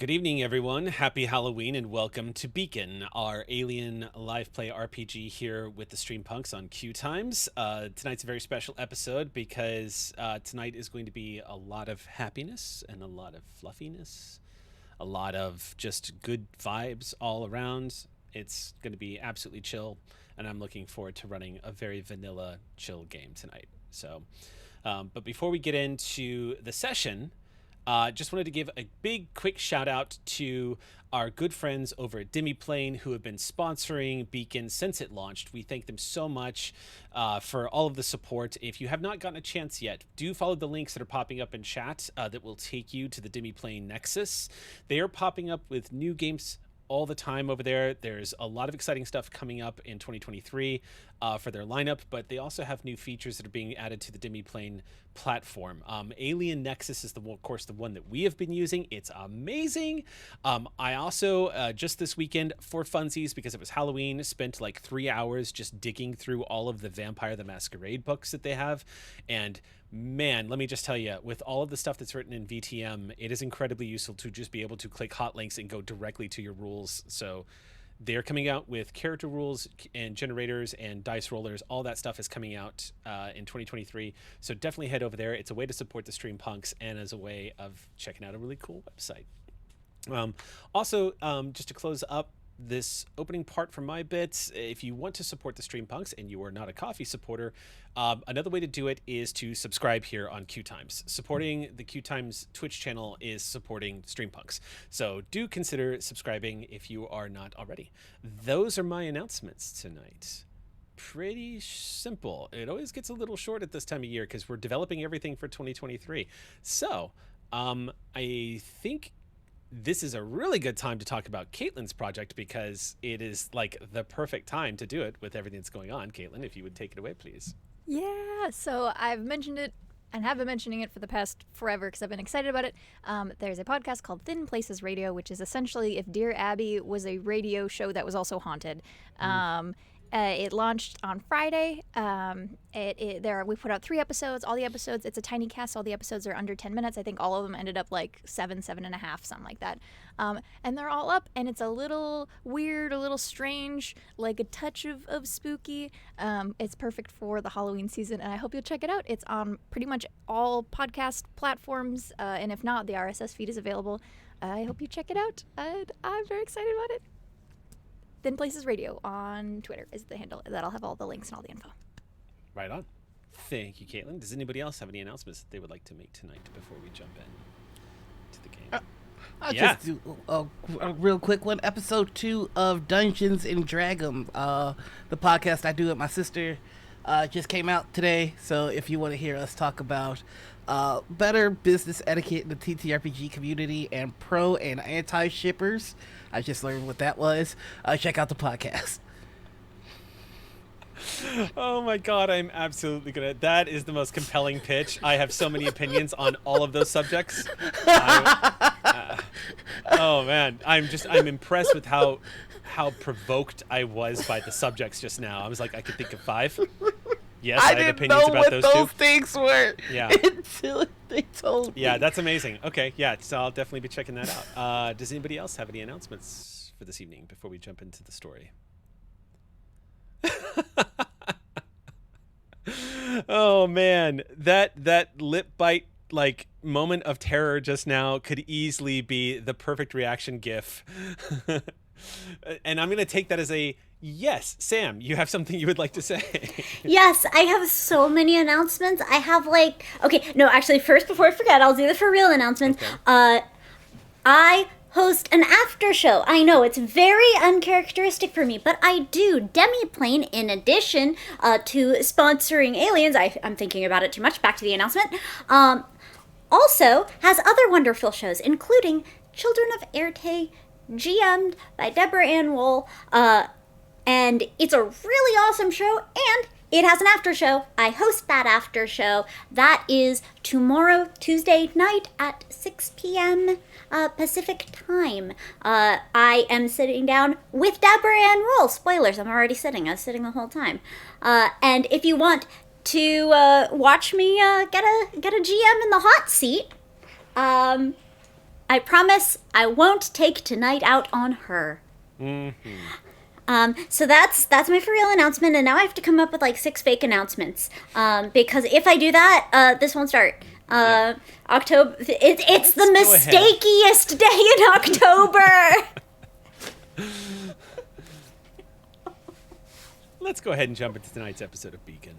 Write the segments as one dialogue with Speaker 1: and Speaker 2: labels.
Speaker 1: Good evening, everyone. Happy Halloween and welcome to Beacon, our alien live play RPG here with the Streampunks on QueueTimes. Tonight's a very special episode because tonight is going to be a lot of happiness and a lot of fluffiness, a lot of just good vibes all around. It's going to be absolutely chill, and I'm looking forward to running a very vanilla chill game tonight. But before we get into the session, just wanted to give a big quick shout out to our good friends over at Demiplane who have been sponsoring Beacon since it launched. We thank them so much for all of the support. If you have not gotten a chance yet, do follow the links that are popping up in chat that will take you to the Demiplane Nexus. They are popping up with new games all the time over there. There's a lot of exciting stuff coming up in 2023 for their lineup, but they also have new features that are being added to the Demiplane platform. Alien Nexus is of course the one that we have been using. It's amazing. I also just this weekend for funsies, because it was Halloween, spent like 3 hours just digging through all of the Vampire the Masquerade books that they have, and man, let me just tell you, with all of the stuff that's written in VTM, it is incredibly useful to just be able to click hot links and go directly to your rules. So they're coming out with character rules and generators and dice rollers. All that stuff is coming out in 2023. So definitely head over there. It's a way to support the Streampunks and as a way of checking out a really cool website. Also, just to close up this opening part from my bits, if you want to support the Streampunks and you are not a coffee supporter, another way to do it is to subscribe here on QueueTimes. Supporting the QueueTimes Twitch channel is supporting Streampunks, so do consider subscribing if you are not already. Those are my announcements tonight. Pretty simple. It always gets a little short at this time of year because we're developing everything for 2023. So I think this is a really good time to talk about Caitlin's project because it is like the perfect time to do it with everything that's going on. Caitlin, if you would take it away, please.
Speaker 2: Yeah, so I've mentioned it and have been mentioning it for the past forever because I've been excited about it. There's a podcast called Thin Places Radio, which is essentially if Dear Abby was a radio show that was also haunted. It launched on Friday. We put out 3 episodes. All the episodes, it's a tiny cast. All the episodes are under 10 minutes. I think all of them ended up like 7.5, something like that. And they're all up, and it's a little weird, a little strange, like a touch of spooky. It's perfect for the Halloween season, and I hope you'll check it out. It's on pretty much all podcast platforms, and if not, the RSS feed is available. I hope you check it out, and I'm very excited about it. Thin Places Radio on Twitter is the handle. That'll have all the links and all the info.
Speaker 1: Right on. Thank you, Caitlin. Does anybody else have any announcements that they would like to make tonight before we jump in to the game?
Speaker 3: I'll just do a real quick one. Episode 2 of Dungeons and Dragons, the podcast I do with my sister, just came out today. So if you want to hear us talk about better business etiquette in the TTRPG community and pro and anti shippers, I just learned what that was. Check out the podcast.
Speaker 1: Oh my god, I'm absolutely gonna. That is the most compelling pitch. I have so many opinions on all of those subjects. Oh man, I'm impressed with how provoked I was by the subjects just now. I was like, I could think of 5. Yes, I have opinions about those two.
Speaker 3: I didn't know what those things were until they told me.
Speaker 1: Yeah, that's amazing. Okay, yeah, so I'll definitely be checking that out. Does anybody else have any announcements for this evening before we jump into the story? Oh man, that lip bite like moment of terror just now could easily be the perfect reaction gif. And I'm going to take that as a yes. Sam, you have something you would like to say?
Speaker 4: Yes, I have so many announcements. I have first, before I forget, I'll do the for real announcements. Okay. I host an after show. I know it's very uncharacteristic for me, but I do. Demiplane, in addition to sponsoring Aliens, I'm thinking about it too much, back to the announcement, also has other wonderful shows, including Children of Erte, GM'd by Deborah Ann Wool, and it's a really awesome show, and it has an after show. I host that after show. That is tomorrow, Tuesday night at 6 p.m. Pacific time. I am sitting down with Deborah Ann Wool. Spoilers, I'm already sitting. I was sitting the whole time. And if you want to watch me get a GM in the hot seat, I promise I won't take tonight out on her. So that's my for real announcement, and now I have to come up with like 6 fake announcements. Because if I do that, this won't start. October. It's the mistakiest day in October.
Speaker 1: Let's go ahead and jump into tonight's episode of Beacon.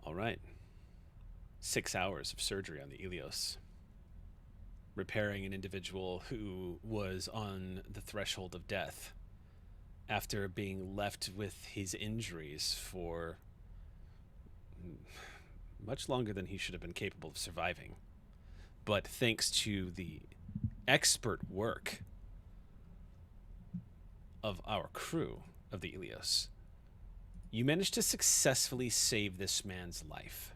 Speaker 1: All right. 6 hours of surgery on the Ilios, repairing an individual who was on the threshold of death after being left with his injuries for much longer than he should have been capable of surviving. But thanks to the expert work of our crew of the Ilios, you managed to successfully save this man's life.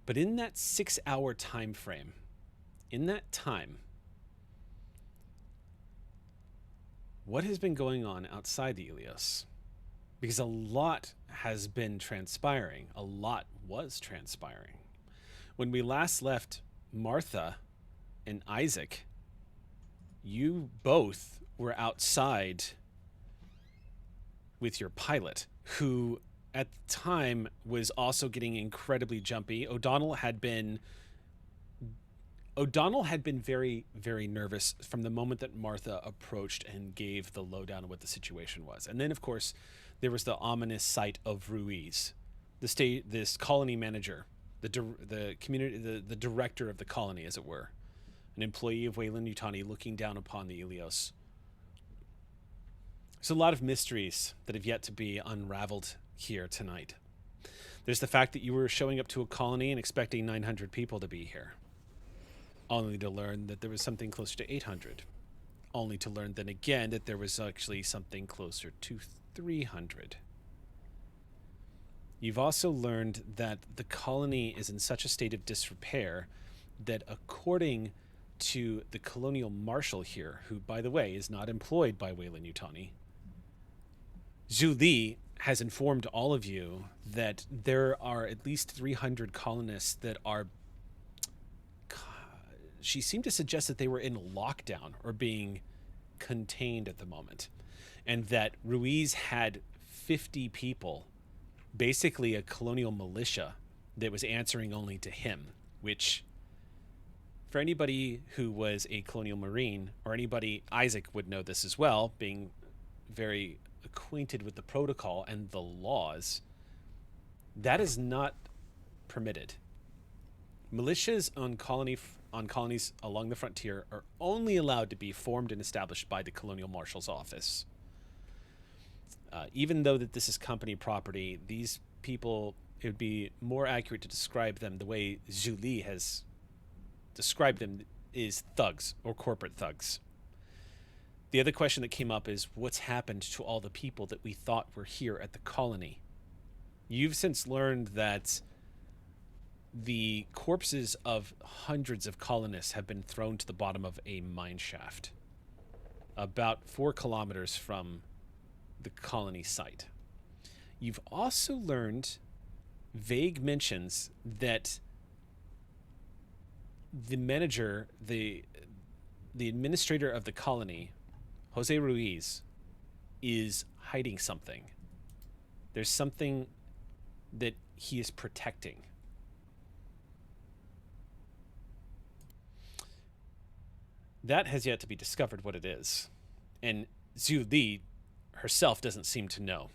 Speaker 1: But in that 6-hour time frame, in that time, what has been going on outside the Ilios? Because a lot has been transpiring. A lot was transpiring. When we last left Martha and Isaac, you both were outside with your pilot, who at the time was also getting incredibly jumpy. O'Donnell had been very, very nervous from the moment that Martha approached and gave the lowdown on what the situation was. And then, of course, there was the ominous sight of Ruiz, this colony manager, the community, the director of the colony, as it were, an employee of Weyland-Yutani looking down upon the Ilios. There's a lot of mysteries that have yet to be unraveled here tonight. There's the fact that you were showing up to a colony and expecting 900 people to be here, only to learn that there was something closer to 800, only to learn then again that there was actually something closer to 300. You've also learned that the colony is in such a state of disrepair that, according to the colonial marshal here, who, by the way, is not employed by Weyland-Yutani, Zhu Li has informed all of you that there are at least 300 colonists that are... She seemed to suggest that they were in lockdown or being contained at the moment, and that Ruiz had 50 people, basically a colonial militia, that was answering only to him, which, for anybody who was a colonial marine, or anybody, Isaac would know this as well, being very acquainted with the protocol and the laws, that is not permitted. Militias on colonies along the frontier are only allowed to be formed and established by the colonial marshal's office. Even though that this is company property, these people, it would be more accurate to describe them the way Zhu Li has describe them is thugs or corporate thugs. The other question that came up is what's happened to all the people that we thought were here at the colony? You've since learned that the corpses of hundreds of colonists have been thrown to the bottom of a mine shaft about 4 kilometers from the colony site. You've also learned vague mentions that the manager, the administrator of the colony, Jose Ruiz, is hiding something. There's something that he is protecting. That has yet to be discovered what it is. And Zhu Li herself doesn't seem to know.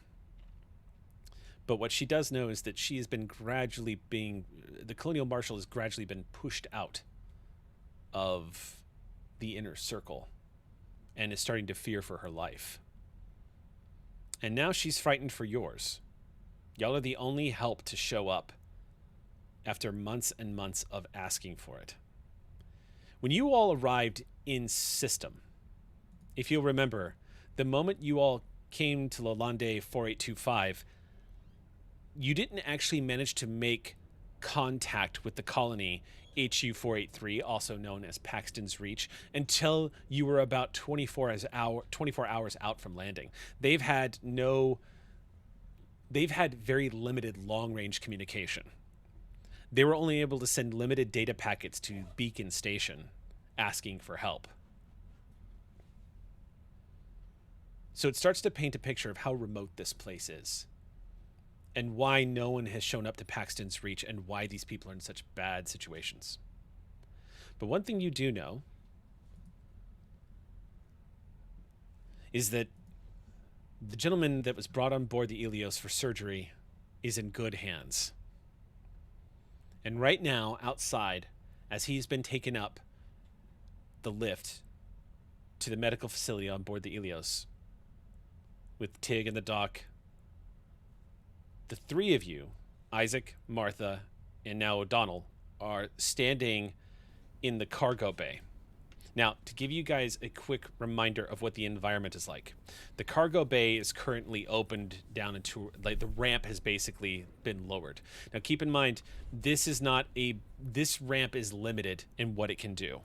Speaker 1: But what she does know is that she has been the colonial marshal has gradually been pushed out of the inner circle and is starting to fear for her life. And now she's frightened for yours. Y'all are the only help to show up after months and months of asking for it. When you all arrived in system, if you'll remember, the moment you all came to Lalande 4825, you didn't actually manage to make contact with the colony HU 483, also known as Paxton's Reach, until you were about 24 hours out from landing. They've had very limited long-range communication. They were only able to send limited data packets to Beacon Station asking for help. So it starts to paint a picture of how remote this place is and why no one has shown up to Paxton's Reach and why these people are in such bad situations. But one thing you do know is that the gentleman that was brought on board the Ilios for surgery is in good hands. And right now, outside, as he's been taken up the lift to the medical facility on board the Ilios, with Tig in the dock, the 3 of you, Isaac, Martha, and now O'Donnell, are standing in the cargo bay. Now, to give you guys a quick reminder of what the environment is like, the cargo bay is currently opened down into, like, the ramp has basically been lowered. Now, keep in mind, this ramp is limited in what it can do.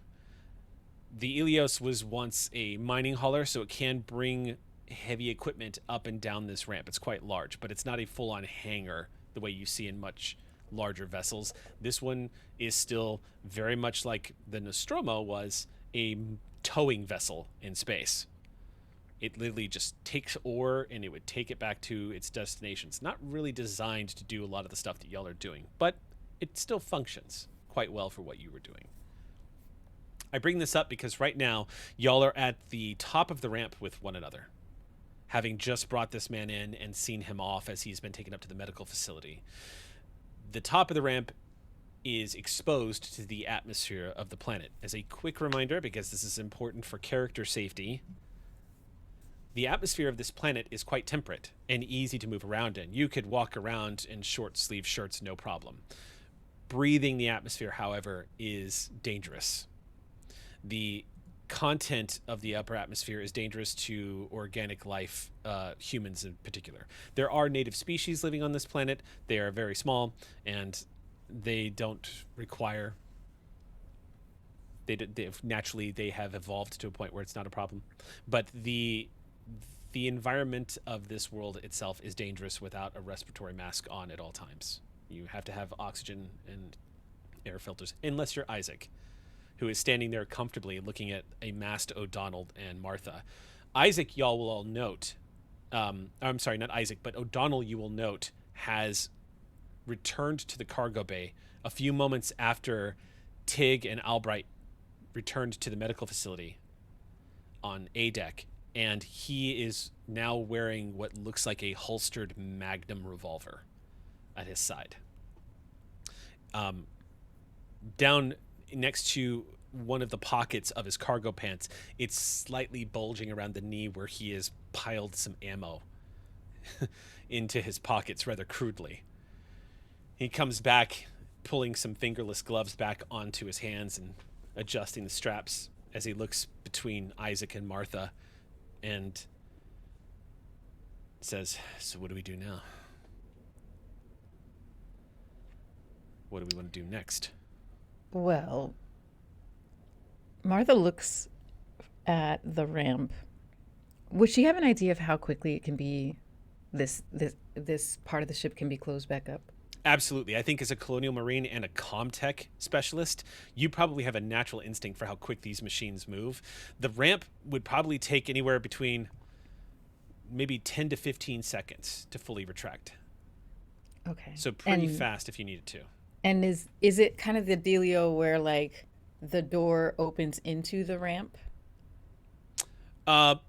Speaker 1: The Ilios was once a mining hauler, so it can bring heavy equipment up and down this ramp. It's quite large, but it's not a full-on hangar the way you see in much larger vessels. This one is still very much like the Nostromo was, a towing vessel in space. It literally just takes ore and it would take it back to its destination. It's not really designed to do a lot of the stuff that y'all are doing, but it still functions quite well for what you were doing. I bring this up because right now y'all are at the top of the ramp with one another, having just brought this man in and seen him off as he's been taken up to the medical facility. The top of the ramp is exposed to the atmosphere of the planet. As a quick reminder, because this is important for character safety, the atmosphere of this planet is quite temperate and easy to move around in. You could walk around in short sleeve shirts, no problem. Breathing the atmosphere, however, is dangerous. The content of the upper atmosphere is dangerous to organic life, humans in particular. There are native species living on this planet. They are very small, and they don't require. They have evolved to a point where it's not a problem. But the environment of this world itself is dangerous without a respiratory mask on at all times. You have to have oxygen and air filters, unless you're Isaac, who is standing there comfortably looking at a masked O'Donnell and Martha. Isaac, y'all will all note, I'm sorry, not Isaac, but O'Donnell, you will note, has returned to the cargo bay a few moments after Tig and Albright returned to the medical facility on A deck, and he is now wearing what looks like a holstered Magnum revolver at his side. Down next to one of the pockets of his cargo pants, it's slightly bulging around the knee where he has piled some ammo into his pockets rather crudely. He comes back pulling some fingerless gloves back onto his hands and adjusting the straps as he looks between Isaac and Martha and says, "So what do we do now? What do we want to do next?"
Speaker 5: Well, Martha looks at the ramp. Would she have an idea of how quickly it can be this part of the ship can be closed back up?
Speaker 1: Absolutely. I think as a colonial marine and a comtech specialist, you probably have a natural instinct for how quick these machines move. The ramp would probably take anywhere between maybe 10 to 15 seconds to fully retract.
Speaker 5: Okay.
Speaker 1: So pretty fast if you needed to.
Speaker 5: And is it kind of the dealio where like the door opens into the ramp?
Speaker 1: The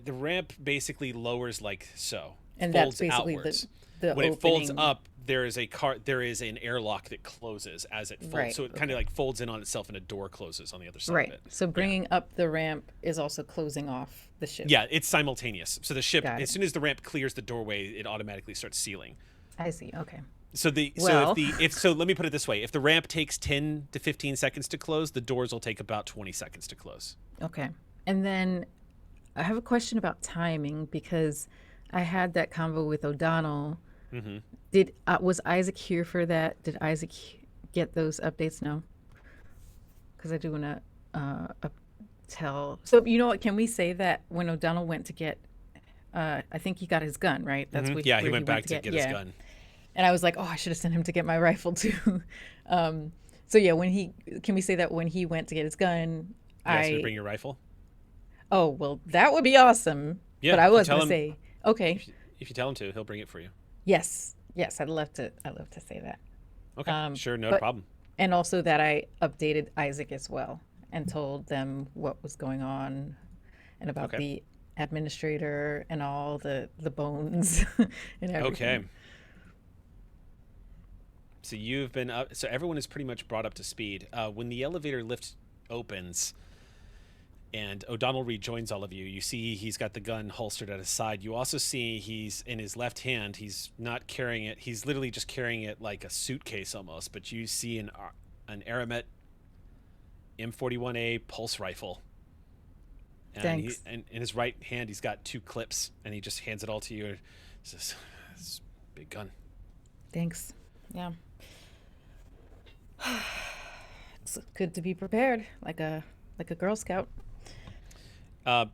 Speaker 1: ramp basically lowers like so.
Speaker 5: And
Speaker 1: folds
Speaker 5: that's basically
Speaker 1: outwards.
Speaker 5: the
Speaker 1: When
Speaker 5: opening.
Speaker 1: it folds up, there is an airlock that closes as it folds.
Speaker 5: Right,
Speaker 1: So it kind of like folds in on itself and a door closes on the other side
Speaker 5: Right.
Speaker 1: of it.
Speaker 5: So bringing up the ramp is also closing off the ship.
Speaker 1: Yeah, it's simultaneous. So the ship,
Speaker 5: Got it.
Speaker 1: as soon as the ramp clears the doorway, it automatically starts sealing.
Speaker 5: I see. Okay.
Speaker 1: So
Speaker 5: Well-
Speaker 1: let me put it this way: if the ramp takes 10 to 15 seconds to close, the doors will take about 20 seconds to close.
Speaker 5: Okay. And then I have a question about timing because I had that convo with O'Donnell. Was Isaac here for that? Did Isaac get those updates? No. Because I do want to tell. So you know what? Can we say that when O'Donnell went to get, I think he got his gun, right? That's
Speaker 1: Mhm.
Speaker 5: what,
Speaker 1: Yeah, he
Speaker 5: where
Speaker 1: went back to get his gun.
Speaker 5: And I was like, oh, I should have sent him to get my rifle too. So yeah, can we say that when he went to get his gun,
Speaker 1: You asked me to bring your rifle.
Speaker 5: Oh, well, that would be awesome.
Speaker 1: Yeah,
Speaker 5: but I
Speaker 1: if you
Speaker 5: was
Speaker 1: tell
Speaker 5: going to
Speaker 1: him-
Speaker 5: say, okay,
Speaker 1: If you tell him to, he'll bring it for you.
Speaker 5: yes, I'd love to say that.
Speaker 1: Okay, sure, no
Speaker 5: but-
Speaker 1: problem.
Speaker 5: And also that I updated Isaac as well and told them what was going on and about
Speaker 1: Okay.
Speaker 5: the administrator and all the bones and everything.
Speaker 1: Okay. So you've been up. So everyone is pretty much brought up to speed. When the elevator lift opens, and O'Donnell rejoins all of you, you see he's got the gun holstered at his side. You also see he's in his left hand. He's not carrying it. He's literally just carrying it like a suitcase almost. But you see an Aramet M41A pulse rifle. And
Speaker 5: Thanks.
Speaker 1: And in his right hand, he's got 2 clips, and he just hands it all to you. And says, "It's a big gun."
Speaker 5: Thanks. Yeah. It's good to be prepared, like a Girl Scout.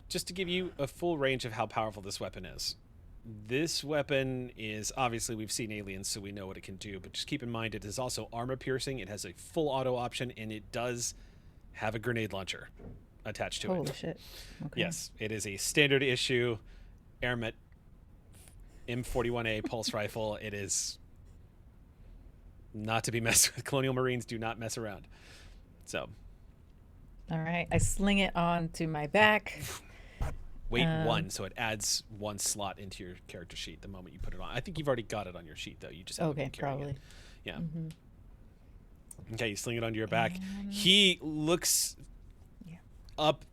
Speaker 1: Just to give you a full range of how powerful this weapon is. This weapon is, obviously, we've seen Aliens, so we know what it can do, but just keep in mind it is also armor piercing. It has a full auto option, and it does have a grenade launcher attached to
Speaker 5: Holy
Speaker 1: it.
Speaker 5: shit. Okay.
Speaker 1: Yes, it is a standard issue Aramet M41A pulse rifle. It is not to be messed with. Colonial Marines do not mess around. So,
Speaker 5: All right. I sling it onto my back.
Speaker 1: weight 1, so it adds 1 slot into your character sheet the moment you put it on. I think you've already got it on your sheet, though. You just haven't
Speaker 5: Okay,
Speaker 1: been carrying
Speaker 5: probably.
Speaker 1: it. Yeah. Okay, you sling it onto your back. He looks up.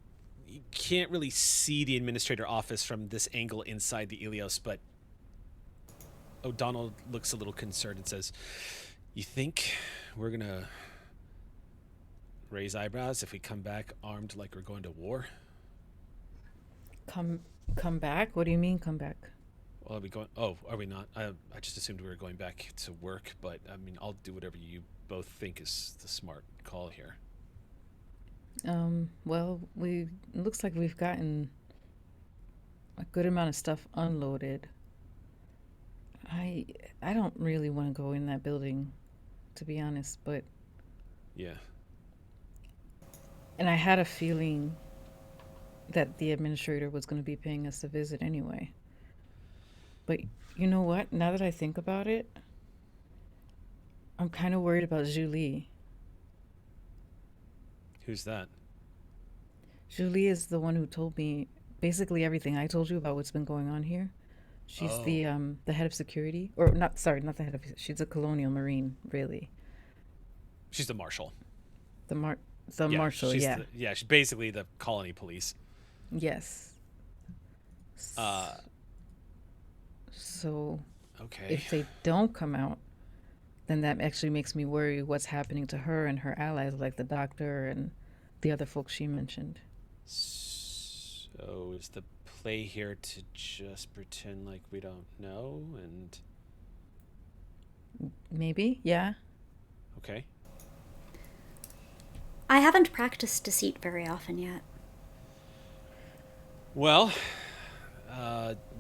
Speaker 1: You can't really see the administrator office from this angle inside the Ilios, but O'Donnell looks a little concerned and says, "You think we're going to raise eyebrows if we come back armed like we're going to war?"
Speaker 5: Come back? What do you mean come back?
Speaker 1: Well, are we going? Oh, are we not? I just assumed we were going back to work, but I mean, I'll do whatever you both think is the smart call here.
Speaker 5: Well, it looks like we've gotten a good amount of stuff unloaded. I don't really want to go in that building, to be honest, but
Speaker 1: Yeah.
Speaker 5: and I had a feeling that the administrator was going to be paying us a visit anyway. But you know what? Now that I think about it, I'm kind of worried about Julie.
Speaker 1: Who's that?
Speaker 5: Julie is the one who told me basically everything I told you about what's been going on here. She's the head of security, or not? Sorry, not the head of. She's a colonial marine, really.
Speaker 1: She's the marshal.
Speaker 5: The
Speaker 1: Yeah,
Speaker 5: marshal,
Speaker 1: she's
Speaker 5: yeah.
Speaker 1: She's basically the colony police.
Speaker 5: Yes.
Speaker 1: Uh,
Speaker 5: So
Speaker 1: okay.
Speaker 5: if they don't come out, then that actually makes me worry what's happening to her and her allies, like the doctor and the other folks she mentioned.
Speaker 1: So is the play here to just pretend like we don't know and
Speaker 5: Maybe, yeah.
Speaker 1: okay.
Speaker 4: I haven't practiced deceit very often yet.
Speaker 1: Well,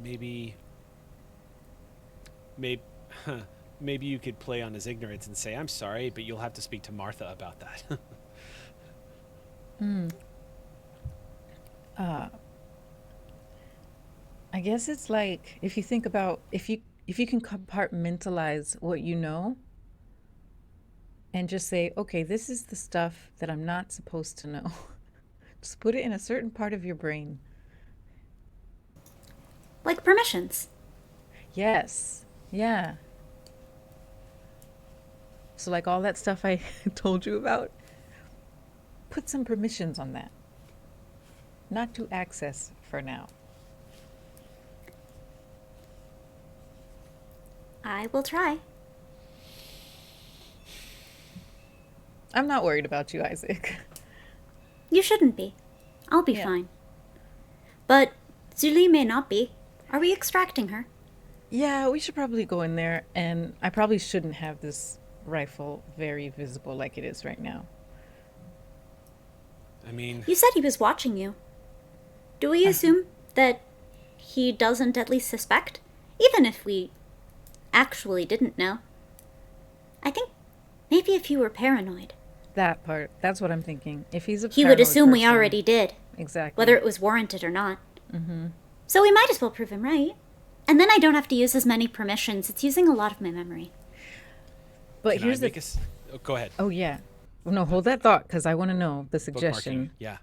Speaker 1: maybe maybe you could play on his ignorance and say, "I'm sorry, but you'll have to speak to Martha about that."
Speaker 5: I guess it's like if you think about if you can compartmentalize what you know and just say, okay, this is the stuff that I'm not supposed to know. Just put it in a certain part of your brain.
Speaker 4: Like permissions.
Speaker 5: Yes. Yeah. So like all that stuff I told you about, put some permissions on that. Not to access for now.
Speaker 4: I will try.
Speaker 5: I'm not worried about you, Isaac.
Speaker 4: You shouldn't be. I'll be
Speaker 5: Yeah.
Speaker 4: fine. But Zuli may not be. Are we extracting her?
Speaker 5: Yeah, we should probably go in there, and I probably shouldn't have this rifle very visible like it is right now.
Speaker 1: I mean,
Speaker 4: You said he was watching you. Do we assume that he doesn't at least suspect? Even if we actually didn't know. I think maybe if he were paranoid,
Speaker 5: That part, that's what I'm thinking. If he's a
Speaker 4: he would
Speaker 5: paranoid
Speaker 4: assume we
Speaker 5: person-
Speaker 4: already did,
Speaker 5: Exactly.
Speaker 4: whether it was warranted or not. So we might as well prove him right. And then I don't have to use as many permissions. It's using a lot of my memory.
Speaker 5: But
Speaker 1: can
Speaker 5: here's
Speaker 1: I
Speaker 5: the
Speaker 1: make oh, go ahead.
Speaker 5: Oh yeah. No, hold that thought because I want to know the
Speaker 1: Bookmarking.
Speaker 5: suggestion.
Speaker 1: Yeah.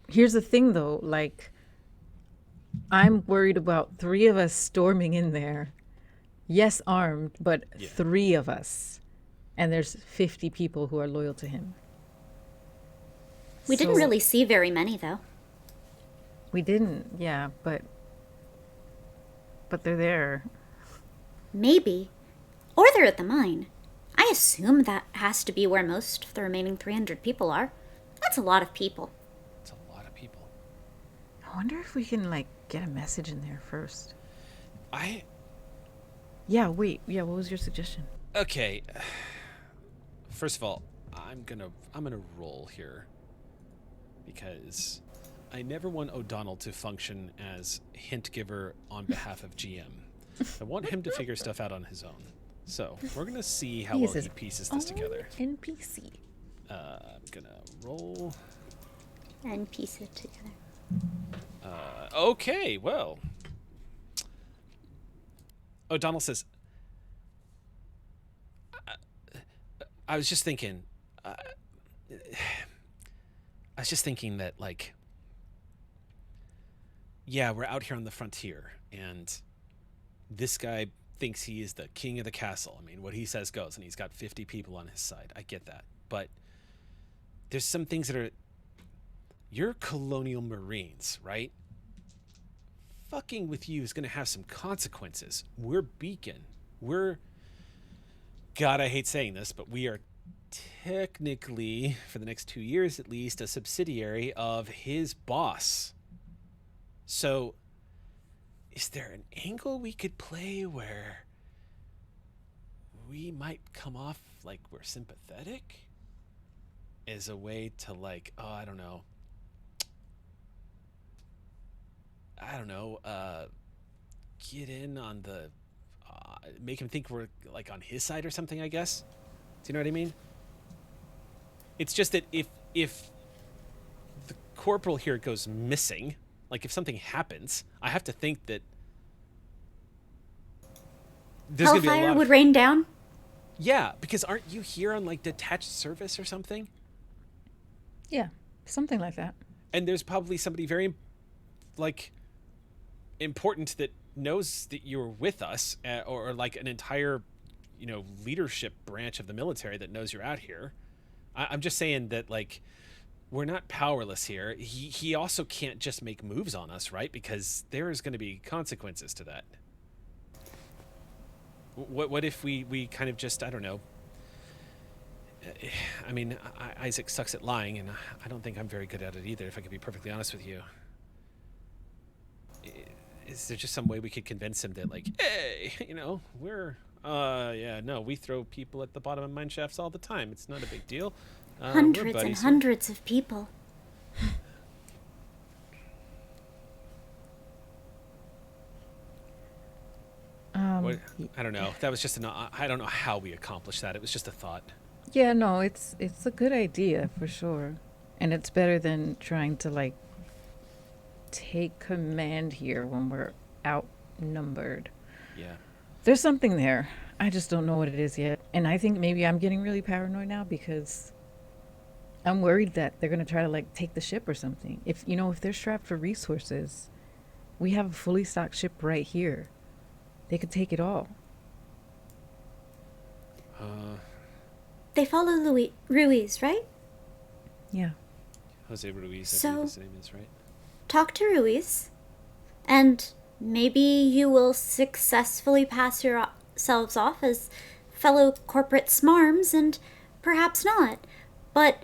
Speaker 5: Here's the thing though, like I'm worried about 3 of us storming in there. Yes, armed, but
Speaker 1: Yeah.
Speaker 5: 3 of us. And there's 50 people who are loyal to him.
Speaker 4: We didn't
Speaker 5: So-
Speaker 4: really see very many, though.
Speaker 5: We didn't, yeah, but they're there.
Speaker 4: Maybe. Or they're at the mine. I assume that has to be where most of the remaining 300 people are. That's a lot of people.
Speaker 1: It's a lot of people.
Speaker 5: I wonder if we can like get a message in there first. Yeah, wait. Yeah, what was your suggestion?
Speaker 1: Okay. First of all, I'm gonna roll here because I never want O'Donnell to function as hint giver on behalf of GM. I want him to figure stuff out on his own. So we're gonna see how well he pieces this together.
Speaker 5: NPC.
Speaker 1: I'm gonna roll.
Speaker 4: And piece it together.
Speaker 1: Okay, well. O'Donnell says, I was just thinking that, like, yeah, we're out here on the frontier, and this guy thinks he is the king of the castle. I mean, what he says goes, and he's got 50 people on his side. I get that. But there's some things that are... You're colonial Marines, right? Fucking with you is going to have some consequences. We're Beacon. We're... God, I hate saying this, but we are technically, for the next 2 years at least, a subsidiary of his boss. So, is there an angle we could play where we might come off like we're sympathetic? As a way to, like, oh, I don't know, get in on the, make him think we're like on his side or something, I guess. Do you know what I mean? It's just that if the corporal here goes missing, like if something happens, I have to think that there's going to be a
Speaker 4: Hellfire
Speaker 1: lot
Speaker 4: would
Speaker 1: of...
Speaker 4: rain down?
Speaker 1: Yeah, because aren't you here on like detached service or something?
Speaker 5: Yeah, something like that.
Speaker 1: And there's probably somebody very, like, important that knows that you're with us, or like an entire, leadership branch of the military that knows you're out here. I'm just saying that, like, we're not powerless here. He also can't just make moves on us, right? Because there is going to be consequences to that. What if we kind of just, I don't know. I mean, Isaac sucks at lying, and I don't think I'm very good at it either, if I could be perfectly honest with you. Is there just some way we could convince him that, like, hey, we throw people at the bottom of mine shafts all the time. It's not a big deal.
Speaker 4: Hundreds and hundreds of people.
Speaker 1: I don't know. That was just I don't know how we accomplished that. It was just a thought.
Speaker 5: Yeah, no, it's a good idea for sure. And it's better than trying to like take command here when we're outnumbered.
Speaker 1: Yeah.
Speaker 5: There's something there. I just don't know what it is yet. And I think maybe I'm getting really paranoid now because I'm worried that they're going to try to like take the ship or something. If they're strapped for resources, we have a fully stocked ship right here. They could take it all.
Speaker 4: They follow Ruiz, right?
Speaker 5: Yeah.
Speaker 1: Jose Ruiz, I
Speaker 4: So-
Speaker 1: believe his name is, right?
Speaker 4: Talk to Ruiz, and maybe you will successfully pass yourselves off as fellow corporate smarms, and perhaps not. But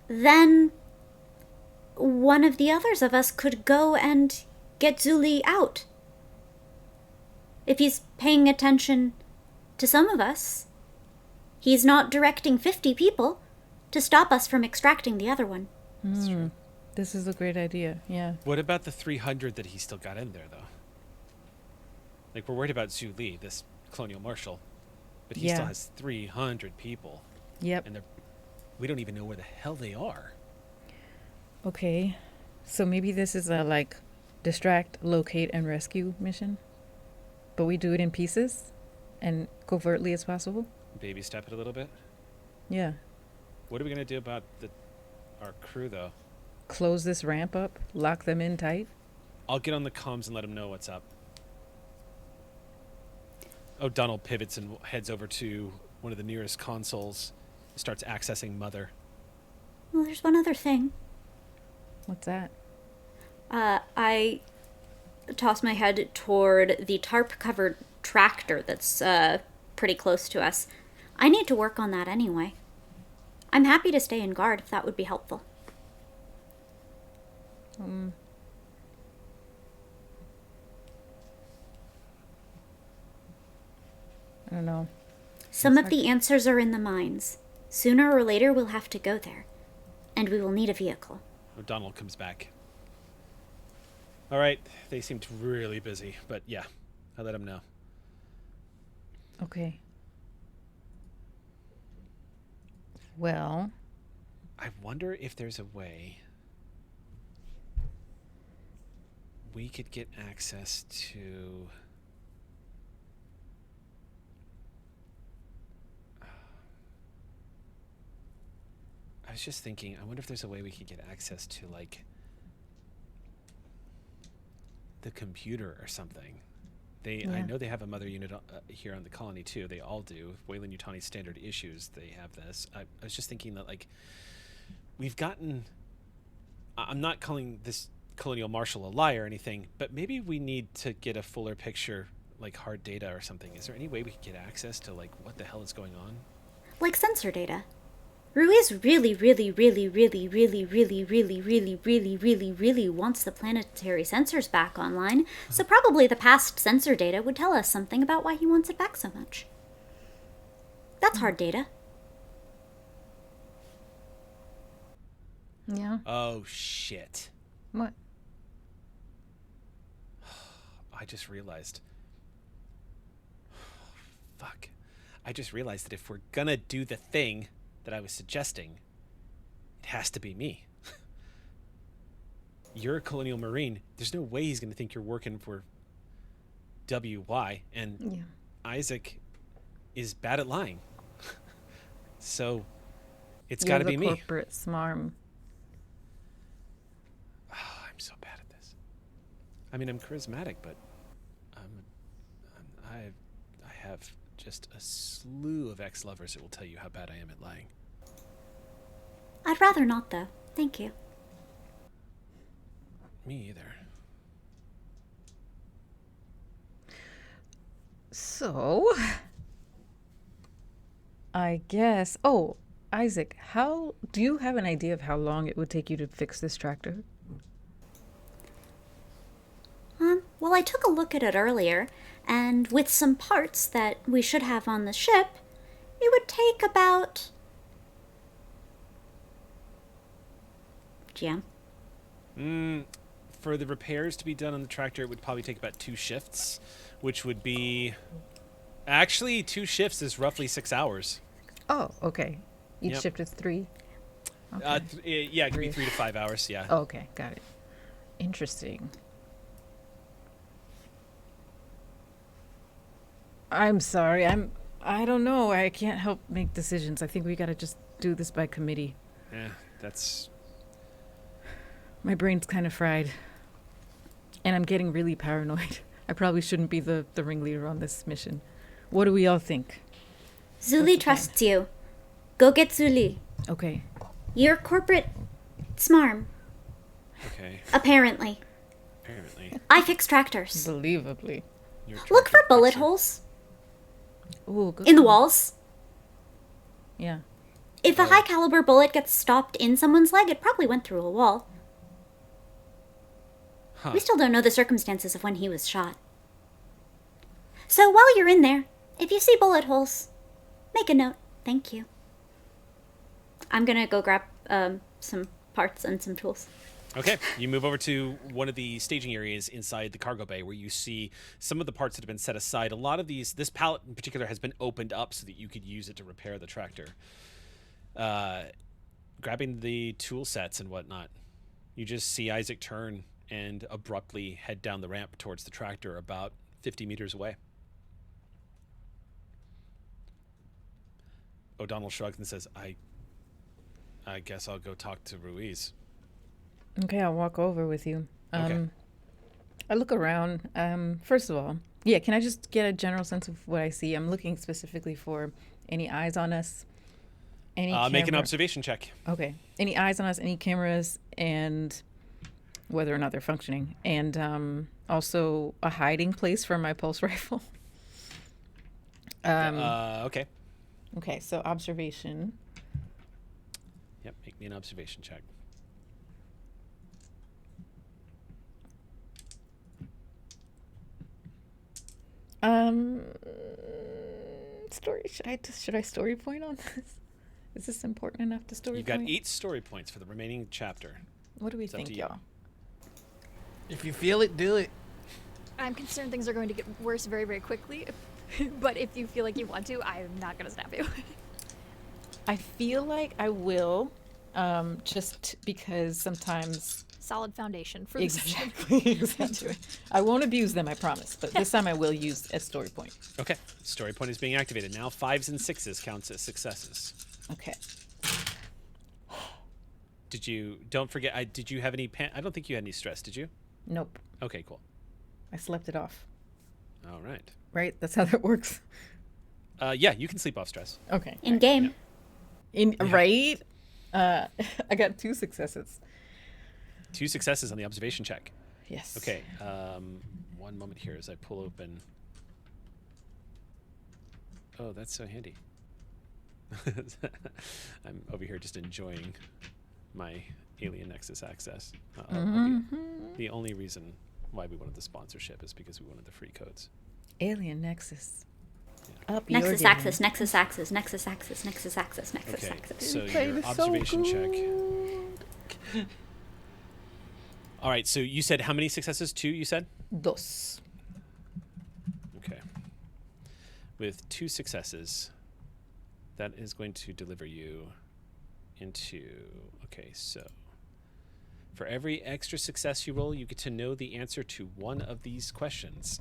Speaker 4: then one of the others of us could go and get Zuli out. If he's paying attention to some of us, he's not directing 50 people to stop us from extracting the other one.
Speaker 1: That's true.
Speaker 5: This is a great idea. Yeah.
Speaker 1: What about the 300 that he still got in there, though? Like, we're worried about Zhu Li, this colonial marshal, but he still
Speaker 5: Yeah.
Speaker 1: has 300 people,
Speaker 5: Yep.
Speaker 1: and we don't even know where the hell they are.
Speaker 5: Okay. So maybe this is a like distract, locate, and rescue mission. But we do it in pieces and covertly as possible.
Speaker 1: Baby step it a little bit.
Speaker 5: Yeah.
Speaker 1: What are we gonna do about our crew, though?
Speaker 5: Close this ramp up, lock them in tight.
Speaker 1: I'll get on the comms and let him know what's up. O'Donnell pivots and heads over to one of the nearest consoles, starts accessing Mother.
Speaker 4: Well, there's one other thing.
Speaker 5: What's that?
Speaker 4: I toss my head toward the tarp-covered tractor that's pretty close to us. I need to work on that anyway. I'm happy to stay in guard if that would be helpful.
Speaker 5: I don't know.
Speaker 4: Some of the answers are in the mines. Sooner or later, we'll have to go there. And we will need a vehicle.
Speaker 1: O'Donnell comes back. All right, they seemed really busy, but yeah, I let him know.
Speaker 5: Okay. Well,
Speaker 1: I wonder if there's a way we could get access to... I was just thinking, I wonder if there's a way we could get access to, like, the computer or something. I
Speaker 5: Yeah.
Speaker 1: know they have a mother unit here on the colony, too. They all do. Wayland Yutani's standard issues, they have this. I was just thinking that, like, we've gotten... I'm not calling this colonial marshal a liar or anything, but maybe we need to get a fuller picture, like hard data or something. Is there any way we could get access to, like, what the hell is going on?
Speaker 4: Like sensor data. Ruiz really, really, really, really, really, really, really, really, really, really, really wants the planetary sensors back online, so probably the past sensor data would tell us something about why he wants it back so much. That's hard data.
Speaker 5: yeah.
Speaker 1: Oh, shit.
Speaker 5: What?
Speaker 1: I just realized. Fuck. I just realized that if we're gonna do the thing that I was suggesting, it has to be me. You're a colonial marine. There's no way he's gonna think you're working for WY, and
Speaker 5: Yeah.
Speaker 1: Isaac is bad at lying. So it's
Speaker 5: You're
Speaker 1: gotta be
Speaker 5: the
Speaker 1: me.
Speaker 5: corporate smarm.
Speaker 1: Oh, I'm so bad at this. I mean, I'm charismatic, but I have just a slew of ex-lovers that will tell you how bad I am at lying.
Speaker 4: I'd rather not, though. Thank you.
Speaker 1: Me either.
Speaker 5: So, I guess. Oh, Isaac, how do you have an idea of how long it would take you to fix this tractor?
Speaker 4: Well, I took a look at it earlier, and with some parts that we should have on the ship, it would take about. GM.
Speaker 1: For the repairs to be done on the tractor, it would probably take about 2 shifts, which would be... Actually, 2 shifts is roughly 6 hours.
Speaker 5: Oh, okay. Each
Speaker 1: Yep.
Speaker 5: shift is 3. Okay.
Speaker 1: Yeah, it could be 3 to 5 hours, yeah.
Speaker 5: Oh, okay, got it. Interesting. I'm sorry. I don't know. I can't help make decisions. I think we got to just do this by committee.
Speaker 1: Yeah, that's...
Speaker 5: My brain's kind of fried. And I'm getting really paranoid. I probably shouldn't be the ringleader on this mission. What do we all think?
Speaker 4: Zuli trusts you. Go get Zuli.
Speaker 5: Okay.
Speaker 4: You're corporate smarm,
Speaker 1: Okay,
Speaker 4: apparently.
Speaker 1: apparently.
Speaker 4: I fix tractors.
Speaker 5: Believably.
Speaker 1: You're
Speaker 4: Look for
Speaker 1: tractor
Speaker 4: bullet
Speaker 1: fixer.
Speaker 4: holes
Speaker 5: Ooh, good
Speaker 4: in the
Speaker 5: one.
Speaker 4: walls.
Speaker 5: Yeah.
Speaker 4: If a high caliber bullet gets stopped in someone's leg, it probably went through a wall.
Speaker 1: Huh.
Speaker 4: We still don't know the circumstances of when he was shot. So while you're in there, if you see bullet holes, make a note. Thank you. I'm gonna go grab some parts and some tools.
Speaker 1: Okay, you move over to one of the staging areas inside the cargo bay where you see some of the parts that have been set aside. A lot of this pallet in particular has been opened up so that you could use it to repair the tractor. Grabbing the tool sets and whatnot, you just see Isaac turn and abruptly head down the ramp towards the tractor about 50 meters away. O'Donnell shrugs and says, I guess I'll go talk to Ruiz.
Speaker 5: Okay, I'll walk over with you.
Speaker 1: Okay.
Speaker 5: I look around. First of all, yeah, can I just get a general sense of what I see? I'm looking specifically for any eyes on us. Any
Speaker 1: Make an
Speaker 5: camera-
Speaker 1: observation check.
Speaker 5: Okay. Any eyes on us, any cameras, and whether or not they're functioning. And also a hiding place for my pulse rifle.
Speaker 1: Okay.
Speaker 5: Okay, so observation.
Speaker 1: Yep, make me an observation check.
Speaker 5: Story. Should I story point on this? Is this important enough to story
Speaker 1: You've got
Speaker 5: point?
Speaker 1: 8 story points for the remaining chapter.
Speaker 5: What do we
Speaker 1: It's up
Speaker 5: think,
Speaker 1: to you.
Speaker 5: y'all?
Speaker 3: If you feel it, do it.
Speaker 2: I'm concerned things are going to get worse very, very quickly. But if you feel like you want to, I'm not going to stop you.
Speaker 5: I feel like I will, just because sometimes.
Speaker 2: Solid foundation for the session.
Speaker 5: Exactly. I won't abuse them, I promise. But this time I will use a story point.
Speaker 1: Okay, story point is being activated. Now 5s and 6s counts as successes.
Speaker 5: Okay.
Speaker 1: Don't forget, did you have any, I don't think you had any stress, did you?
Speaker 5: Nope.
Speaker 1: Okay, cool.
Speaker 5: I slept it off.
Speaker 1: All right.
Speaker 5: Right? That's how that works.
Speaker 1: Yeah, you can sleep off stress.
Speaker 5: Okay.
Speaker 4: In game.
Speaker 5: Right? I got 2 successes.
Speaker 1: 2 successes on the observation check.
Speaker 5: Yes.
Speaker 1: Okay, one moment here as I pull open. Oh, that's so handy. I'm over here just enjoying my Alien Nexus access. The only reason why we wanted the sponsorship is because we wanted the free codes.
Speaker 5: Alien Nexus.
Speaker 1: Yeah.
Speaker 5: Up your
Speaker 4: Nexus
Speaker 5: game.
Speaker 4: access, Nexus access, Nexus access, Nexus access, Nexus
Speaker 1: Okay,
Speaker 4: access.
Speaker 1: so
Speaker 5: Played
Speaker 1: your
Speaker 5: it so
Speaker 1: observation check.
Speaker 5: good.
Speaker 1: All right, so you said how many successes? 2, you said?
Speaker 5: Dos.
Speaker 1: Okay. With 2 successes, that is going to deliver you into... Okay, so... For every extra success you roll, you get to know the answer to one of these questions.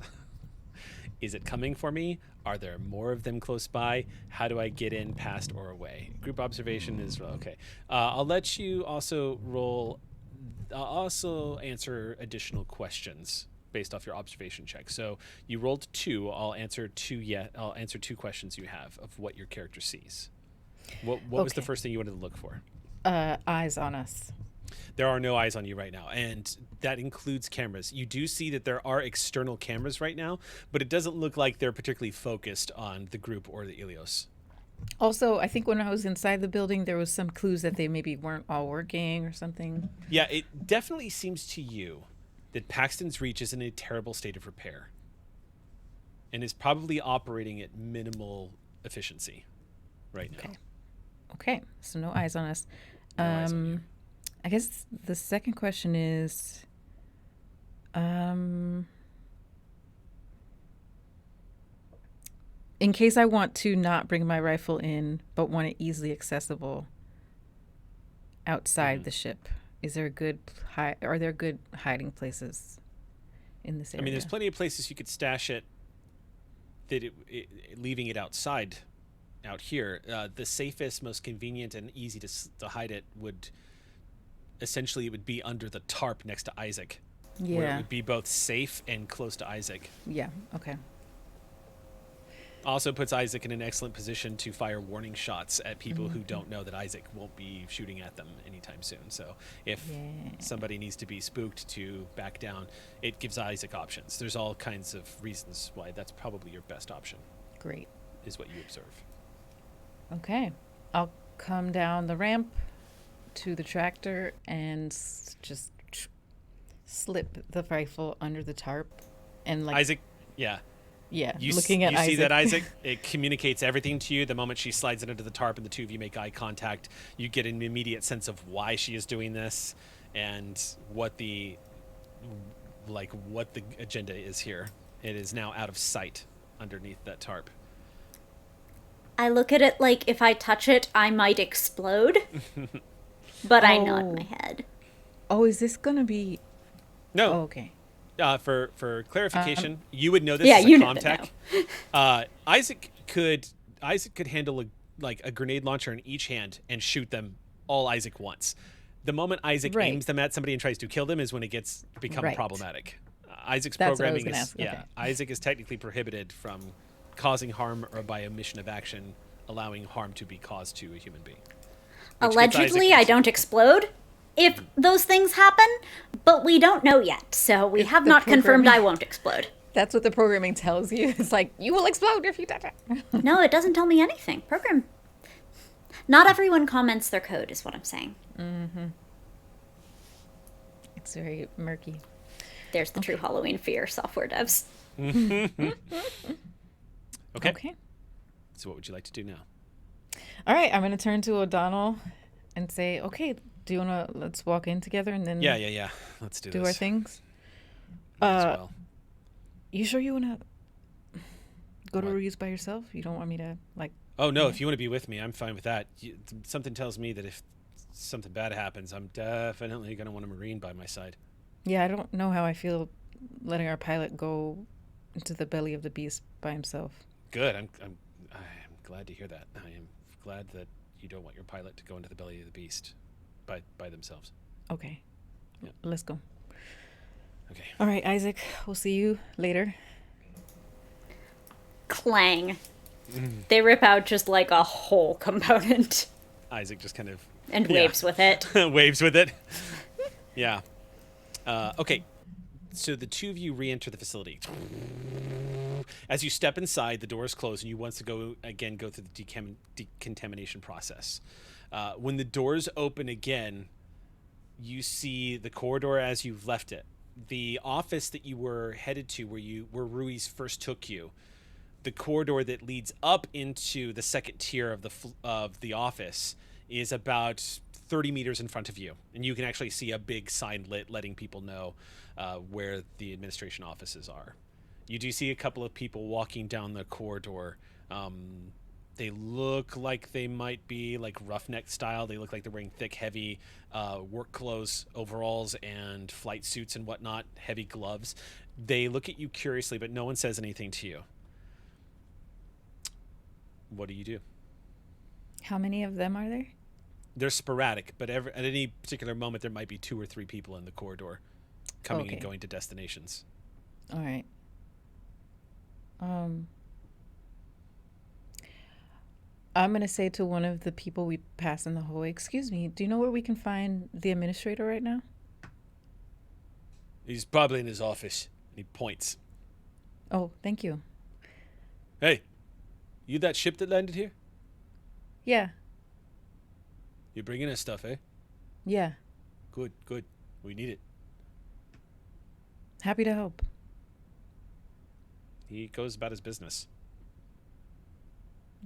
Speaker 1: Is it coming for me? Are there more of them close by? How do I get in, past, or away? Group observation is... Okay. I'll let you also roll... I'll also answer additional questions based off your observation check. So you rolled 2. I'll answer 2 questions you have of what your character sees. What was the
Speaker 5: Okay.
Speaker 1: first thing you wanted to look for?
Speaker 5: Eyes on us.
Speaker 1: There are no eyes on you right now, and that includes cameras. You do see that there are external cameras right now, but it doesn't look like they're particularly focused on the group or the Ilios.
Speaker 5: Also, I think when I was inside the building, there was some clues that they maybe weren't all working or something.
Speaker 1: Yeah, it definitely seems to you that Paxton's Reach is in a terrible state of repair and is probably operating at minimal efficiency right now.
Speaker 5: Okay, so no eyes on us.
Speaker 1: No eyes on you.
Speaker 5: I guess the second question is, in case I want to not bring my rifle in, but want it easily accessible outside the ship, is there a good are there good hiding places in this area?
Speaker 1: I mean, there's plenty of places you could stash it that leaving it outside out here. The safest, most convenient, and easy to hide it would essentially, it would be under the tarp next to Isaac. Where it would be both safe and close to Isaac.
Speaker 5: Yeah, okay.
Speaker 1: Also puts Isaac in an excellent position to fire warning shots at people who don't know that Isaac won't be shooting at them anytime soon. So if somebody needs to be spooked to back down, it gives Isaac options. There's all kinds of reasons why that's probably your best option.
Speaker 5: Great.
Speaker 1: Is what you observe.
Speaker 5: Okay. I'll come down the ramp to the tractor and just slip the rifle under the tarp. And like
Speaker 1: Isaac, yeah.
Speaker 5: Yeah,
Speaker 1: looking
Speaker 5: at
Speaker 1: Isaac. You see that, Isaac?
Speaker 5: Isaac?
Speaker 1: It communicates everything to you. The moment she slides it into the tarp and the two of you make eye contact, you get an immediate sense of why she is doing this and what the agenda is here. It is now out of sight underneath that tarp.
Speaker 4: I look at it like if I touch it, I might explode. But I nod my head.
Speaker 5: Oh, is this going to be...
Speaker 1: No.
Speaker 5: Oh, okay.
Speaker 1: For clarification, you would know this
Speaker 4: yeah,
Speaker 1: as a
Speaker 4: you know
Speaker 1: Comtech. Isaac could handle a grenade launcher in each hand and shoot them all Isaac wants. The moment Isaac aims them at somebody and tries to kill them is when it become problematic. Isaac's programming is Isaac is technically prohibited from causing harm or by omission of action, allowing harm to be caused to a human being.
Speaker 4: Allegedly, I don't explode if those things happen, but we don't know yet, so we have not confirmed I won't explode.
Speaker 5: That's what the programming tells you. It's like, you will explode if you touch it.
Speaker 4: No, it doesn't tell me anything. Not everyone comments their code, is what I'm saying.
Speaker 5: Mm-hmm. It's very murky.
Speaker 4: There's the true Halloween fear, software devs.
Speaker 1: Okay. So what would you like to do now?
Speaker 5: All right, I'm going to turn to O'Donnell and say, okay, do you want to, let's walk in together and then...
Speaker 1: Yeah. Let's do
Speaker 5: our things?
Speaker 1: As well.
Speaker 5: You sure you want to go to Ruiz by yourself? You don't want me to,
Speaker 1: Oh, no, if you want to be with me, I'm fine with that. Something tells me that if something bad happens, I'm definitely going to want a Marine by my side.
Speaker 5: Yeah, I don't know how I feel letting our pilot go into the belly of the beast by himself.
Speaker 1: Good. I'm glad to hear that. I am glad that you don't want your pilot to go into the belly of the beast by themselves.
Speaker 5: Okay. Yeah. Let's go.
Speaker 1: Okay.
Speaker 5: All right, Isaac. We'll see you later.
Speaker 4: Clang. They rip out just like a whole component.
Speaker 1: Isaac just kind of...
Speaker 4: And waves with it.
Speaker 1: Waves with it. Yeah. Okay. So the two of you re-enter the facility. As you step inside, the doors close, and you want to go through the decontamination process. When the doors open again, you see the corridor as you've left it. The office that you were headed to, where Ruiz first took you, the corridor that leads up into the second tier of the office is about 30 meters in front of you, and you can actually see a big sign lit letting people know where the administration offices are. You do see a couple of people walking down the corridor. They look like they might be like roughneck style. They look like they're wearing thick, heavy work clothes, overalls, and flight suits and whatnot, heavy gloves. They look at you curiously, but no one says anything to you. What do you do?
Speaker 5: How many of them are there?
Speaker 1: They're sporadic, but at any particular moment, there might be 2 or 3 people in the corridor coming and going to destinations.
Speaker 5: All right. I'm gonna say to one of the people we pass in the hallway, "Excuse me, do you know where we can find the administrator right now?"
Speaker 1: He's probably in his office. He points.
Speaker 5: Oh, thank you.
Speaker 1: Hey, you that ship that landed here?
Speaker 5: Yeah,
Speaker 1: You're bringing us stuff, eh?
Speaker 5: yeah.
Speaker 1: Good, good. We need it.
Speaker 5: Happy to help.
Speaker 1: He goes about his business.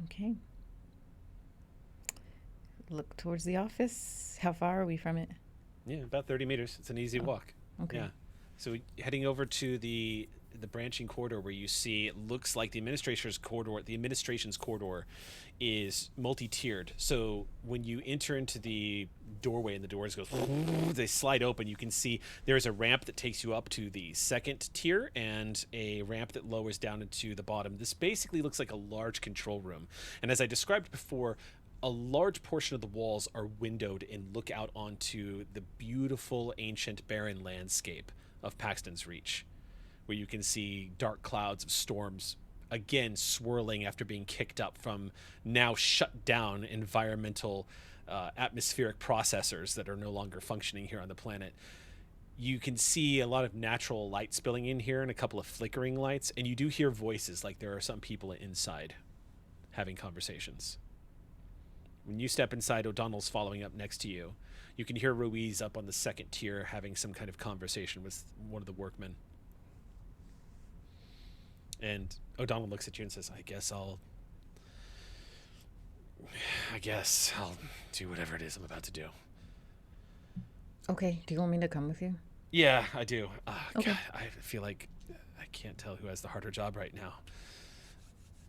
Speaker 5: Okay. Look towards the office. How far are we from it?
Speaker 1: Yeah, about 30 meters. It's an easy walk.
Speaker 5: Okay.
Speaker 1: Yeah. So heading over to the branching corridor where you see it looks like the administration's corridor is multi-tiered. So when you enter into the doorway and the doors go they slide open, you can see there's a ramp that takes you up to the second tier and a ramp that lowers down into the bottom. This basically looks like a large control room. And as I described before, a large portion of the walls are windowed and look out onto the beautiful ancient barren landscape of Paxton's Reach, where you can see dark clouds of storms again swirling after being kicked up from now shut down environmental atmospheric processors that are no longer functioning here on the planet. You can see a lot of natural light spilling in here and a couple of flickering lights, and you do hear voices, like there are some people inside having conversations. When you step inside, O'Donnell's following up next to you. You can hear Ruiz up on the second tier having some kind of conversation with one of the workmen. And O'Donnell looks at you and says, I guess I'll do whatever it is I'm about to do.
Speaker 5: Okay. Do you want me to come with you?
Speaker 1: Yeah, I do.
Speaker 5: Okay.
Speaker 1: God, I feel like I can't tell who has the harder job right now.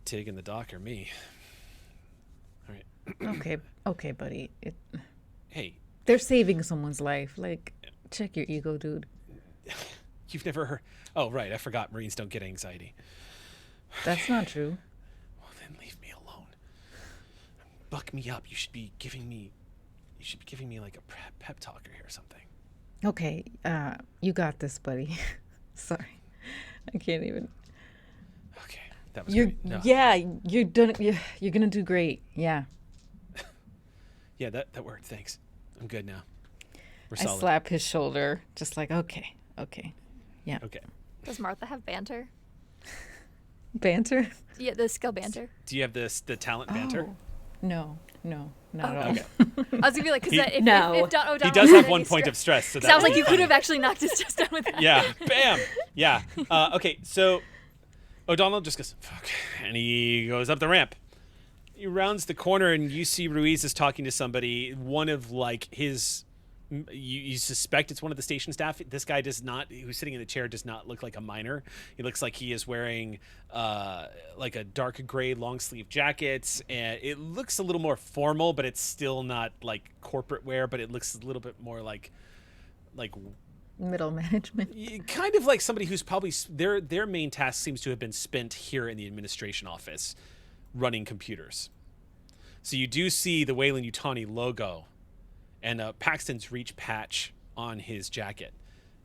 Speaker 1: Tig and the doc or me. All right.
Speaker 5: Okay, buddy.
Speaker 1: Hey.
Speaker 5: They're saving someone's life. Like, check your ego, dude.
Speaker 1: You've never heard... Oh, right. I forgot Marines don't get anxiety.
Speaker 5: That's not true.
Speaker 1: Well, then leave me alone. Buck me up. You should be giving me like a pep talk or something.
Speaker 5: Okay, you got this, buddy. Sorry. I can't even.
Speaker 1: Okay. That was
Speaker 5: You're
Speaker 1: great. No.
Speaker 5: Yeah, you're done. You're going to do great. Yeah.
Speaker 1: Yeah, that worked. Thanks. I'm good now. We're
Speaker 5: I
Speaker 1: solid.
Speaker 5: slap his shoulder, just like, okay. Yeah.
Speaker 1: Okay.
Speaker 2: Does Martha have banter?
Speaker 5: Banter?
Speaker 2: Yeah, the skill banter.
Speaker 1: Do you have the talent banter?
Speaker 5: Oh, no, not at all.
Speaker 1: Okay.
Speaker 2: I was gonna be like, because if O'Donnell
Speaker 1: He does have one point of stress. So
Speaker 2: Sounds like you could have actually knocked his chest down with that.
Speaker 1: Yeah. Bam. Yeah. Okay. So O'Donnell just goes, fuck, and he goes up the ramp. He rounds the corner, and you see Ruiz is talking to somebody. One of like his, you suspect it's one of the station staff. This guy does not, who's sitting in the chair, does not look like a miner. He looks like he is wearing like a dark gray long sleeve jacket, and it looks a little more formal, but it's still not like corporate wear. But it looks a little bit more like
Speaker 5: Middle management.
Speaker 1: kind of like somebody who's probably their main task seems to have been spent here in the administration office running computers. So you do see the Weyland-Yutani logo and Paxton's Reach patch on his jacket.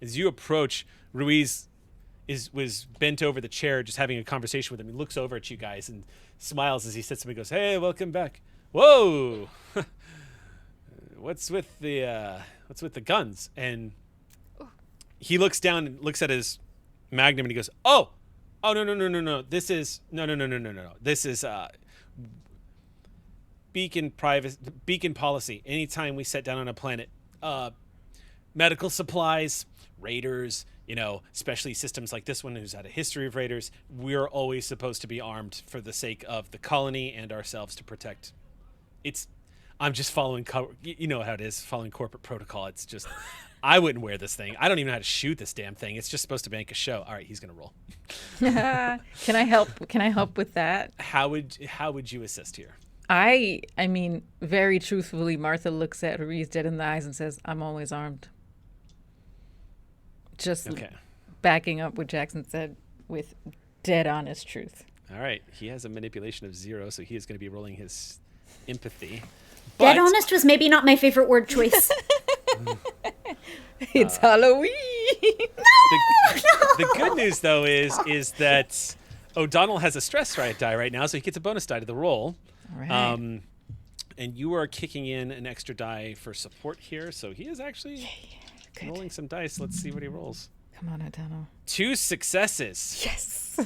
Speaker 1: As you approach, Ruiz was bent over the chair just having a conversation with him. He looks over at you guys and smiles as he sits up and goes, hey, welcome back. Whoa! What's with the guns? And he looks down and looks at his magnum and he goes, no. This is no. This is beacon policy. Anytime we set down on a planet, medical supplies, raiders, especially systems like this one who's had a history of raiders, we're always supposed to be armed for the sake of the colony and ourselves to protect. I'm just following, you know how it is, following corporate protocol. It's just, I wouldn't wear this thing. I don't even know how to shoot this damn thing. It's just supposed to make a show. All right, he's gonna roll.
Speaker 5: Can I help with that?
Speaker 1: How would you assist here?
Speaker 5: I mean, very truthfully, Martha looks at Ruiz dead in the eyes and says, I'm always armed. Just backing up what Jackson said with dead honest truth.
Speaker 1: All right, he has a manipulation of 0, so he is going to be rolling his empathy.
Speaker 4: Dead honest was maybe not my favorite word choice.
Speaker 5: It's Halloween.
Speaker 1: The good news, though, is that O'Donnell has a stress die right now, so he gets a bonus die to the roll.
Speaker 5: All right.
Speaker 1: And you are kicking in an extra die for support here, so he is actually
Speaker 5: Good.
Speaker 1: rolling some dice. Let's see what he rolls.
Speaker 5: Come on, O'Donnell.
Speaker 1: 2 successes.
Speaker 5: Yes.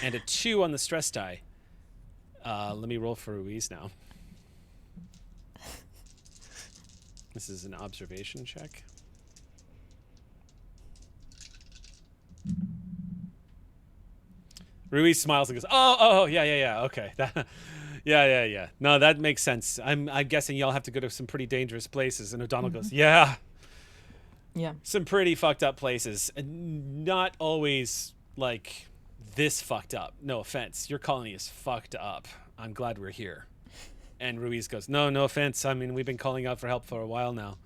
Speaker 1: And a 2 on the stress die. Let me roll for Ruiz now. This is an observation check. Ruiz smiles and goes, "Oh, yeah, okay, yeah. No, that makes sense. I'm guessing y'all have to go to some pretty dangerous places." And O'Donnell goes, "Yeah,
Speaker 5: Yeah.
Speaker 1: some pretty fucked up places, and not always like this fucked up. No offense, your colony is fucked up. I'm glad we're here." And Ruiz goes, "No offense. I mean, we've been calling out for help for a while now."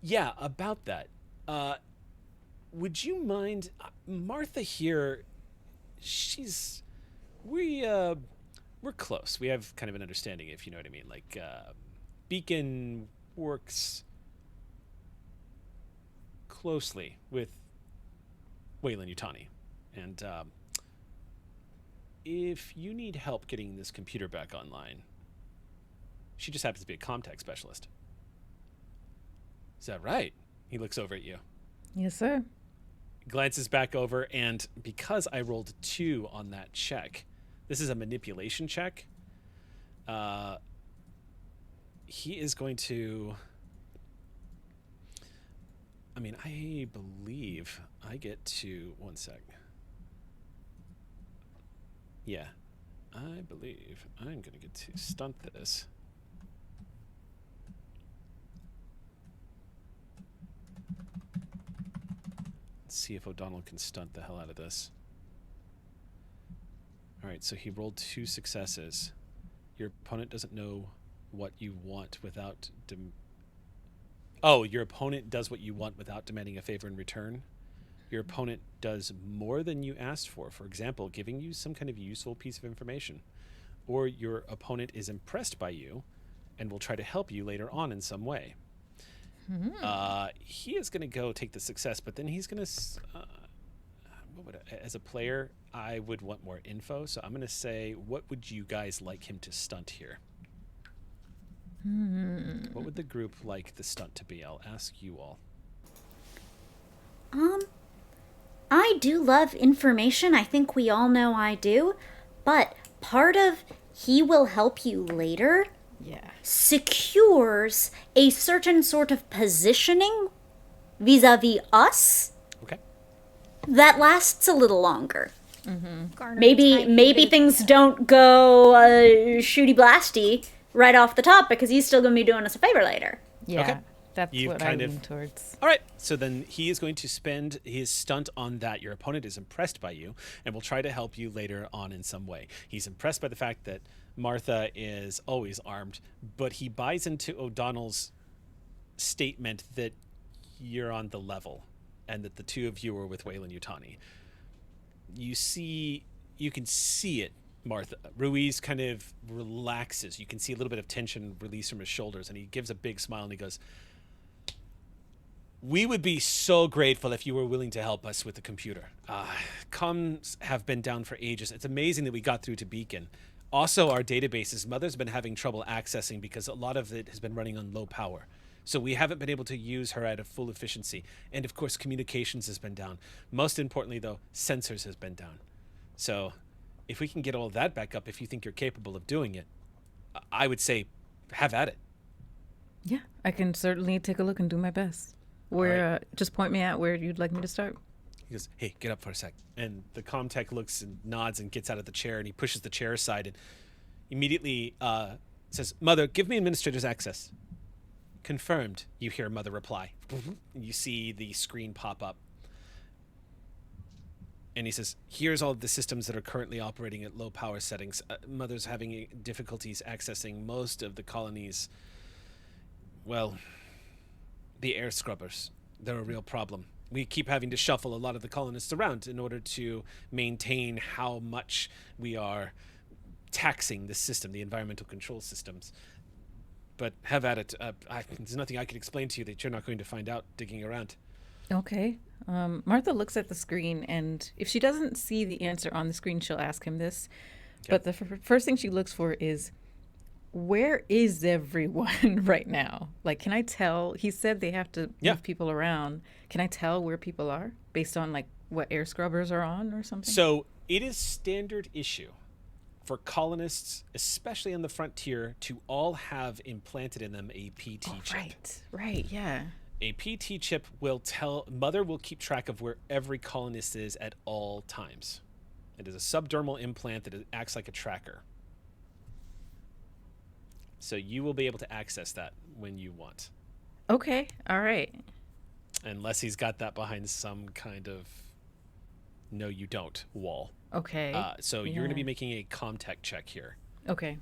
Speaker 1: Yeah, about that. Would you mind, Martha here? We're close. We have kind of an understanding, if you know what I mean. Like, Beacon works closely with Wayland Yutani. And if you need help getting this computer back online, she just happens to be a Comtech specialist. Is that right? He looks over at you.
Speaker 5: Yes, sir.
Speaker 1: Glances back over, and because I rolled 2 on that check, this is a manipulation check. He is going to... I mean, I believe I get to... One sec. Yeah. I believe I'm going to get to stunt this. Let's see if O'Donnell can stunt the hell out of this. All right, so he rolled 2 successes. Your opponent doesn't know what you want without... your opponent does what you want without demanding a favor in return. Your opponent does more than you asked for example, giving you some kind of useful piece of information. Or your opponent is impressed by you and will try to help you later on in some way. He is going to go take the success, but then he's going to... as a player, I would want more info, so I'm going to say, what would you guys like him to stunt here? What would the group like the stunt to be? I'll ask you all.
Speaker 4: I do love information. I think we all know I do. But part of he will help you later secures a certain sort of positioning vis-a-vis us
Speaker 1: Okay.
Speaker 4: that lasts a little longer.
Speaker 2: Garner
Speaker 4: Maybe things don't go shooty blasty right off the top because he's still going to be doing us a favor later.
Speaker 5: Yeah.
Speaker 1: Okay.
Speaker 5: That's
Speaker 1: You've
Speaker 5: what I
Speaker 1: kind
Speaker 5: lean
Speaker 1: of-
Speaker 5: towards.
Speaker 1: All right, so then he is going to spend his stunt on that. Your opponent is impressed by you and will try to help you later on in some way. He's impressed by the fact that Martha is always armed, but he buys into O'Donnell's statement that you're on the level and that the two of you are with Wayland Yutani. You can see it, Martha. Ruiz kind of relaxes. You can see a little bit of tension release from his shoulders, and he gives a big smile and he goes, "We would be so grateful if you were willing to help us with the computer. Comms have been down for ages. It's amazing that we got through to Beacon. Also, our databases, Mother's been having trouble accessing because a lot of it has been running on low power. So we haven't been able to use her at a full efficiency. And of course, communications has been down. Most importantly, though, sensors has been down. So if we can get all of that back up, if you think you're capable of doing it, I would say have at it."
Speaker 5: Yeah, I can certainly take a look and do my best. Just point me out where you'd like me to start.
Speaker 1: He goes, "Hey, get up for a sec." And the Comtech looks and nods and gets out of the chair, and he pushes the chair aside and immediately says, "Mother, give me administrator's access." "Confirmed," you hear Mother reply. And you see the screen pop up. And he says, "Here's all of the systems that are currently operating at low power settings. Mother's having difficulties accessing most of the colony's, well, the air scrubbers. They're a real problem. We keep having to shuffle a lot of the colonists around in order to maintain how much we are taxing the system, the environmental control systems. But have at it. There's nothing I can explain to you that you're not going to find out digging around."
Speaker 5: Okay. Martha looks at the screen, and if she doesn't see the answer on the screen, she'll ask him this. But the first thing she looks for is, where is everyone right now? Like, can I tell? He said they have to move people around. Can I tell where people are based on like what air scrubbers are on or something?
Speaker 1: So it is standard issue for colonists, especially on the frontier, to all have implanted in them a PT chip.
Speaker 5: Right, yeah.
Speaker 1: A PT chip Mother will keep track of where every colonist is at all times. It is a subdermal implant that acts like a tracker. So you will be able to access that when you want.
Speaker 5: Okay, all right.
Speaker 1: Unless he's got that behind some kind of no you don't wall.
Speaker 5: Okay.
Speaker 1: So you're going to be making a ComTech check here.
Speaker 5: Okay.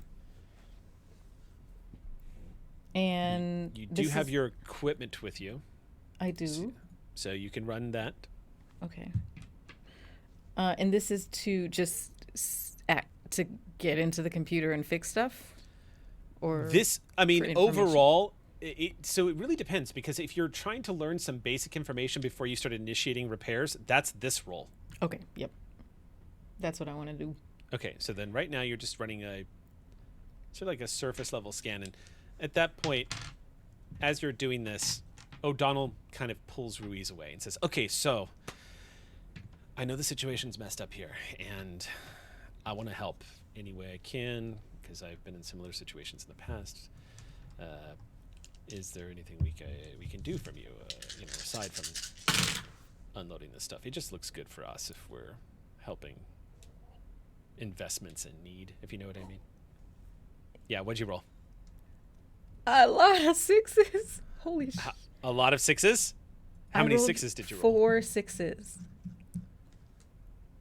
Speaker 5: And
Speaker 1: you do have your equipment with you.
Speaker 5: I do.
Speaker 1: So you can run that.
Speaker 5: Okay. And this is to just to get into the computer and fix stuff? Or
Speaker 1: overall, so it really depends, because if you're trying to learn some basic information before you start initiating repairs, that's this role.
Speaker 5: Okay, yep. That's what I want to do.
Speaker 1: Okay, so then right now you're just running a sort of like a surface level scan, and at that point, as you're doing this, O'Donnell kind of pulls Ruiz away and says, okay, so I know the situation's messed up here, and I want to help any way I can, because I've been in similar situations in the past. Is there anything we can do from you, aside from unloading this stuff? It just looks good for us if we're helping investments in need, if you know what I mean. Yeah, what'd you roll?
Speaker 5: A lot of sixes. Holy shit.
Speaker 1: A lot of sixes? How many sixes did you roll?
Speaker 5: 4 sixes.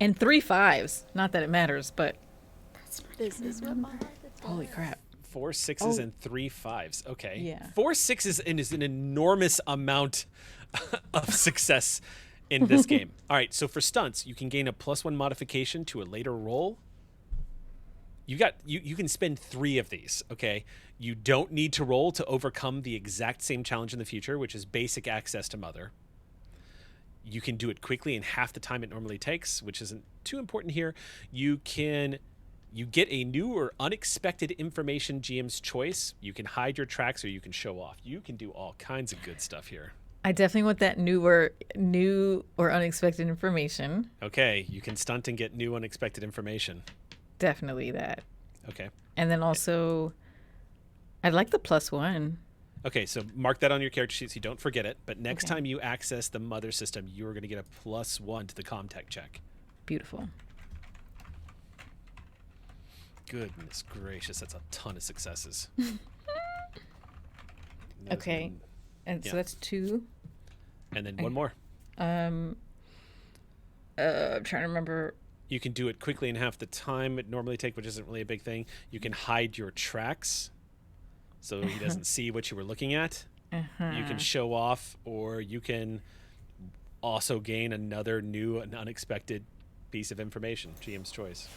Speaker 5: And 3 5s. Not that it matters, but
Speaker 2: This is what my
Speaker 5: holy crap.
Speaker 1: 4 6s and 3 5s. Okay.
Speaker 5: Yeah.
Speaker 1: 4 6s is an enormous amount of success in this game. All right. So for stunts, you can gain a +1 modification to a later roll. You can spend 3 of these. Okay. You don't need to roll to overcome the exact same challenge in the future, which is basic access to Mother. You can do it quickly in half the time it normally takes, which isn't too important here. You get a new or unexpected information GM's choice. You can hide your tracks or you can show off. You can do all kinds of good stuff here.
Speaker 5: I definitely want that new or unexpected information.
Speaker 1: Okay, you can stunt and get new unexpected information.
Speaker 5: Definitely that.
Speaker 1: Okay.
Speaker 5: And then also, I'd like the +1.
Speaker 1: Okay, so mark that on your character sheet so you don't forget it. But next time you access the Mother system, you're going to get a +1 to the ComTech check.
Speaker 5: Beautiful.
Speaker 1: Goodness gracious, that's a ton of successes.
Speaker 5: Okay, and so that's 2.
Speaker 1: And then one more.
Speaker 5: I'm trying to remember.
Speaker 1: You can do it quickly in half the time it normally take, which isn't really a big thing. You can hide your tracks so he doesn't see what you were looking at. You can show off, or you can also gain another new and unexpected piece of information. GM's choice.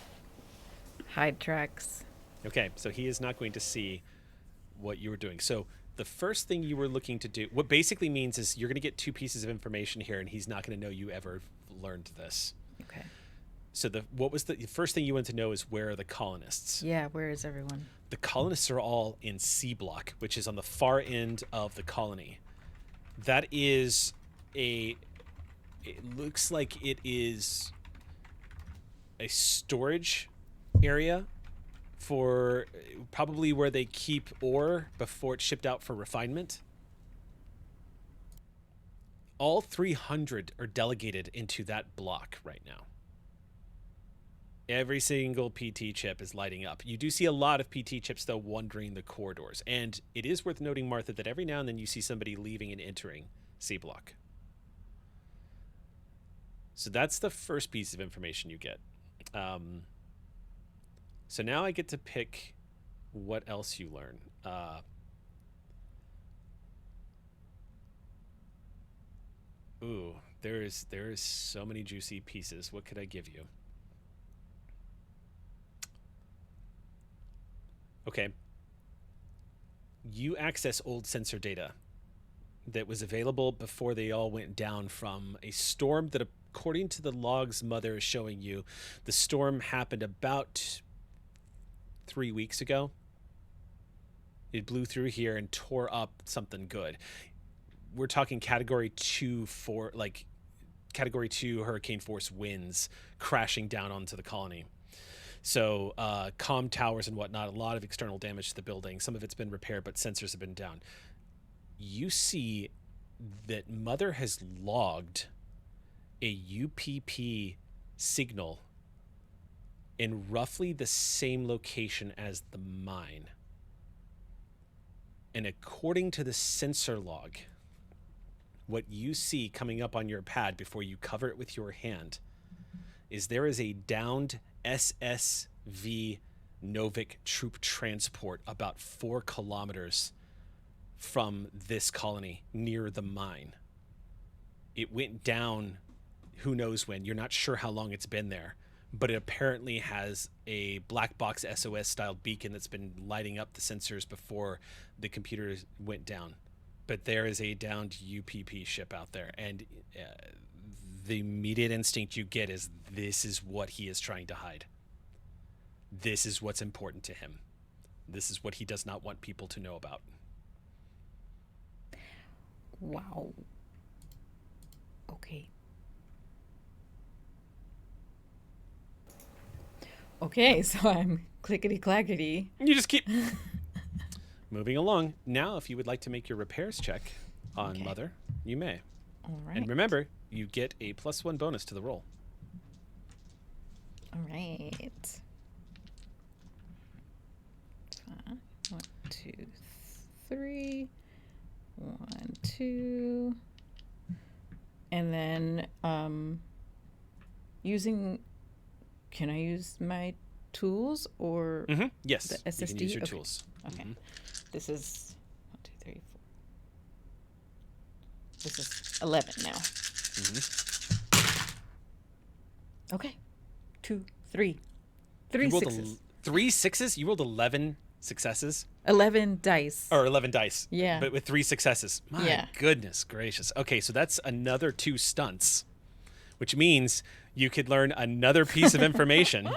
Speaker 5: Hide tracks.
Speaker 1: Okay, so he is not going to see what you were doing. So the first thing you were looking to do, what basically means is you're going to get 2 pieces of information here, and he's not going to know you ever learned this.
Speaker 5: Okay.
Speaker 1: So what was the first thing you want to know is, where are the colonists?
Speaker 5: Yeah, where is everyone?
Speaker 1: The colonists are all in C block, which is on the far end of the colony. That is it looks like it is a storage area for probably where they keep ore before it's shipped out for refinement. All 300 are delegated into that block right now. Every single PT chip is lighting up. You do see a lot of PT chips, though, wandering the corridors. And it is worth noting, Martha, that every now and then you see somebody leaving and entering C block. So that's the first piece of information you get. So now I get to pick what else you learn. There is so many juicy pieces. What could I give you? Okay. You access old sensor data that was available before they all went down from a storm that, according to the logs Mother is showing you, the storm happened about 3 weeks ago. It blew through here and tore up something good. We're talking category 2 hurricane force winds crashing down onto the colony. So comm towers and whatnot, a lot of external damage to the building. Some of it's been repaired, but sensors have been down. You see that Mother has logged a UPP signal in roughly the same location as the mine. And according to the sensor log, what you see coming up on your pad before you cover it with your hand is there is a downed SSV Novik troop transport about 4 kilometers from this colony near the mine. It went down who knows when. You're not sure how long it's been there, but it apparently has a black box SOS style beacon that's been lighting up the sensors before the computers went down. But there is a downed UPP ship out there, and the immediate instinct you get is this is what he is trying to hide. This is what's important to him. This is what he does not want people to know about.
Speaker 5: Wow. Okay. Okay, so I'm clickety-clackety.
Speaker 1: You just keep moving along. Now, if you would like to make your repairs check on
Speaker 5: Okay.
Speaker 1: Mother, you may.
Speaker 5: All right.
Speaker 1: And remember, you get a +1 bonus to the roll.
Speaker 5: All right. 1, 2, 3. 1, 2. And then can I use my tools or
Speaker 1: Yes,
Speaker 5: the
Speaker 1: you can
Speaker 5: SSD?
Speaker 1: use your
Speaker 5: Okay.
Speaker 1: tools.
Speaker 5: Okay. This is 1, 2, 3, 4. This is 11 now. Okay. 2, 3. 3
Speaker 1: You rolled
Speaker 5: sixes.
Speaker 1: 3 sixes? You rolled 11 successes?
Speaker 5: 11 dice.
Speaker 1: Or 11 dice.
Speaker 5: Yeah.
Speaker 1: But with 3 successes. My
Speaker 5: Yeah.
Speaker 1: goodness gracious. Okay, so that's another 2 stunts, which means you could learn another piece of information.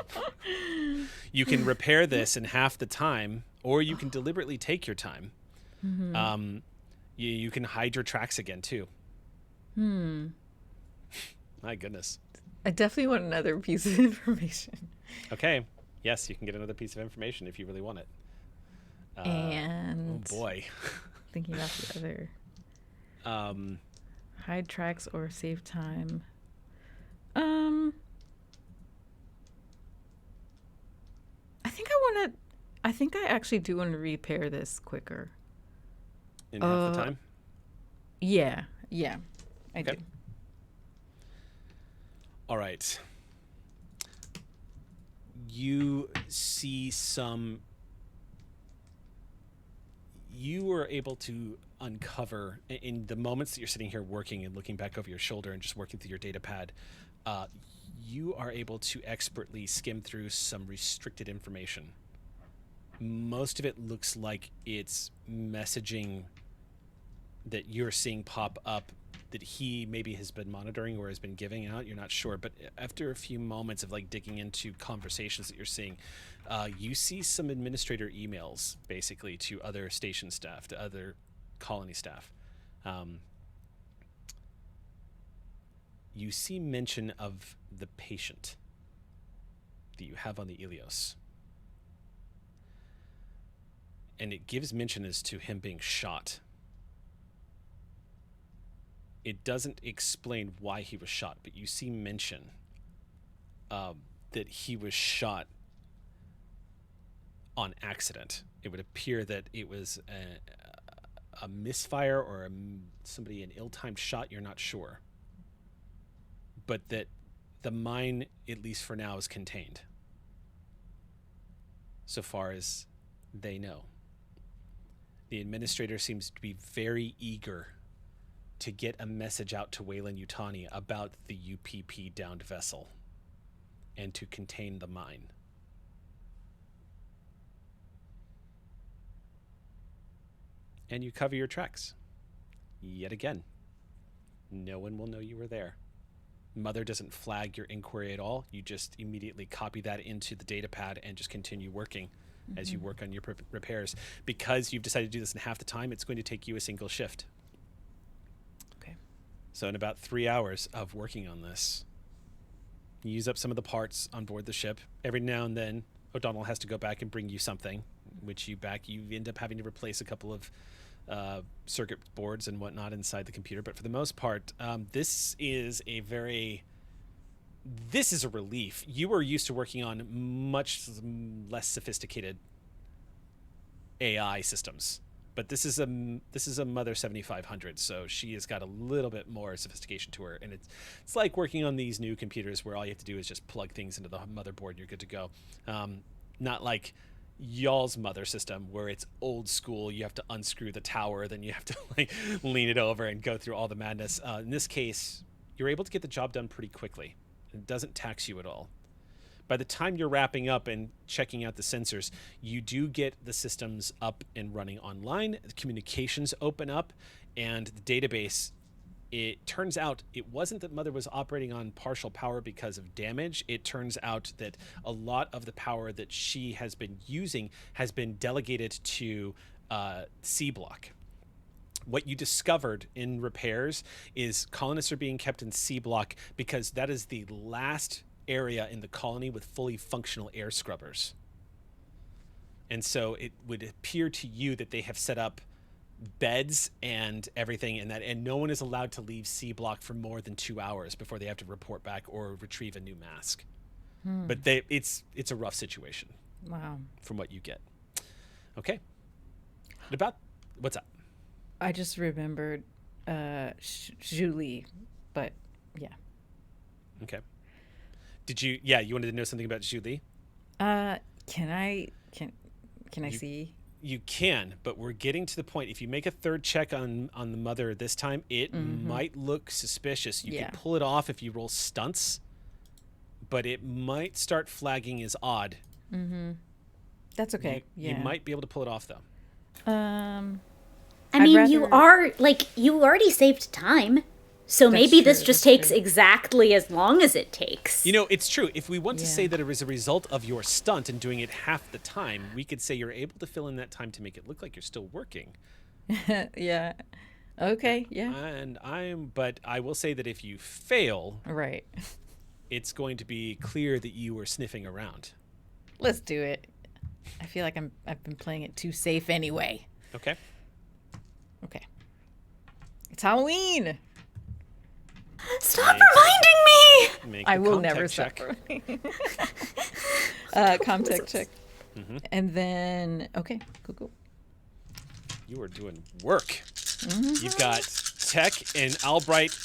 Speaker 1: You can repair this in half the time, or you can deliberately take your time. You can hide your tracks again, too. My goodness.
Speaker 5: I definitely want another piece of information.
Speaker 1: Okay. Yes, you can get another piece of information if you really want it.
Speaker 5: And
Speaker 1: Oh, boy.
Speaker 5: thinking about the other. Hide tracks or save time. I think I actually do want to repair this quicker.
Speaker 1: In half the time?
Speaker 5: Yeah, I
Speaker 1: Okay.
Speaker 5: do.
Speaker 1: All right. You see you were able to uncover in the moments that you're sitting here working and looking back over your shoulder and just working through your data pad, you are able to expertly skim through some restricted information. Most of it looks like it's messaging that you're seeing pop up that he maybe has been monitoring or has been giving out. You're not sure, but after a few moments of like digging into conversations that you're seeing, you see some administrator emails basically to other station staff, to other colony staff. You see mention of the patient that you have on the Ilios. And it gives mention as to him being shot. It doesn't explain why he was shot, but you see mention that he was shot on accident. It would appear that it was a misfire or somebody an ill-timed shot. You're not sure. But that the mine, at least for now, is contained. So far as they know. The administrator seems to be very eager to get a message out to Weyland-Yutani about the UPP downed vessel and to contain the mine. And you cover your tracks. Yet again. No one will know you were there. Mother doesn't flag your inquiry at all. You just immediately copy that into the data pad and just continue working as you work on your repairs. Because you've decided to do this in half the time, it's going to take you a single shift.
Speaker 5: Okay.
Speaker 1: So in about 3 hours of working on this, you use up some of the parts on board the ship. Every now and then, O'Donnell has to go back and bring you something, which you end up having to replace a couple of circuit boards and whatnot inside the computer. But for the most part, this is a relief. You were used to working on much less sophisticated AI systems, but this is a Mother 7500, so she has got a little bit more sophistication to her, and it's like working on these new computers where all you have to do is just plug things into the motherboard and you're good to go. Not like y'all's mother system where it's old school. You have to unscrew the tower, then you have to like lean it over and go through all the madness. In this case, you're able to get the job done pretty quickly. It doesn't tax you at all. By the time you're wrapping up and checking out the sensors, you do get the systems up and running online. The communications open up, and the database, it turns out it wasn't that Mother was operating on partial power because of damage. It turns out that a lot of the power that she has been using has been delegated to C block. What you discovered in repairs is colonists are being kept in C block because that is the last area in the colony with fully functional air scrubbers. And so it would appear to you that they have set up beds and everything and no one is allowed to leave C block for more than 2 hours before they have to report back or retrieve a new mask. But it's a rough situation.
Speaker 5: Wow.
Speaker 1: From what you get. Okay. What's up?
Speaker 5: I just remembered Julie, but yeah.
Speaker 1: Okay. You wanted to know something about Julie?
Speaker 5: Can I see?
Speaker 1: You can, but we're getting to the point. If you make a third check on the Mother this time, it might look suspicious. You can pull it off if you roll stunts, but it might start flagging as odd.
Speaker 5: That's okay.
Speaker 1: You might be able to pull it off though.
Speaker 4: I mean, you already saved time. So maybe this just takes exactly as long as it takes.
Speaker 1: You know, it's true. If we want to say that it was a result of your stunt and doing it half the time, we could say you're able to fill in that time to make it look like you're still working.
Speaker 5: Yeah. Okay. Yeah.
Speaker 1: But I will say that if you fail,
Speaker 5: right,
Speaker 1: it's going to be clear that you were sniffing around.
Speaker 5: Let's do it. I feel like I've been playing it too safe anyway.
Speaker 1: Okay.
Speaker 5: It's Halloween.
Speaker 4: Stop reminding me!
Speaker 5: I will never stop. Comtech check. And then, okay, cool.
Speaker 1: You are doing work. You've got Tech and Albright.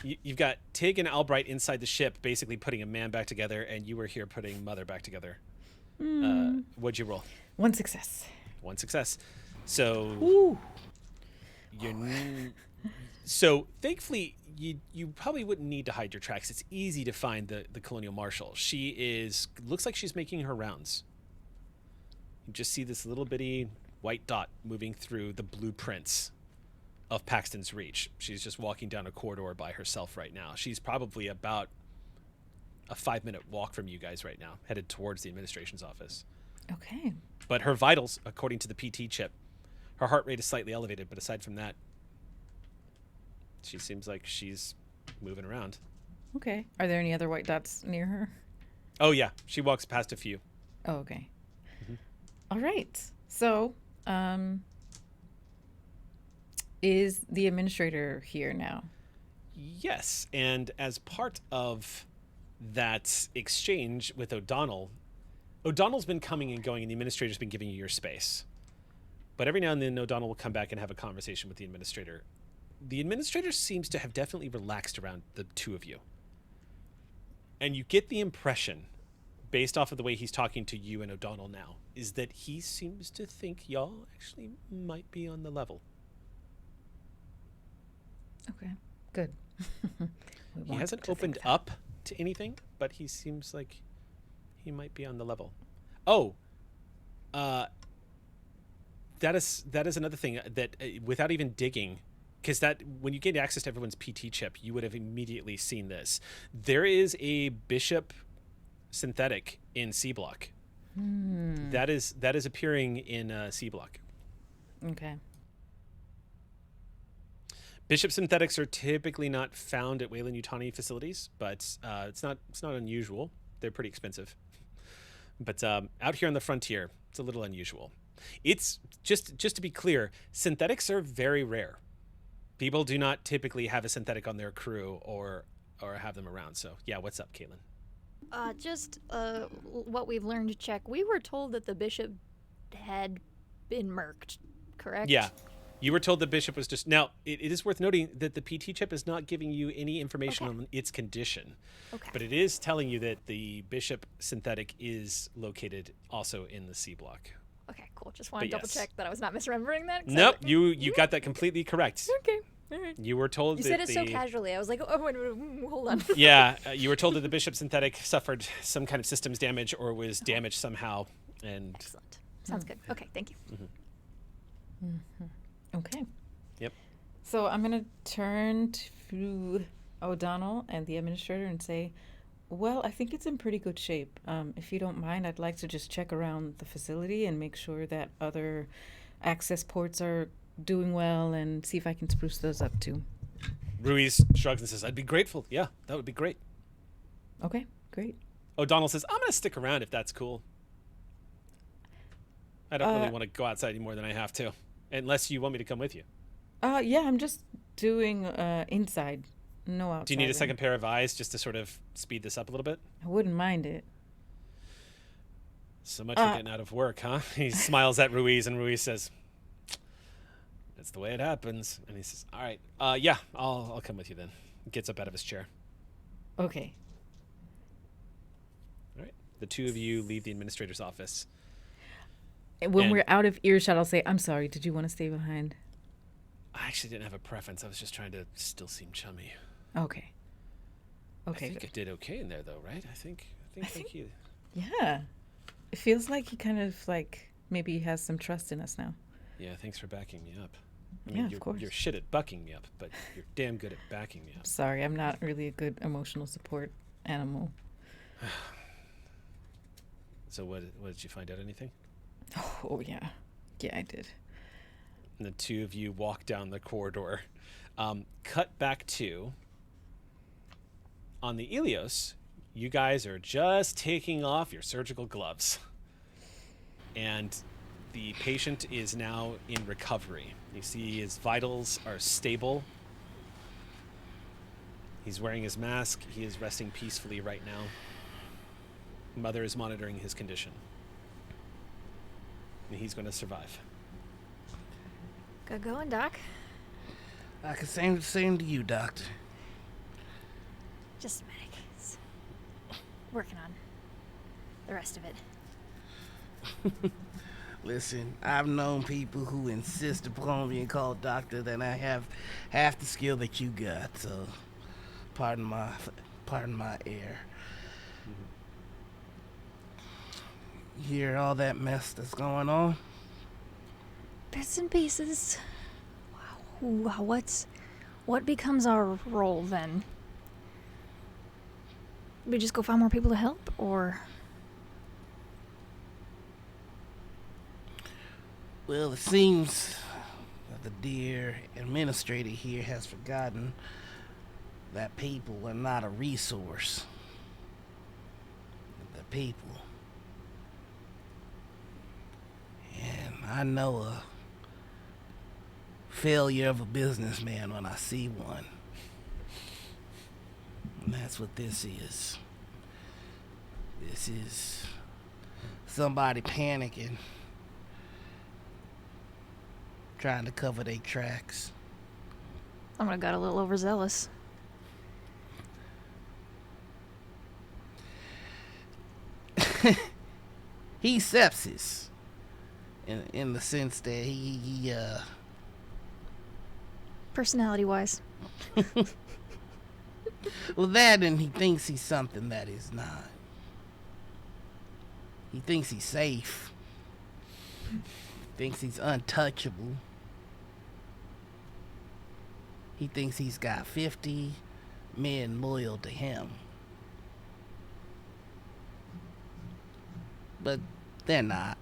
Speaker 1: You've got Tig and Albright inside the ship, basically putting a man back together, and you were here putting Mother back together. What'd you roll?
Speaker 5: One success.
Speaker 1: So, so thankfully, you probably wouldn't need to hide your tracks. It's easy to find the Colonial Marshal. Looks like she's making her rounds. You just see this little bitty white dot moving through the blueprints of Paxton's Reach. She's just walking down a corridor by herself right now. She's probably about a 5-minute walk from you guys right now, headed towards the administration's office.
Speaker 5: Okay.
Speaker 1: But her vitals, according to the PT chip, her heart rate is slightly elevated, but aside from that, she seems like she's moving around.
Speaker 5: Okay. Are there any other white dots near her?
Speaker 1: Oh, yeah. She walks past a few.
Speaker 5: Oh, okay. All right. So, is the administrator here now?
Speaker 1: Yes. And as part of that exchange with O'Donnell's been coming and going, and the administrator's been giving you your space. But every now and then, O'Donnell will come back and have a conversation with the administrator. The administrator seems to have definitely relaxed around the two of you. And you get the impression, based off of the way he's talking to you and O'Donnell now, is that he seems to think y'all actually might be on the level.
Speaker 5: Okay, good.
Speaker 1: He hasn't opened up to anything, but he seems like he might be on the level. Oh, that is another thing that without even digging, because that when you get access to everyone's PT chip, you would have immediately seen this. There is a Bishop synthetic in C block. That is appearing in C block.
Speaker 5: Okay.
Speaker 1: Bishop synthetics are typically not found at Weyland-Yutani facilities, but it's not unusual. They're pretty expensive. But out here on the frontier, it's a little unusual. It's just to be clear, synthetics are very rare. People do not typically have a synthetic on their crew or have them around. So yeah, what's up, Caitlin?
Speaker 2: Just what we've learned to check. We were told that the bishop had been murked, correct?
Speaker 1: Yeah. You were told the bishop was just... Now, it is worth noting that the PT chip is not giving you any information on its condition.
Speaker 2: Okay.
Speaker 1: But it is telling you that the bishop synthetic is located also in the C block.
Speaker 2: Okay, cool. Just want to
Speaker 1: But
Speaker 2: double
Speaker 1: yes.
Speaker 2: check that I was not misremembering that. 'cause I
Speaker 1: Nope,
Speaker 2: was
Speaker 1: you got that completely correct.
Speaker 2: okay. All right.
Speaker 1: You were told
Speaker 2: You
Speaker 1: that
Speaker 2: said it so casually. I was like, oh, wait, hold on.
Speaker 1: Yeah, you were told that the bishop synthetic suffered some kind of systems damage or was damaged somehow. And
Speaker 2: Excellent. Sounds good. Okay, thank you.
Speaker 5: Okay.
Speaker 1: Yep.
Speaker 5: So I'm going to turn to O'Donnell and the administrator and say, well, I think it's in pretty good shape. If you don't mind, I'd like to just check around the facility and make sure that other access ports are doing well and see if I can spruce those up too.
Speaker 1: Ruiz shrugs and says, I'd be grateful. Yeah, that would be great.
Speaker 5: Okay, great.
Speaker 1: O'Donnell says, I'm going to stick around if that's cool. I don't really want to go outside any more than I have to, unless you want me to come with you.
Speaker 5: Yeah, I'm just doing inside. No outside.
Speaker 1: Do you need a
Speaker 5: right
Speaker 1: second pair of eyes just to sort of speed this up a little bit?
Speaker 5: now. I wouldn't mind it.
Speaker 1: So much for getting out of work, huh? He smiles at Ruiz, and Ruiz says, that's the way it happens. And he says, all right, yeah, I'll come with you then. Gets up out of his chair.
Speaker 5: Okay.
Speaker 1: All right. The two of you leave the administrator's office.
Speaker 5: And when
Speaker 1: And-
Speaker 5: we're out of earshot, I'll say, I'm sorry, did you want to stay behind?
Speaker 1: I actually didn't have a preference. I was just trying to still seem chummy.
Speaker 5: Okay.
Speaker 1: I
Speaker 5: Okay.
Speaker 1: think I did okay in there, though, right? I think you...
Speaker 5: Yeah. It feels like he kind of like maybe has some trust in us now.
Speaker 1: Yeah, thanks for backing me up. I
Speaker 5: Yeah,
Speaker 1: mean,
Speaker 5: of
Speaker 1: you're,
Speaker 5: course.
Speaker 1: you're shit at bucking me up, but you're damn good at backing me up.
Speaker 5: Sorry, I'm not really a good emotional support animal.
Speaker 1: So what did you find out anything?
Speaker 5: Oh, yeah. Yeah, I did.
Speaker 1: And the two of you walk down the corridor. Cut back to... On the Ilios, you guys are just taking off your surgical gloves. And the patient is now in recovery. You see his vitals are stable. He's wearing his mask. He is resting peacefully right now. Mother is monitoring his condition. And he's going to survive.
Speaker 2: Good going, Doc.
Speaker 3: I can say the same to you, Doctor.
Speaker 2: Just a minute. He's working on the rest of it.
Speaker 3: Listen, I've known people who insist upon being called doctor that I have half the skill that you got, so pardon my air. You hear all that mess that's going on?
Speaker 2: Bits and pieces. Wow. What becomes our role then? We just go find more people to help, or?
Speaker 3: Well, it seems that the dear administrator here has forgotten that people are not a resource. The people. And I know a failure of a businessman when I see one. And that's what this is. This is somebody panicking, trying to cover their tracks.
Speaker 2: I'm gonna got a little overzealous.
Speaker 3: He's sepsis. In the sense that he
Speaker 2: Personality-wise.
Speaker 3: well, that, and he thinks he's something that he's not. He thinks he's safe. Thinks he's untouchable. He thinks he's got 50 men loyal to him. But They're not.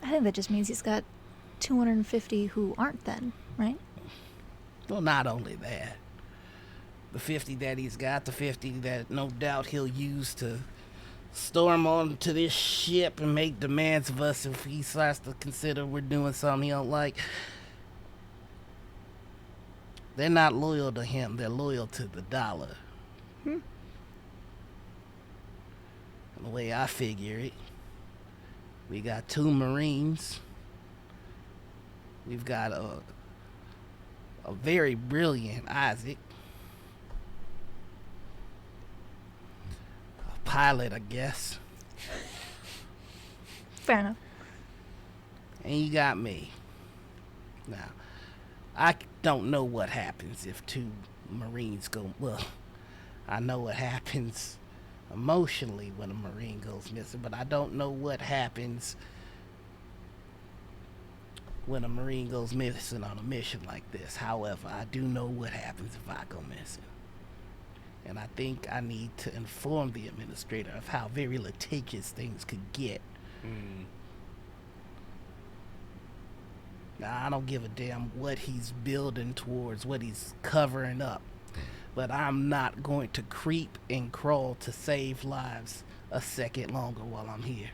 Speaker 2: I think that just means he's got 250 who aren't then, right?
Speaker 3: Well, not only that. The 50 that he's got, the 50 that no doubt he'll use to storm onto this ship and make demands of us if he starts to consider we're doing something he don't like. They're not loyal to him. They're loyal to the dollar. And the way I figure it, we got 2 Marines. We've got a very brilliant Isaac. A pilot, I guess.
Speaker 2: Fair enough.
Speaker 3: And you got me. Now, I don't know what happens if 2 Marines go... Well, I know what happens emotionally when a Marine goes missing, but I don't know what happens when a Marine goes missing on a mission like this. However, I do know what happens if I go missing. And I think I need to inform the administrator of how very litigious things could get. Now, I don't give a damn what he's building towards, what he's covering up. But I'm not going to creep and crawl to save lives a second longer while I'm here.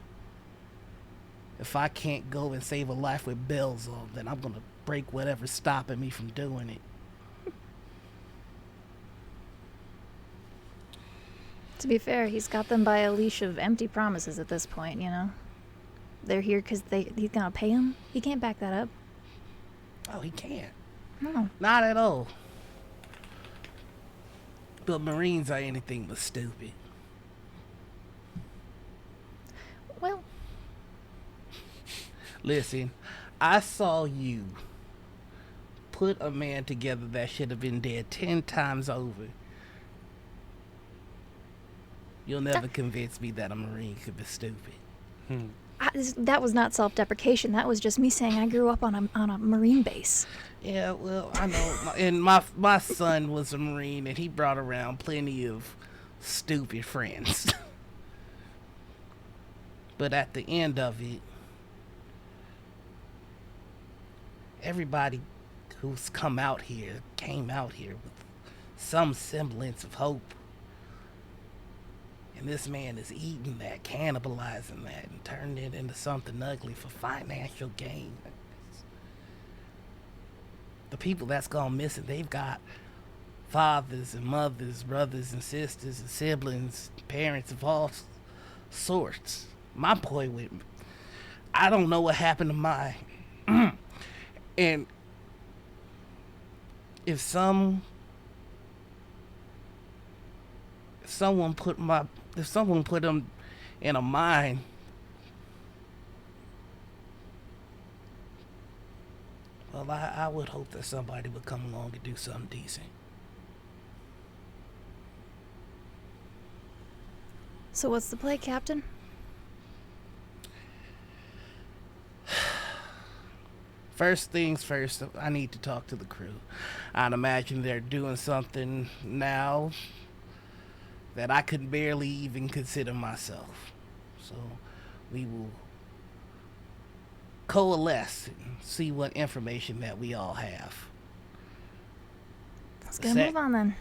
Speaker 3: If I can't go and save a life with bells on, then I'm going to break whatever's stopping me from doing it.
Speaker 2: To be fair, he's got them by a leash of empty promises at this point, you know? They're here because he's gonna pay them? He can't back that up.
Speaker 3: Oh, he can't.
Speaker 2: No.
Speaker 3: Not at all. But Marines are anything but stupid.
Speaker 2: Well,
Speaker 3: Listen, I saw you put a man together that should have been dead 10 times over. You'll never convince me that a Marine could be stupid.
Speaker 2: that was not self-deprecation. That was just me saying I grew up on a Marine base.
Speaker 3: Yeah, well, I know. And my son was a Marine, and he brought around plenty of stupid friends. But at the end of it, everybody who's came out here with some semblance of hope. And this man is eating that, cannibalizing that, and turning it into something ugly for financial gain. The people that's gone missing, they've got fathers and mothers, brothers and sisters and siblings, parents of all sorts. My boy with me. I don't know what happened to mine. And if someone put him in a mine, well, I would hope that somebody would come along and do something decent.
Speaker 2: So what's the play, Captain?
Speaker 3: First things first, I need to talk to the crew. I'd imagine they're doing something now that I could barely even consider myself. So we will coalesce and see what information that we all have.
Speaker 2: Let's go move on then.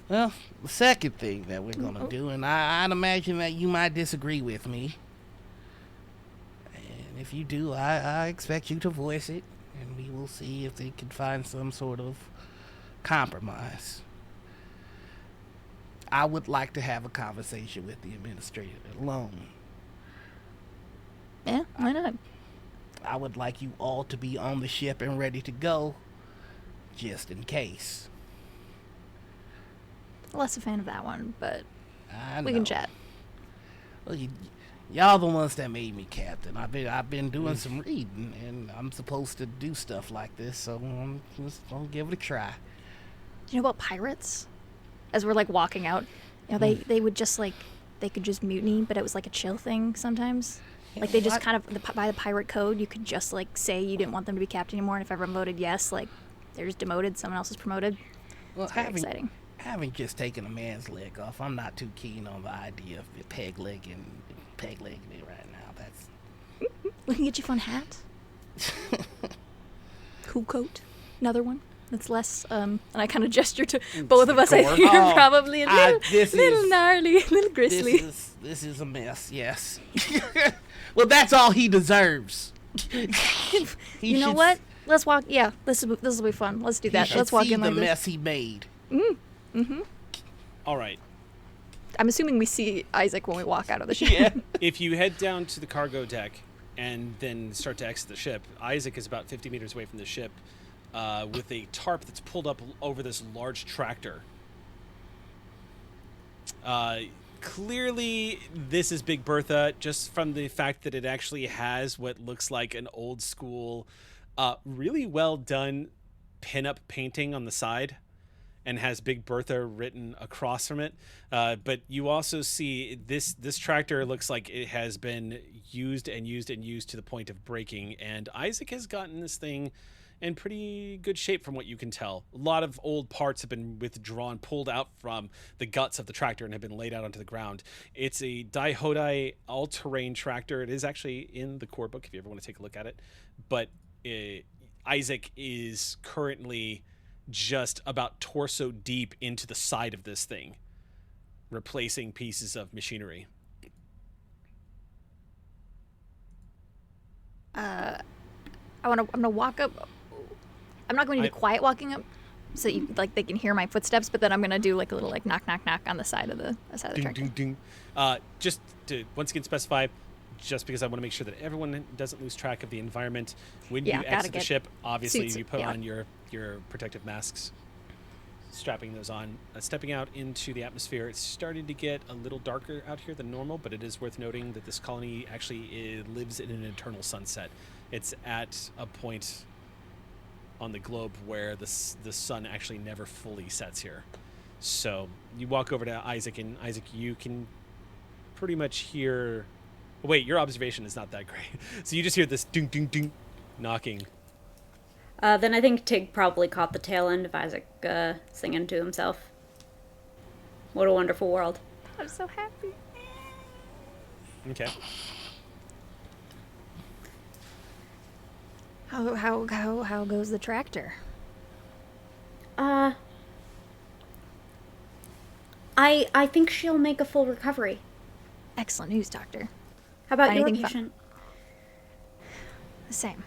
Speaker 3: Well, the second thing that we're going to do, and I'd imagine that you might disagree with me. And if you do, I expect you to voice it, and we will see if they can find some sort of compromise. I would like to have a conversation with the administrator alone.
Speaker 2: Yeah, why not?
Speaker 3: I would like you all to be on the ship and ready to go, just in case.
Speaker 2: Less a fan of that one, but
Speaker 3: I know.
Speaker 2: we can chat.
Speaker 3: Well, y'all the ones that made me captain. I've been doing some reading, and I'm supposed to do stuff like this, so I'm just gonna give it a try.
Speaker 2: Do you know about pirates? As we're like walking out, you know, they would just like they could just mutiny, but it was like a chill thing sometimes. Like they just kind of by the pirate code, you could just like say you didn't want them to be captain anymore, and if everyone voted yes, like they're just demoted, someone else is promoted.
Speaker 3: Well,
Speaker 2: It's very exciting.
Speaker 3: having just taken a man's leg off, I'm not too keen on the idea of peg-legging it right now. That's
Speaker 2: We can get you a fun hat. Cool coat. Another one that's less, and I kind of gesture to both of us. I think you're probably a little gnarly, a little gristly.
Speaker 3: This is a mess, yes. Well, that's all he deserves.
Speaker 2: You know what? Let's walk. Yeah, this will be fun. Let's do that. Let's walk in like
Speaker 3: the mess he made.
Speaker 1: All right.
Speaker 2: I'm assuming we see Isaac when we walk out of the ship.
Speaker 3: Yeah.
Speaker 1: If you head down to the cargo deck and then start to exit the ship, Isaac is about 50 meters away from the ship with a tarp that's pulled up over this large tractor. Clearly, this is Big Bertha, just from the fact that it actually has what looks like an old school, really well done pinup painting on the side, and has Big Bertha written across from it. But you also see this tractor looks like it has been used and used and used to the point of breaking. And Isaac has gotten this thing in pretty good shape from what you can tell. A lot of old parts have been withdrawn, pulled out from the guts of the tractor and have been laid out onto the ground. It's a Daihodai all-terrain tractor. It is actually in the core book if you ever want to take a look at it. But Isaac is currently just about torso deep into the side of this thing, replacing pieces of machinery.
Speaker 2: I'm gonna walk up. I'm not going to do quiet walking up, so you, like they can hear my footsteps. But then I'm gonna do like a little like knock knock knock on the side of the tractor.
Speaker 1: Ding, ding. Just to once again specify, just because I want to make sure that everyone doesn't lose track of the environment when you exit the ship. Obviously, you put on your protective masks, strapping those on. Stepping out into the atmosphere, it's starting to get a little darker out here than normal, but it is worth noting that this colony actually lives in an eternal sunset. It's at a point on the globe where the sun actually never fully sets here. So you walk over to Isaac, and Isaac, you can pretty much hear... Wait, your observation is not that great. So you just hear this ding, ding, ding, knocking.
Speaker 4: Then I think Tig probably caught the tail end of Isaac singing to himself. What a wonderful world.
Speaker 2: I'm so happy.
Speaker 1: Okay.
Speaker 2: How goes the tractor?
Speaker 4: I think she'll make a full recovery.
Speaker 2: Excellent news, Doctor.
Speaker 4: How about your
Speaker 2: Anything
Speaker 4: patient?
Speaker 2: The same.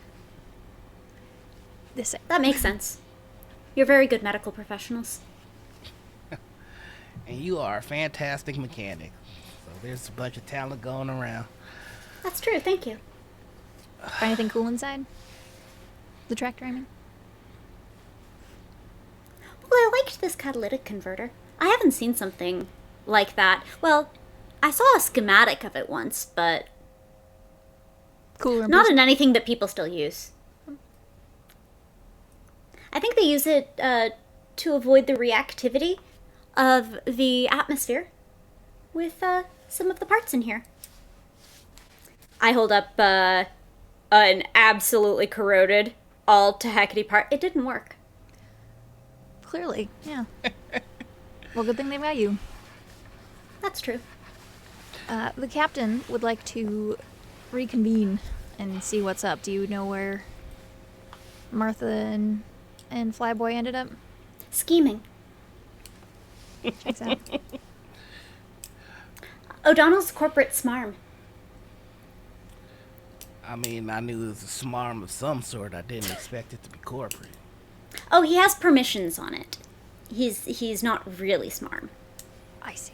Speaker 2: The same.
Speaker 4: That makes sense. You're very good medical professionals.
Speaker 3: And you are a fantastic mechanic. So there's a bunch of talent going around.
Speaker 4: That's true, thank you.
Speaker 2: Find anything cool inside? The tractor, I mean?
Speaker 4: Well, I liked this catalytic converter. I haven't seen something like that. Well, I saw a schematic of it once, but
Speaker 2: Cooler in
Speaker 4: not
Speaker 2: person?
Speaker 4: in anything that people still use. I think they use it to avoid the reactivity of the atmosphere with some of the parts in here. I hold up an absolutely corroded, all to heckety part. It didn't work.
Speaker 2: Clearly, yeah. Well, good thing they've got you.
Speaker 4: That's true.
Speaker 2: The captain would like to reconvene and see what's up. Do you know where Martha and Flyboy ended up?
Speaker 4: Scheming.
Speaker 2: Checks out.
Speaker 4: O'Donnell's corporate smarm.
Speaker 3: I mean, I knew it was a smarm of some sort. I didn't expect it to be corporate.
Speaker 4: Oh, he has permissions on it. He's not really smarm.
Speaker 2: I see.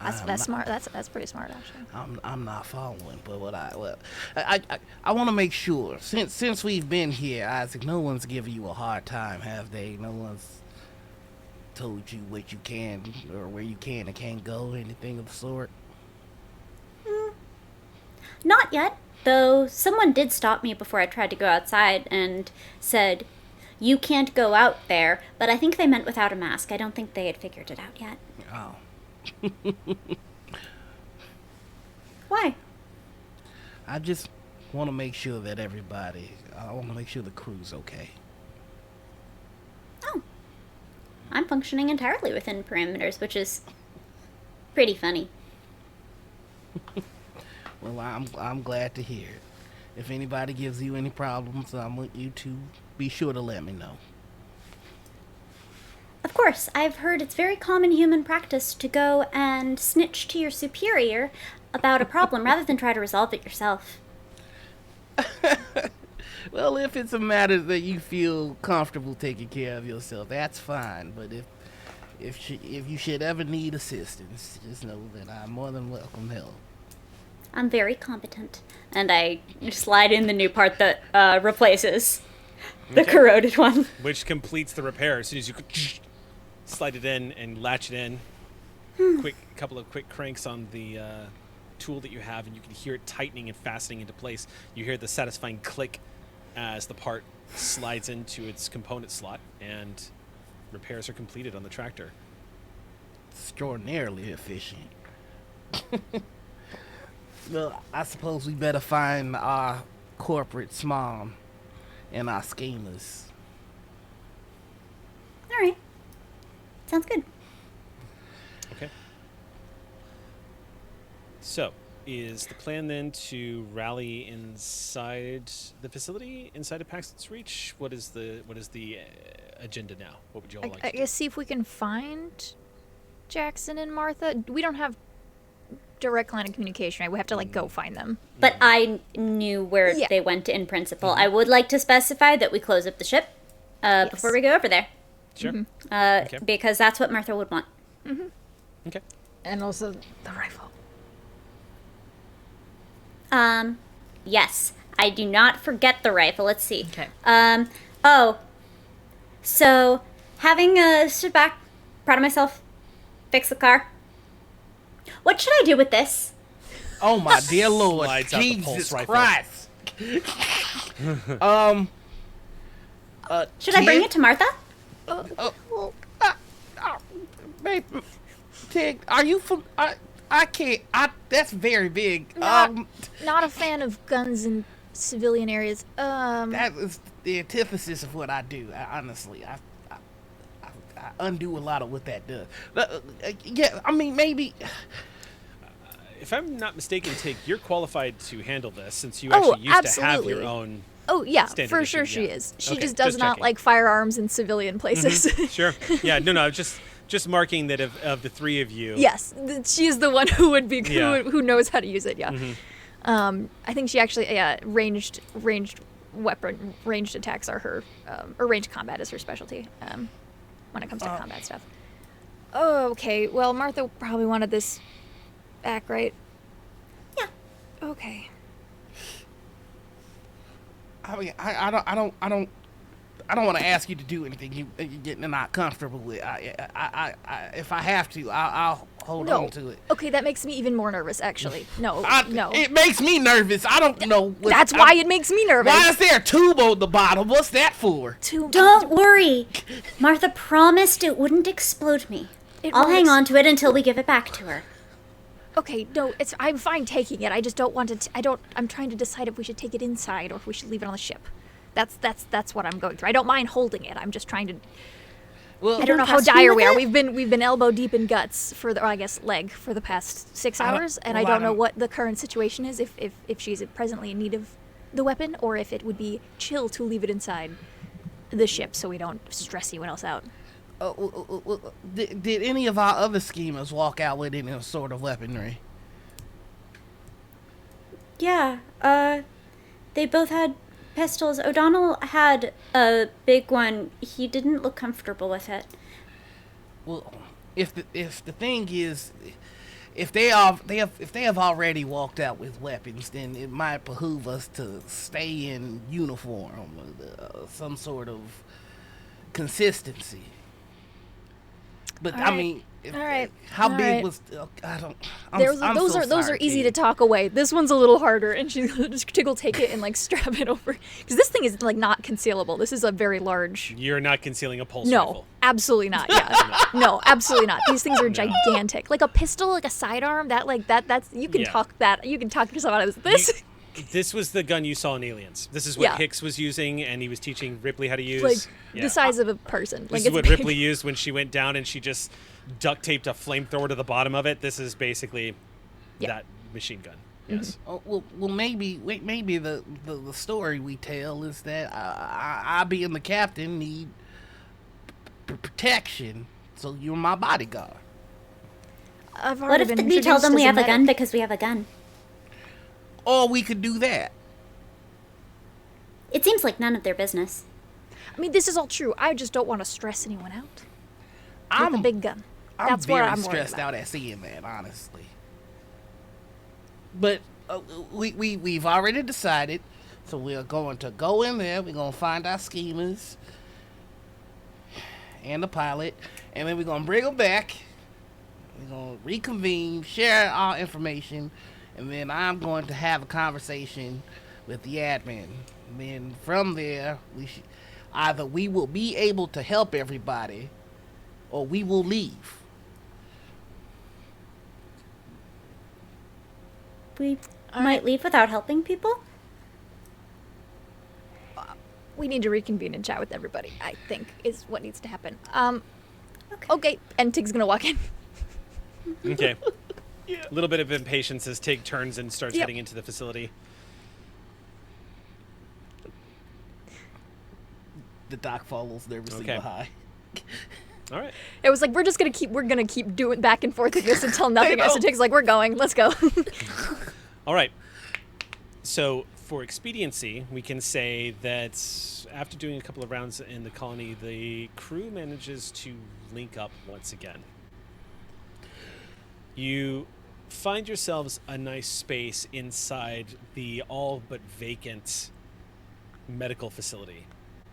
Speaker 2: That's smart. That's pretty smart, actually.
Speaker 3: I'm not following, but I want to make sure. Since we've been here, Isaac, no one's giving you a hard time, have they? No one's told you what you can or where you can and can't go, anything of the sort?
Speaker 4: Not yet, though someone did stop me before I tried to go outside and said, "You can't go out there," but I think they meant without a mask. I don't think they had figured it out yet.
Speaker 3: Oh.
Speaker 4: Why?
Speaker 3: I just want to make sure that I want to make sure the crew's okay.
Speaker 4: Oh. I'm functioning entirely within parameters, which is pretty funny.
Speaker 3: Well, I'm glad to hear it. If anybody gives you any problems, I want you to be sure to let me know.
Speaker 4: Of course, I've heard it's very common human practice to go and snitch to your superior about a problem rather than try to resolve it yourself.
Speaker 3: Well, if it's a matter that you feel comfortable taking care of yourself, that's fine. But if you should ever need assistance, just know that I'm more than welcome to help.
Speaker 4: I'm very competent. And I slide in the new part that replaces the corroded one.
Speaker 1: Which completes the repair as soon as you slide it in and latch it in. Couple of quick cranks on the tool that you have, and you can hear it tightening and fastening into place. You hear the satisfying click as the part slides into its component slot, and repairs are completed on the tractor.
Speaker 3: Extraordinarily efficient. Well, I suppose we better find our corporate mom and our schemers.
Speaker 4: All right. Sounds good.
Speaker 1: Okay. So, is the plan then to rally inside the facility, inside of Paxton's Reach? What is the agenda now? What would you all like
Speaker 2: I
Speaker 1: to
Speaker 2: guess see if we can find Jackson and Martha. We don't have direct line of communication, right? We have to go find them.
Speaker 4: But I knew where
Speaker 2: Yeah.
Speaker 4: they went in principle. I would like to specify that we close up the ship before we go over there.
Speaker 1: do? Sure. Okay.
Speaker 4: Because that's what Martha would want.
Speaker 1: Okay.
Speaker 5: And also the rifle.
Speaker 4: Yes. I do not forget the rifle. Let's see.
Speaker 5: Okay.
Speaker 4: So having stood back, proud of myself, fix the car. What should I do with this?
Speaker 3: Oh my dear Lord,
Speaker 1: Slides out the pulse
Speaker 3: Jesus
Speaker 1: rifle.
Speaker 3: Christ!
Speaker 4: Should I bring it to Martha?
Speaker 3: Babe, Tig, are you from? I can't. That's very big.
Speaker 2: Not a fan of guns in civilian areas.
Speaker 3: That is the antithesis of what I do. Honestly, I undo a lot of what that does. Yeah, I mean, maybe.
Speaker 1: If I'm not mistaken, Tig, you're qualified to handle this since you actually used to have your
Speaker 2: absolutely.
Speaker 1: own.
Speaker 2: Oh yeah,
Speaker 1: Standard
Speaker 2: for
Speaker 1: issue,
Speaker 2: sure she
Speaker 1: yeah.
Speaker 2: is. She
Speaker 1: Okay,
Speaker 2: just does
Speaker 1: just
Speaker 2: not
Speaker 1: checking.
Speaker 2: like firearms in civilian places.
Speaker 1: Sure. Yeah. No. Just marking that of the three of you.
Speaker 2: Yes, she is the one who would be
Speaker 1: Yeah.
Speaker 2: who knows how to use it. Yeah. I think she actually ranged attacks are her or ranged combat is her specialty when it comes to combat stuff. Oh, okay. Well, Martha probably wanted this back, right?
Speaker 4: Yeah.
Speaker 2: Okay.
Speaker 3: I mean, I don't want to ask you to do anything you're not comfortable with. If I have to, I'll hold on to it.
Speaker 2: Okay, that makes me even more nervous. Actually, no.
Speaker 3: It makes me nervous. I don't know.
Speaker 2: That's why it makes me nervous.
Speaker 3: Why is there a tube on the bottom? What's that for?
Speaker 4: Don't worry. Martha promised it wouldn't explode me. I'll hang on to it until we give it back to her.
Speaker 2: Okay, no, I'm fine taking it. I just don't want to. I'm trying to decide if we should take it inside or if we should leave it on the ship. That's what I'm going through. I don't mind holding it. I'm just trying to.
Speaker 3: Well,
Speaker 2: I don't know how
Speaker 4: trust me
Speaker 2: dire
Speaker 4: with
Speaker 2: we are.
Speaker 4: it?
Speaker 2: We've been elbow deep in guts leg for the past 6 hours, and I don't know what the current situation is. If she's presently in need of the weapon, or if it would be chill to leave it inside the ship so we don't stress anyone else out.
Speaker 3: Did any of our other schemers walk out with any sort of weaponry?
Speaker 4: Yeah, they both had pistols. O'Donnell had a big one. He didn't look comfortable with it.
Speaker 3: Well, if the thing is, if they have already walked out with weapons, then it might behoove us to stay in uniform, some sort of consistency. But
Speaker 2: All
Speaker 3: I
Speaker 2: right.
Speaker 3: mean,
Speaker 2: All right.
Speaker 3: how
Speaker 2: All
Speaker 3: big
Speaker 2: right.
Speaker 3: was? I don't.
Speaker 2: Those are easy to talk away. This one's a little harder, and Tig will take it and strap it over because this thing is not concealable. This is a very large.
Speaker 1: You're not concealing a pulse
Speaker 2: No,
Speaker 1: rifle.
Speaker 2: absolutely not. Yeah, no, absolutely not. These things are gigantic. Like a pistol, like a sidearm. That's you can
Speaker 1: Yeah.
Speaker 2: talk yourself out of this.
Speaker 1: This was the gun you saw in Aliens. This is what
Speaker 2: Yeah.
Speaker 1: Hicks was using, and he was teaching Ripley how to use.
Speaker 2: Like
Speaker 1: Yeah.
Speaker 2: the size of a person.
Speaker 1: This
Speaker 2: Like
Speaker 1: is
Speaker 2: it's
Speaker 1: what
Speaker 2: big.
Speaker 1: Ripley used when she went down and she just duct taped a flamethrower to the bottom of it. This is basically that machine gun. Yes.
Speaker 3: Oh, well, maybe the story we tell is that I being the captain, need protection, so you're my bodyguard.
Speaker 2: I've
Speaker 4: What
Speaker 2: already
Speaker 4: if
Speaker 2: been
Speaker 4: we tell
Speaker 2: introduced
Speaker 4: them we
Speaker 2: as
Speaker 4: have a
Speaker 2: medic.
Speaker 4: gun because we have a gun?
Speaker 3: Or we could do that.
Speaker 4: It seems like none of their business.
Speaker 2: I mean, this is all true. I just don't want to stress anyone out with
Speaker 3: I'm
Speaker 2: a big gun.
Speaker 3: I'm
Speaker 2: That's
Speaker 3: very
Speaker 2: what I'm worried
Speaker 3: stressed
Speaker 2: about.
Speaker 3: out at seeing that, honestly. But we've already decided, so we're going to go in there. We're gonna find our schemers and the pilot, and then we're gonna bring them back. We're gonna reconvene, share our information, and then I'm going to have a conversation with the admin. And then from there, either we will be able to help everybody, or we will leave.
Speaker 4: We might leave without helping people?
Speaker 2: We need to reconvene and chat with everybody, I think, is what needs to happen. Okay. And Tig's gonna walk in.
Speaker 1: Okay. A little bit of impatience as Tig turns and starts
Speaker 2: Yep.
Speaker 1: heading into the facility.
Speaker 3: The doc follows nervously
Speaker 1: Okay.
Speaker 3: behind.
Speaker 1: All right.
Speaker 2: It was like we're gonna keep doing back and forth with this until nothing else. So Tig's like, we're going, let's go.
Speaker 1: All right. So, for expediency, we can say that after doing a couple of rounds in the colony, the crew manages to link up once again. You find yourselves a nice space inside the all but vacant medical facility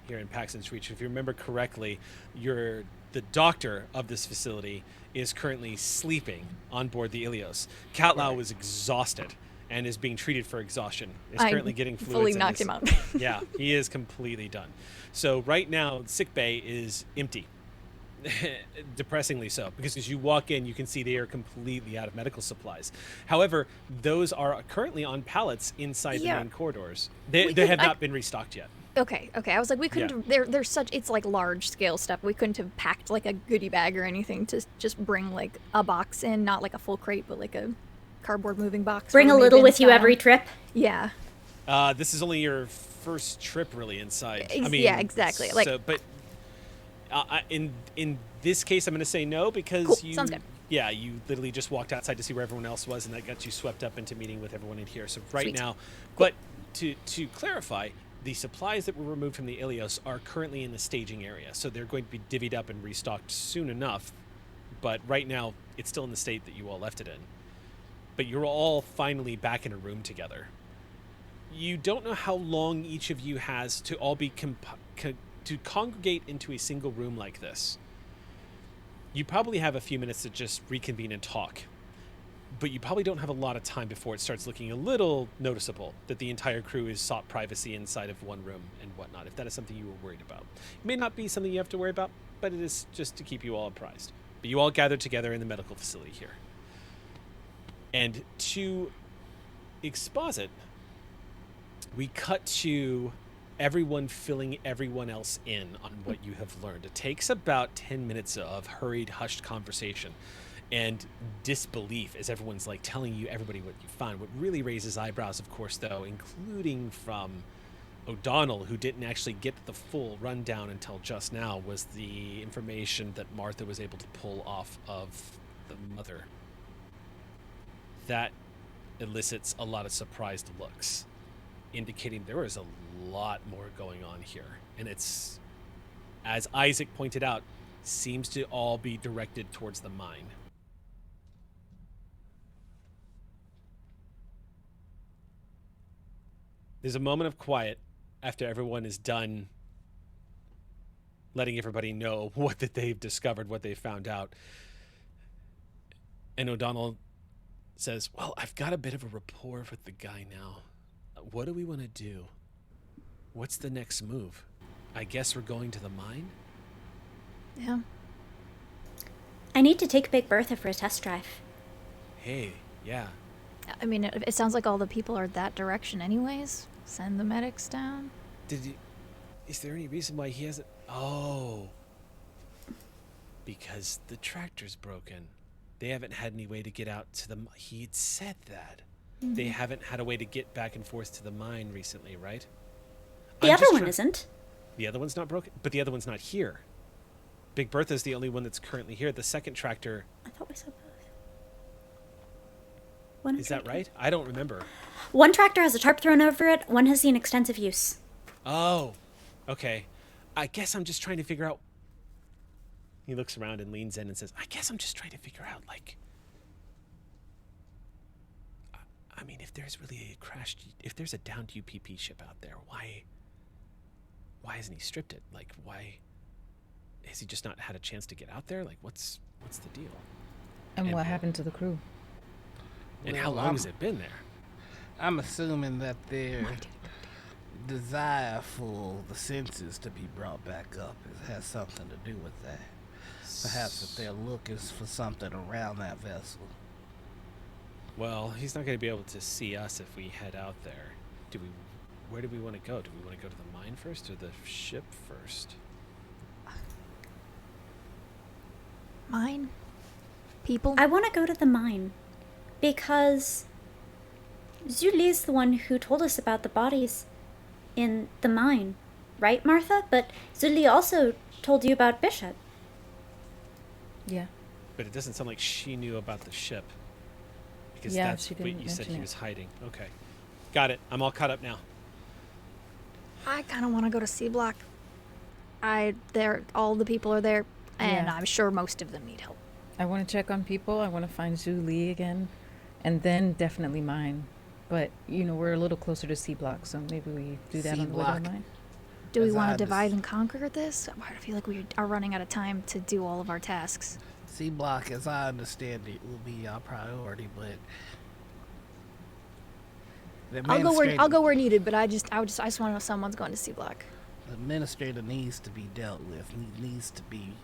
Speaker 1: here in Paxton's Reach. If you remember correctly, the doctor of this facility is currently sleeping on board the Ilios. Catlau is exhausted and is being treated for exhaustion. Is
Speaker 2: I
Speaker 1: currently getting fluids.
Speaker 2: fully
Speaker 1: in
Speaker 2: knocked
Speaker 1: his-
Speaker 2: him out.
Speaker 1: Yeah, he is completely done. So right now, sick bay is empty. Depressingly so, because as you walk in, you can see they are completely out of medical supplies. However, those are currently on pallets inside the
Speaker 2: Yeah.
Speaker 1: main corridors.
Speaker 2: We
Speaker 1: They
Speaker 2: could-
Speaker 1: have
Speaker 2: I-
Speaker 1: not been restocked yet.
Speaker 2: Okay. I was like, we couldn't. There's such. It's like large scale stuff. We couldn't have packed like a goodie bag or anything to just bring like a box in, not like a full crate, but like a cardboard moving box.
Speaker 4: Bring a
Speaker 2: or
Speaker 4: little
Speaker 2: move-in
Speaker 4: with you
Speaker 2: style.
Speaker 4: every trip?
Speaker 2: Yeah.
Speaker 1: This is only your first trip really inside. I
Speaker 2: Ex-
Speaker 1: mean,
Speaker 2: yeah, exactly. Like-
Speaker 1: so, but in this case, I'm going to say no because
Speaker 2: Cool.
Speaker 1: you.
Speaker 2: Sounds good.
Speaker 1: Yeah, you literally just walked outside to see where everyone else was, and that got you swept up into meeting with everyone in here. So right
Speaker 2: Sweet.
Speaker 1: now, but to clarify, the supplies that were removed from the Ilios are currently in the staging area, so they're going to be divvied up and restocked soon enough. But right now, it's still in the state that you all left it in. But you're all finally back in a room together. You don't know how long each of you has to all be to congregate into a single room like this. You probably have a few minutes to just reconvene and talk, but you probably don't have a lot of time before it starts looking a little noticeable that the entire crew is sought privacy inside of one room and whatnot, if that is something you were worried about. It may not be something you have to worry about, but it is just to keep you all apprised. But you all gathered together in the medical facility here. And to exposit, we cut to everyone filling everyone else in on what you have learned. It takes about 10 minutes of hurried, hushed conversation and disbelief as everyone's like telling you everybody what you find. What really raises eyebrows, of course, though, including from O'Donnell, who didn't actually get the full rundown until just now, was the information that Martha was able to pull off of the mother. That elicits a lot of surprised looks, indicating there is a lot more going on here. And it's, as Isaac pointed out, seems to all be directed towards the mine. There's a moment of quiet after everyone is done letting everybody know what that they've discovered, what they've found out. And O'Donnell says, well, I've got a bit of a rapport with the guy now. What do we want to do? What's the next move? I guess we're going to the mine?
Speaker 2: Yeah.
Speaker 4: I need to take Big Bertha for a test drive.
Speaker 1: Hey, yeah.
Speaker 2: I mean, it sounds like all the people are that direction anyways. Send the medics down.
Speaker 1: Is there any reason why he hasn't? Oh, because the tractor's broken. They haven't had any way to get out to the. He'd said that. They haven't had a way to get back and forth to the mine recently, right?
Speaker 4: The
Speaker 1: I'm
Speaker 4: other
Speaker 1: just
Speaker 4: one
Speaker 1: try-
Speaker 4: isn't.
Speaker 1: The other one's not broken, but the other one's not here. Big Bertha's the only one that's currently here. The second tractor.
Speaker 4: I thought we said both. One
Speaker 1: Is that
Speaker 4: tractor-
Speaker 1: right? I don't remember.
Speaker 4: One tractor has a tarp thrown over it. One has seen extensive use.
Speaker 1: Oh, okay. I guess I'm just trying to figure out. He looks around and leans in and says, I guess I'm just trying to figure out, like. I mean, if there's really a crashed. If there's a downed UPP ship out there, why hasn't he stripped it? Like, why. Has he just not had a chance to get out there? Like, what's the deal?
Speaker 5: And
Speaker 1: And
Speaker 5: what
Speaker 1: wh-
Speaker 5: happened to the crew?
Speaker 1: And
Speaker 3: Well,
Speaker 1: how long has it been there?
Speaker 3: I'm assuming that their desire for the senses to be brought back up has something to do with that. Perhaps that they're looking for something around that vessel.
Speaker 1: Well, he's not going to be able to see us if we head out there. Where do we want to go? Do we want to go to the mine first or the ship first?
Speaker 2: Mine? People?
Speaker 4: I want to go to the mine because Zuli is the one who told us about the bodies in the mine, right, Martha? But Zuli also told you about Bishop.
Speaker 5: Yeah.
Speaker 1: But it doesn't sound like she knew about the ship. Because
Speaker 5: Yeah,
Speaker 1: that's
Speaker 5: she
Speaker 1: what
Speaker 5: didn't
Speaker 1: you said
Speaker 5: mention
Speaker 1: he
Speaker 5: it.
Speaker 1: was hiding. Okay. Got it. I'm all caught up now.
Speaker 2: I kind of want to go to C Block. All the people are there, and
Speaker 5: Yeah.
Speaker 2: I'm sure most of them need help.
Speaker 5: I want to check on people. I want to find Zhu Li again. And then definitely mine. But, we're a little closer to C Block, so maybe we do that
Speaker 3: C
Speaker 5: on the way to
Speaker 3: Block.
Speaker 5: the mine.
Speaker 2: Do we
Speaker 3: As
Speaker 2: want
Speaker 3: I
Speaker 2: to divide
Speaker 3: just-
Speaker 2: and conquer this? I feel like we are running out of time to do all of our tasks.
Speaker 3: C Block, as I understand it, will be our priority, but the
Speaker 2: I'll go where needed, but I just want to know someone's going to C Block.
Speaker 3: the administrator needs to be dealt with. He needs to be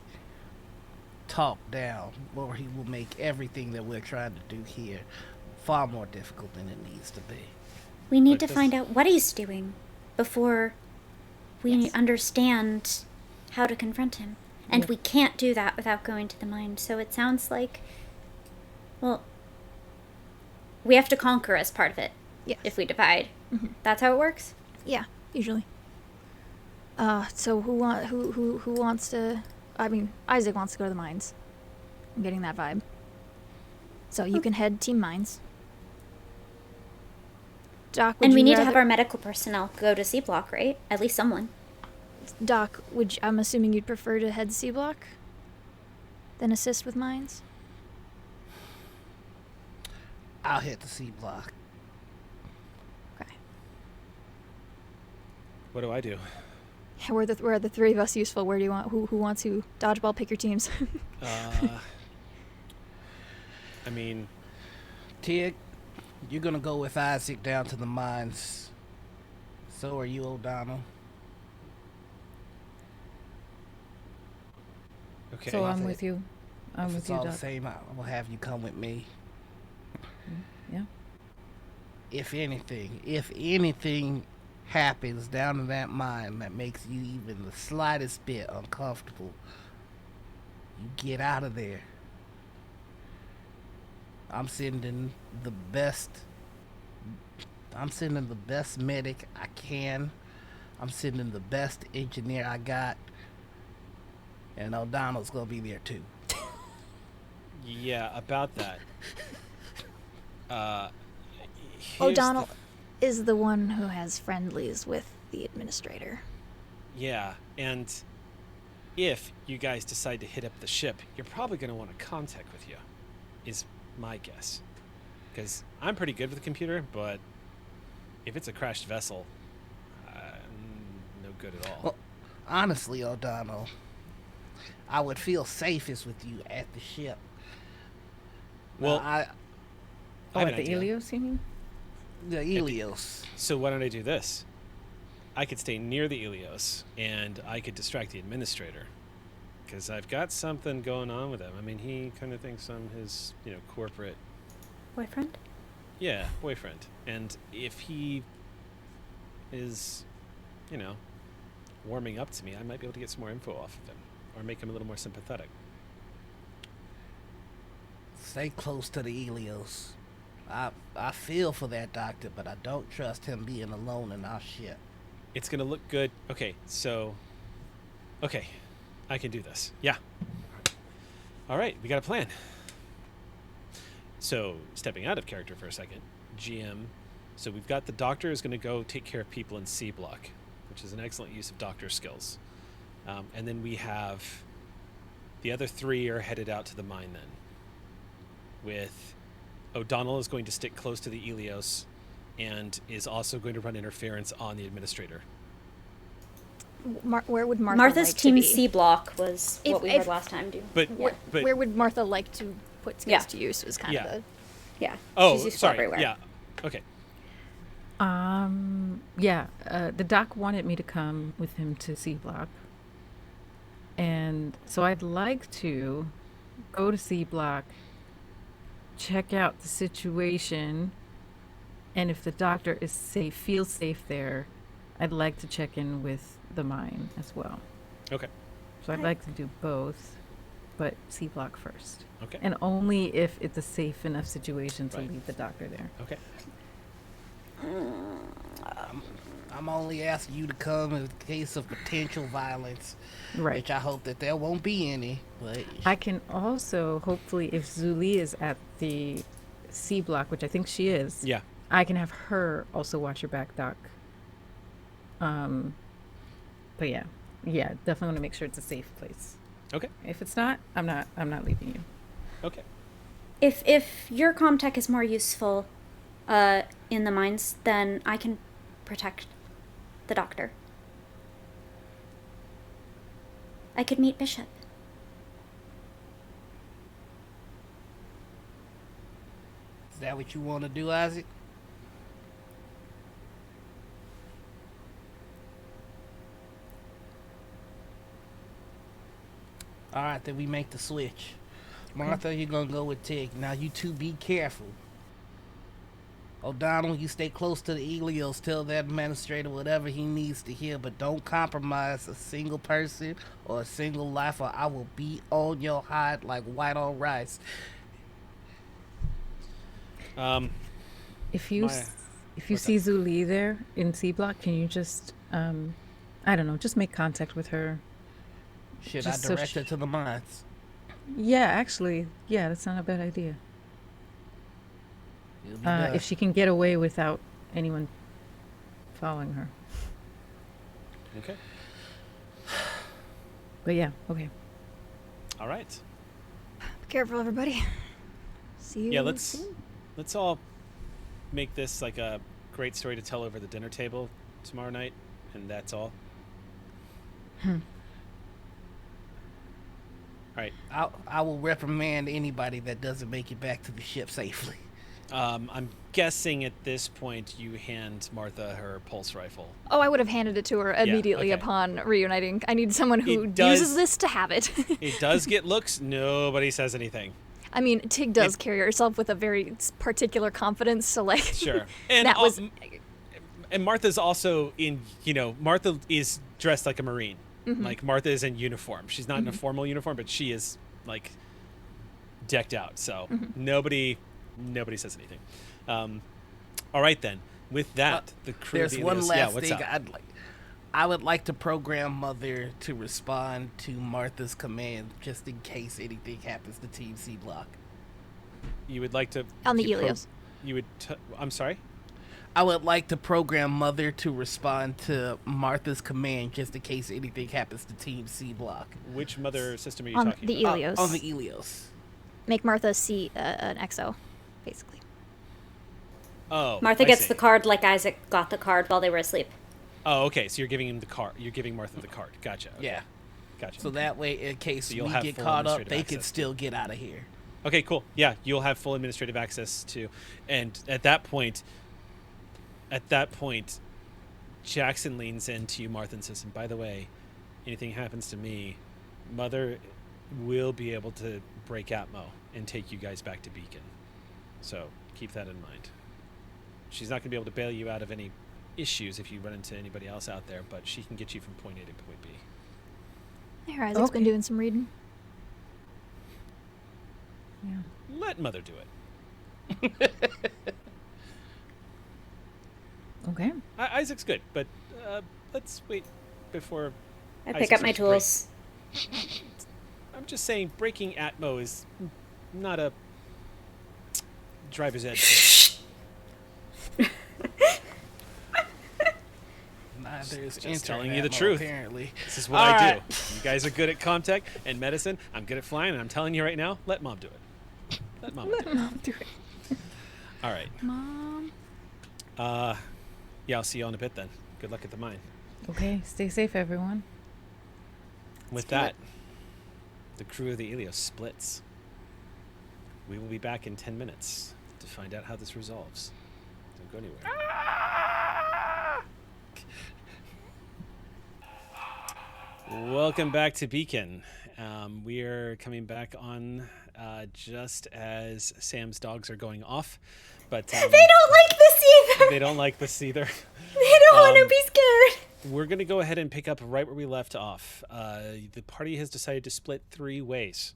Speaker 3: talked down, or he will make everything that we're trying to do here far more difficult than it needs to be.
Speaker 4: We need
Speaker 1: But
Speaker 4: to find out what he's doing before we
Speaker 2: Yes.
Speaker 4: understand how to confront him. And
Speaker 5: Yep.
Speaker 4: we can't do that without going to the mine. So it sounds like, well, we have to conquer as part of it
Speaker 2: Yes.
Speaker 4: if we divide. That's how it works?
Speaker 2: Yeah, usually. So who wants to? I mean, Isaac wants to go to the mines. I'm getting that vibe. So you can head Team Mines. Doc, would
Speaker 4: And we
Speaker 2: you
Speaker 4: need to
Speaker 2: rather-
Speaker 4: have our medical personnel go to C Block, right? At least someone.
Speaker 2: Doc, I'm assuming you'd prefer to head C Block than assist with mines?
Speaker 3: I'll hit the C Block.
Speaker 2: Okay.
Speaker 1: What do I do?
Speaker 2: Where are the three of us useful? Where do you want? Who wants who? Dodgeball, pick your teams.
Speaker 1: I mean,
Speaker 3: Tig, you're gonna go with Isaac down to the mines. So are you, O'Donnell.
Speaker 1: okay.
Speaker 5: So I'm
Speaker 3: That's
Speaker 5: with
Speaker 3: it.
Speaker 5: you. I'm
Speaker 3: If
Speaker 5: with
Speaker 3: it's
Speaker 5: you,
Speaker 3: all the
Speaker 5: Doc.
Speaker 3: same, I will have you come with me.
Speaker 5: Yeah.
Speaker 3: If anything happens down in that mine that makes you even the slightest bit uncomfortable, you get out of there. I'm sending the best medic I can. I'm sending the best engineer I got. And O'Donnell's gonna be there too.
Speaker 1: Yeah, about that. Here's
Speaker 2: O'Donnell is the one who has friendlies with the administrator.
Speaker 1: Yeah, and if you guys decide to hit up the ship, you're probably going to want a contact with you, is my guess. Because I'm pretty good with the computer, but if it's a crashed vessel, no good at all.
Speaker 3: Well, honestly, O'Donnell, I would feel safest with you at the ship.
Speaker 1: Well,
Speaker 3: I
Speaker 1: I have
Speaker 5: What,
Speaker 1: an
Speaker 5: the
Speaker 1: idea.
Speaker 5: Elios, you mean?
Speaker 3: the Elios.
Speaker 1: So why don't I do this? I could stay near the Elios, and I could distract the administrator. Because I've got something going on with him. I mean, he kind of thinks I'm his, corporate...
Speaker 4: Boyfriend?
Speaker 1: Yeah, boyfriend. And if he is, warming up to me, I might be able to get some more info off of him or make him a little more sympathetic.
Speaker 3: Stay close to the Helios. I feel for that doctor, but I don't trust him being alone in our ship.
Speaker 1: It's going to look good. Okay, I can do this. Yeah. All right, we got a plan. So, stepping out of character for a second, GM. So we've got the doctor is going to go take care of people in C block, which is an excellent use of doctor skills. And then we have the other three are headed out to the mine then. With O'Donnell is going to stick close to the Helios and is also going to run interference on the administrator.
Speaker 2: Where would Martha
Speaker 4: Martha's
Speaker 2: like
Speaker 4: team
Speaker 2: to be?
Speaker 4: C block was what we
Speaker 2: If-
Speaker 4: heard last time.
Speaker 1: But
Speaker 2: Where would Martha like to put skills to use was kind of the...
Speaker 4: Yeah.
Speaker 1: oh,
Speaker 4: she's useful
Speaker 1: sorry.
Speaker 4: everywhere.
Speaker 1: Yeah. Okay.
Speaker 5: The doc wanted me to come with him to C block. And so I'd like to go to C block, check out the situation, and if the doctor is safe, feels safe there, I'd like to check in with the mine as well.
Speaker 1: Okay.
Speaker 5: So I'd like to do both, but C block first.
Speaker 1: Okay.
Speaker 5: And only if it's a safe enough situation to
Speaker 1: Right.
Speaker 5: leave the doctor there.
Speaker 1: Okay.
Speaker 3: I'm only asking you to come in case of potential violence,
Speaker 5: Right.
Speaker 3: which I hope that there won't be any. But
Speaker 5: I can also, hopefully, if Zuli is at the C block, which I think she is,
Speaker 1: Yeah.
Speaker 5: I can have her also watch your back, Doc. But yeah, definitely want to make sure it's a safe place.
Speaker 1: Okay.
Speaker 5: If it's not, I'm not leaving you.
Speaker 1: Okay.
Speaker 4: If your comtech is more useful in the mines, then I can protect the doctor. I could meet Bishop.
Speaker 3: is that what you want to do, Isaac? All right, then we make the switch. Martha, you're gonna go with Tig. Now you two be careful. O'Donnell, you stay close to the Helios. Tell that administrator whatever he needs to hear, but don't compromise a single person or a single life, or I will be on your hide like white on rice.
Speaker 5: If you
Speaker 1: My-
Speaker 5: if you
Speaker 1: what's
Speaker 5: see Zuli there in C block, can you just I don't know, just make contact with her?
Speaker 3: Should
Speaker 5: Just
Speaker 3: I
Speaker 5: so
Speaker 3: direct her to the mines?
Speaker 5: Yeah, actually, yeah, that's not a bad idea.
Speaker 3: It'll be done.
Speaker 5: If she can get away without anyone following her.
Speaker 1: Okay.
Speaker 5: But yeah, okay.
Speaker 1: All right.
Speaker 2: Be careful, everybody. See you
Speaker 1: Yeah,
Speaker 2: soon.
Speaker 1: let's all make this like a great story to tell over the dinner table tomorrow night, and that's all. All right.
Speaker 3: I will reprimand anybody that doesn't make it back to the ship safely.
Speaker 1: I'm guessing at this point you hand Martha her pulse rifle.
Speaker 2: Oh, I would have handed it to her immediately
Speaker 1: okay.
Speaker 2: upon reuniting. I need someone who
Speaker 1: It does-
Speaker 2: uses this to have it.
Speaker 1: It does get looks. Nobody says anything.
Speaker 2: I mean, Tig does
Speaker 1: It-
Speaker 2: carry herself with a very particular confidence, so like
Speaker 1: Sure. And
Speaker 2: that was
Speaker 1: and Martha's also in. Martha is dressed like a Marine. Like Martha is in uniform. She's not in a formal uniform, but she is like decked out. So nobody says anything. All right then. With that, the crew.
Speaker 3: There's
Speaker 1: of the
Speaker 3: one
Speaker 1: Ilios-
Speaker 3: last
Speaker 1: what's
Speaker 3: thing
Speaker 1: up?
Speaker 3: I would like to program Mother to respond to Martha's command just in case anything happens to Team C Block.
Speaker 1: You would like to
Speaker 2: on the
Speaker 1: you pro-
Speaker 2: Helios.
Speaker 1: You would. I'm sorry.
Speaker 3: I would like to program Mother to respond to Martha's command just in case anything happens to Team C Block.
Speaker 1: Which mother system are you
Speaker 2: On
Speaker 1: talking
Speaker 2: the
Speaker 1: about?
Speaker 2: Helios.
Speaker 3: On the Helios.
Speaker 2: Make Martha see an XO, basically.
Speaker 1: Oh,
Speaker 4: Martha
Speaker 1: I
Speaker 4: gets
Speaker 1: see.
Speaker 4: the card like Isaac got the card while they were asleep.
Speaker 1: Oh, okay. So you're giving him the card. You're giving Martha the card. Gotcha. Okay.
Speaker 3: Yeah.
Speaker 1: Gotcha.
Speaker 3: So that way, in case
Speaker 1: So you'll
Speaker 3: we
Speaker 1: have
Speaker 3: get
Speaker 1: full
Speaker 3: caught up,
Speaker 1: administrative
Speaker 3: they can
Speaker 1: access.
Speaker 3: still get out of here.
Speaker 1: Okay, cool. Yeah, you'll have full administrative access to, and at that point, Jackson leans into you, Martha, and says, "And by the way, anything happens to me, Mother will be able to break Atmo and take you guys back to Beacon. So keep that in mind." She's not going to be able to bail you out of any issues if you run into anybody else out there, but she can get you from point A to point B.
Speaker 2: Here, Isaac's been doing some reading.
Speaker 5: Yeah.
Speaker 1: Let Mother do it.
Speaker 5: Okay.
Speaker 1: Isaac's good, but let's wait before
Speaker 4: I pick
Speaker 1: Isaac
Speaker 4: up my
Speaker 1: starts
Speaker 4: tools.
Speaker 1: I'm just saying, breaking Atmo is not a driver's ed.
Speaker 3: Neither is
Speaker 1: Just telling
Speaker 3: intern
Speaker 1: you the
Speaker 3: ammo,
Speaker 1: truth.
Speaker 3: Apparently,
Speaker 1: This is what
Speaker 3: All
Speaker 1: I
Speaker 3: right.
Speaker 1: do. You guys are good at Comtech and medicine. I'm good at flying, and I'm telling you right now, let Mom do it. Let Mom do it.
Speaker 5: Mom, do it.
Speaker 1: All right.
Speaker 2: Mom.
Speaker 1: Yeah, I'll see you all in a bit then. Good luck at the mine.
Speaker 5: Okay. Stay safe, everyone.
Speaker 1: With that, the crew of the Ilios splits. We will be back in 10 minutes to find out how this resolves. Don't go anywhere. Welcome back to Beacon. We are coming back on just as Sam's dogs are going off, but
Speaker 4: They don't like this either.
Speaker 1: they don't like this either.
Speaker 4: They don't want to be scared.
Speaker 1: We're going to go ahead and pick up right where we left off. The party has decided to split 3 ways.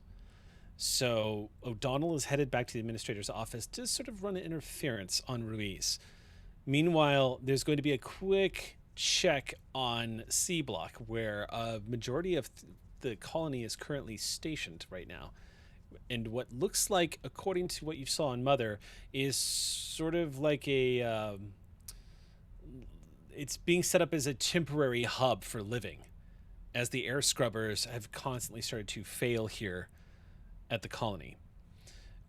Speaker 1: So O'Donnell is headed back to the administrator's office to sort of run an interference on Ruiz. Meanwhile, there's going to be a quick check on C Block, where a majority of the colony is currently stationed right now. And what looks like, according to what you saw in Mother, is sort of like a... it's being set up as a temporary hub for living, as the air scrubbers have constantly started to fail here at the colony.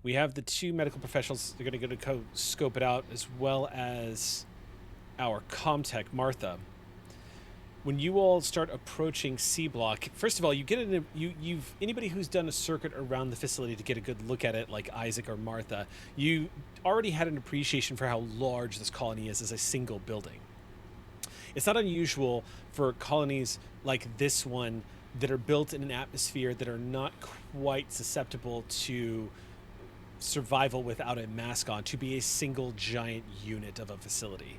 Speaker 1: We have the 2 medical professionals. They're going to go scope it out, as well as our Comtech, Martha. When you all start approaching C Block, first of all, you get you've anybody who's done a circuit around the facility to get a good look at it, like Isaac or Martha, you already had an appreciation for how large this colony is as a single building. It's not unusual for colonies like this one that are built in an atmosphere that are not quite susceptible to survival without a mask on to be a single giant unit of a facility.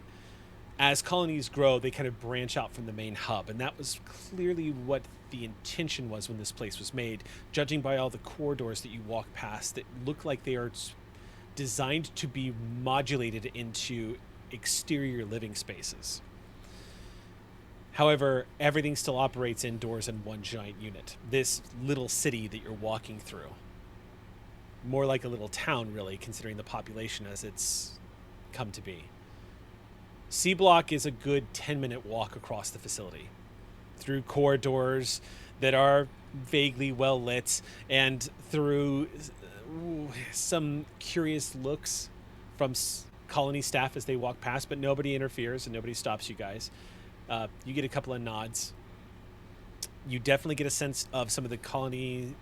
Speaker 1: As colonies grow, they kind of branch out from the main hub, and that was clearly what the intention was when this place was made, judging by all the corridors that you walk past that look like they are designed to be modulated into exterior living spaces. However, everything still operates indoors in one giant unit. This little city that you're walking through. More like a little town, really, considering the population as it's come to be. C Block is a good 10-minute walk across the facility, through corridors that are vaguely well lit, and through some curious looks from colony staff as they walk past, but nobody interferes and nobody stops you guys. You get a couple of nods. You definitely get a sense of some of the colony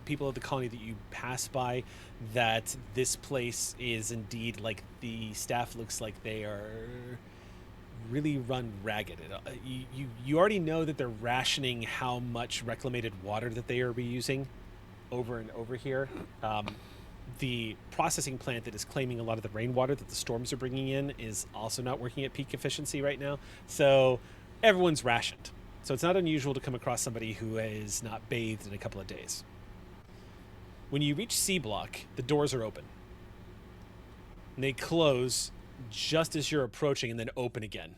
Speaker 1: people of the colony that you pass by that this place is indeed, like, the staff looks like they are really run ragged. You already know that they're rationing how much reclamated water that they are reusing over and over here. The processing plant that is claiming a lot of the rainwater that the storms are bringing in is also not working at peak efficiency right now. So everyone's rationed. So it's not unusual to come across somebody who has not bathed in a couple of days. When you reach C Block, the doors are open. And they close just as you're approaching, and then open again.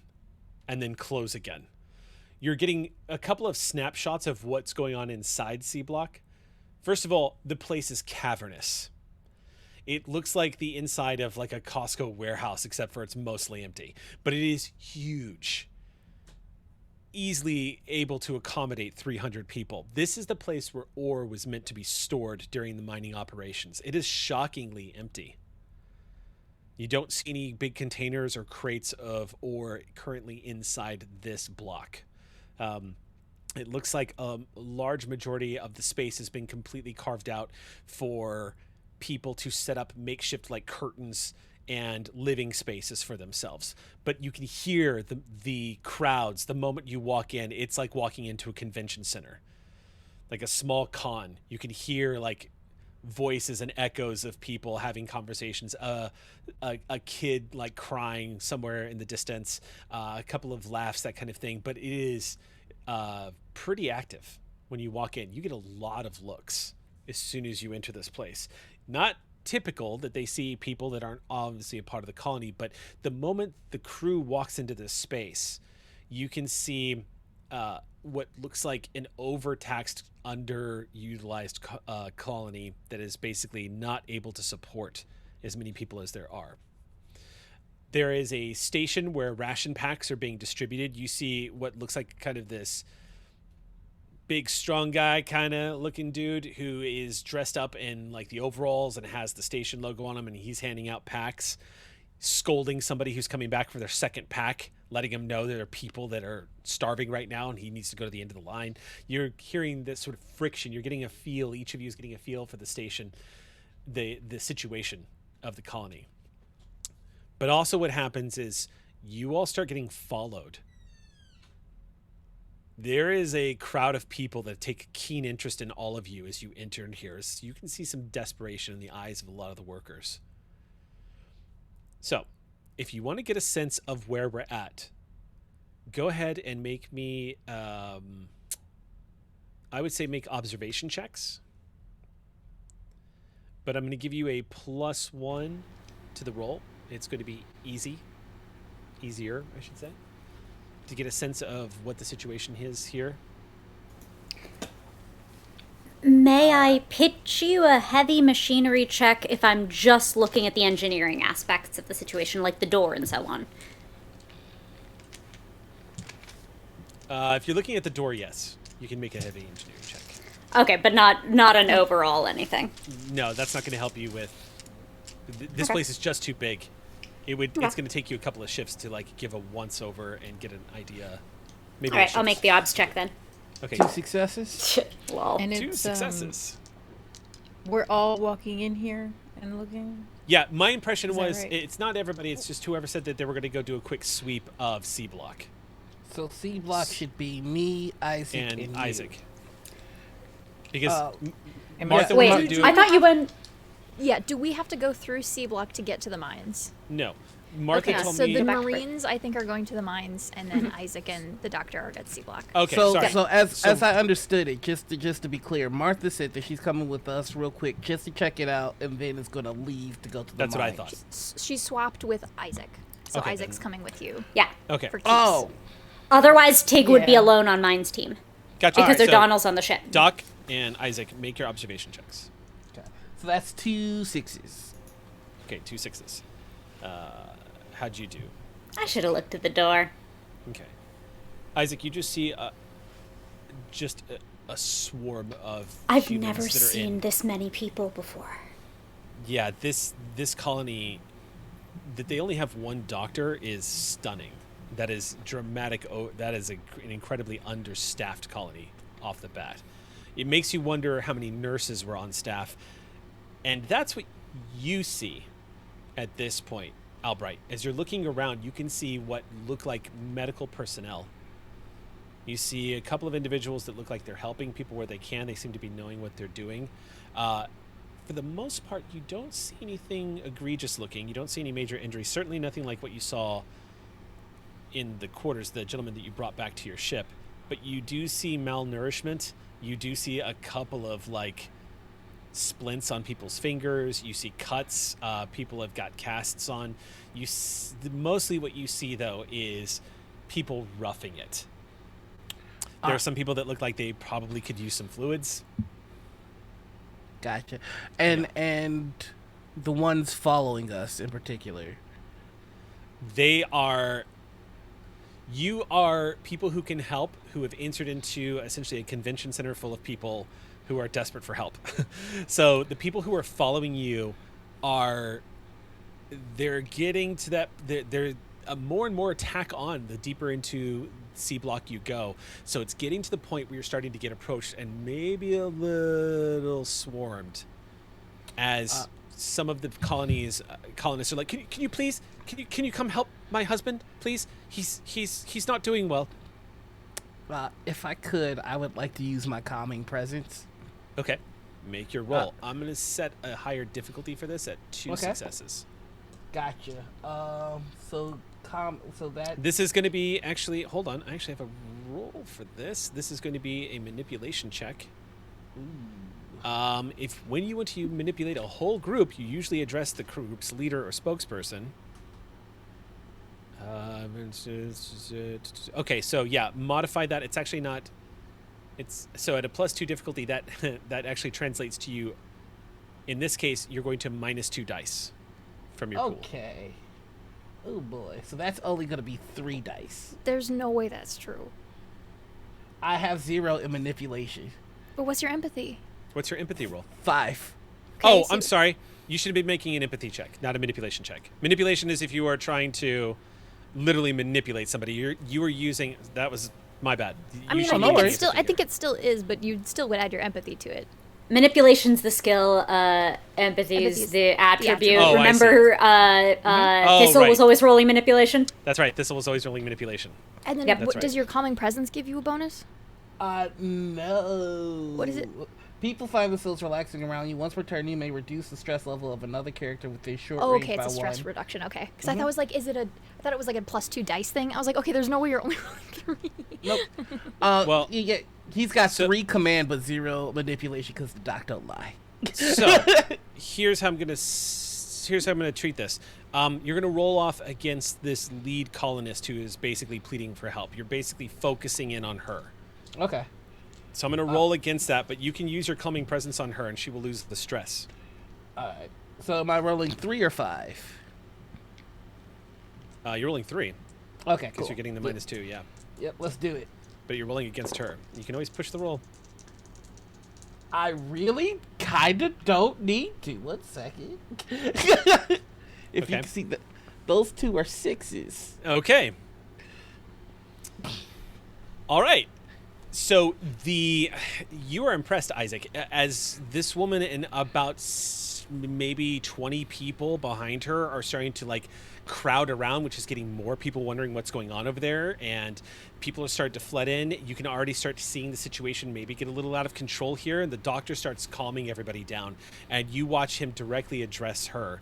Speaker 1: And then close again. You're getting a couple of snapshots of what's going on inside C Block. First of all, the place is cavernous. It looks like the inside of like a Costco warehouse, except for it's mostly empty. But it is huge. Easily able to accommodate 300 people. This is the place where ore was meant to be stored during the mining operations. It is shockingly empty. You don't see any big containers or crates of ore currently inside this block. It looks like a large majority of the space has been completely carved out for people to set up makeshift like curtains and living spaces for themselves. But you can hear the crowds the moment you walk in. It's like walking into a convention center, like a small con. You can hear like voices and echoes of people having conversations, a kid like crying somewhere in the distance, a couple of laughs, that kind of thing. But it is pretty active when you walk in. You get a lot of looks as soon as you enter this place. Not typical that they see people that aren't obviously a part of the colony, but the moment the crew walks into this space, you can see what looks like an overtaxed, underutilized colony that is basically not able to support as many people as there are. There is a station where ration packs are being distributed. You see what looks like kind of this big, strong guy kind of looking dude who is dressed up in like the overalls and has the station logo on him, and he's handing out packs, scolding somebody who's coming back for their second pack, letting him know there are people that are starving right now and he needs to go to the end of the line. You're hearing this sort of friction. You're getting a feel. Each of you is getting a feel for the station, the situation of the colony. But also what happens is you all start getting followed. There is a crowd of people that take a keen interest in all of you as you enter in here. So you can see some desperation in the eyes of a lot of the workers. So, if you want to get a sense of where we're at, go ahead and make me, I would say make observation checks. But I'm going to give you a +1 to the roll. It's going to be easier, I should say, to get a sense of what the situation is here.
Speaker 4: May I pitch you a heavy machinery check if I'm just looking at the engineering aspects of the situation, like the door and so on?
Speaker 1: If you're looking at the door, yes, you can make a heavy engineering check.
Speaker 4: Okay, but not an overall anything.
Speaker 1: No, that's not going to help you with. This place is just too big. It's going to take you a couple of shifts to like give a once over and get an idea. Maybe.
Speaker 4: All right, I'll make the obs check then.
Speaker 1: Okay.
Speaker 3: 2 successes.
Speaker 4: Lol.
Speaker 5: And
Speaker 1: 2
Speaker 5: it's
Speaker 1: successes.
Speaker 5: we're all walking in here and looking.
Speaker 1: Yeah, my impression
Speaker 5: Is that
Speaker 1: was
Speaker 5: right?
Speaker 1: it's not everybody. It's just whoever said that they were going to go do a quick sweep of C block
Speaker 3: So C block should be me, Isaac,
Speaker 1: and
Speaker 3: you.
Speaker 1: Isaac. Because
Speaker 5: And
Speaker 1: Martha
Speaker 5: Wait,
Speaker 1: wanted to do
Speaker 4: I thought you went...
Speaker 2: Yeah, do we have to go through C block to get to the mines?
Speaker 1: no. Martha
Speaker 2: Okay,
Speaker 1: told
Speaker 2: so
Speaker 1: me.
Speaker 2: the
Speaker 4: Back for it.
Speaker 2: Marines, I think, are going to the mines, and then Isaac and the doctor are at C block.
Speaker 1: Okay,
Speaker 3: So,
Speaker 1: sorry.
Speaker 3: so as I understood it, just to be clear, Martha said that she's coming with us real quick just to check it out, and then is going to leave to go to the
Speaker 1: That's what I
Speaker 3: mines.
Speaker 1: thought.
Speaker 2: She swapped with Isaac, so
Speaker 1: Okay,
Speaker 2: Isaac's
Speaker 1: then.
Speaker 2: coming with you
Speaker 4: Yeah.
Speaker 1: Okay,
Speaker 2: for keeps.
Speaker 3: Oh,
Speaker 4: Otherwise, Tig would be
Speaker 5: Yeah.
Speaker 4: alone on Mine's team.
Speaker 1: gotcha.
Speaker 4: Because
Speaker 1: So,
Speaker 4: O'Donnell's on the ship.
Speaker 1: Doc and Isaac, make your observation checks.
Speaker 3: okay. So that's 2 6s.
Speaker 1: Okay, 2 6s. How'd you do?
Speaker 4: I should have looked at the door.
Speaker 1: Okay, Isaac, you just see just a swarm of.
Speaker 4: I've
Speaker 1: humans
Speaker 4: never
Speaker 1: that are
Speaker 4: seen
Speaker 1: in.
Speaker 4: this many people before.
Speaker 1: Yeah, this colony that they only have one doctor is stunning. That is dramatic. That is an incredibly understaffed colony off the bat. It makes you wonder how many nurses were on staff, and that's what you see at this point, Albright. As you're looking around, you can see what look like medical personnel. You see a couple of individuals that look like they're helping people where they can. They seem to be knowing what they're doing. For the most part, you don't see anything egregious looking. You don't see any major injuries. Certainly nothing like what you saw in the quarters, the gentleman that you brought back to your ship. But you do see malnourishment. You do see a couple of like splints on people's fingers. You see cuts. People have got casts on. Mostly what you see though is people roughing it. There are some people that look like they probably could use some fluids.
Speaker 3: Gotcha. And the ones following us in particular.
Speaker 1: You are people who can help, who have entered into essentially a convention center full of people who are desperate for help. So the people who are following you they're getting to that, they're more and more tack on the deeper into C block you go. So it's getting to the point where you're starting to get approached and maybe a little swarmed as some of the colonists are like, can you please, can you come help my husband, please? He's not doing well.
Speaker 3: If I could, I would like to use my calming presence.
Speaker 1: Okay. Make your roll. I'm going to set a higher difficulty for this at 2 successes.
Speaker 3: Gotcha. So that
Speaker 1: This is going to be actually. Hold on. I actually have a roll for this. This is going to be a manipulation check. If when you want to manipulate a whole group, you usually address the group's leader or spokesperson. Okay, so yeah, modify that. It's actually not. It's so at a +2 difficulty that that actually translates to you. In this case, you're going to -2 dice from your pool.
Speaker 3: Okay. Oh boy. So that's only going to be 3 dice.
Speaker 2: There's no way that's true.
Speaker 3: I have 0 in manipulation.
Speaker 2: But what's your empathy?
Speaker 1: What's your empathy roll?
Speaker 3: 5.
Speaker 1: Oh,
Speaker 2: so-
Speaker 1: I'm sorry. You should be making an empathy check, not a manipulation check. Manipulation is if you are trying to literally manipulate somebody. You were using that was my bad.
Speaker 2: I mean,
Speaker 1: should
Speaker 2: I
Speaker 1: be
Speaker 2: think
Speaker 1: making
Speaker 2: it's still. I
Speaker 1: empathy
Speaker 2: think
Speaker 1: here.
Speaker 2: it still is, but you still would add your empathy to it.
Speaker 4: Manipulation's the skill, empathy's
Speaker 2: Empathy's
Speaker 4: the attribute.
Speaker 2: attribute.
Speaker 1: Oh, I
Speaker 4: Remember, Thistle
Speaker 1: right.
Speaker 4: was always rolling manipulation?
Speaker 1: That's right. Thistle was always rolling manipulation.
Speaker 2: And then,
Speaker 4: Yep.
Speaker 1: That's
Speaker 2: does
Speaker 1: right.
Speaker 2: your calming presence give you a bonus?
Speaker 3: No.
Speaker 2: What is it?
Speaker 3: People find themselves relaxing around you. Once per turn, you may reduce the stress level of another character within short
Speaker 2: Oh,
Speaker 3: range
Speaker 2: okay,
Speaker 3: by
Speaker 2: it's a stress
Speaker 3: 1.
Speaker 2: reduction. Okay, because I thought it was like, I thought it was like a +2 dice thing. I was like, okay, there's no way you're only rolling 3.
Speaker 3: Nope.
Speaker 1: Well-
Speaker 3: he's got
Speaker 1: So-
Speaker 3: 3 command but 0 manipulation because the doc don't lie.
Speaker 1: So here's how I'm gonna treat this. You're gonna roll off against this lead colonist who is basically pleading for help. You're basically focusing in on her.
Speaker 3: Okay.
Speaker 1: So I'm gonna roll against that, but you can use your calming presence on her, and she will lose the stress.
Speaker 3: All right. So am I rolling 3 or 5?
Speaker 1: You're rolling 3
Speaker 3: Okay,
Speaker 1: because
Speaker 3: cool.
Speaker 1: you're getting the -2. Yeah,
Speaker 3: Yep, let's do it.
Speaker 1: but you're rolling against her. You can always push the roll.
Speaker 3: I really kind of don't need to. 1 second. If you
Speaker 1: Okay.
Speaker 3: can see that, those 2 are 6s.
Speaker 1: Okay. All right. So you are impressed, Isaac, as this woman and about maybe 20 people behind her are starting to like crowd around, which is getting more people wondering what's going on over there, and people are starting to flood in. You can already start seeing the situation maybe get a little out of control here, and the doctor starts calming everybody down, and you watch him directly address her.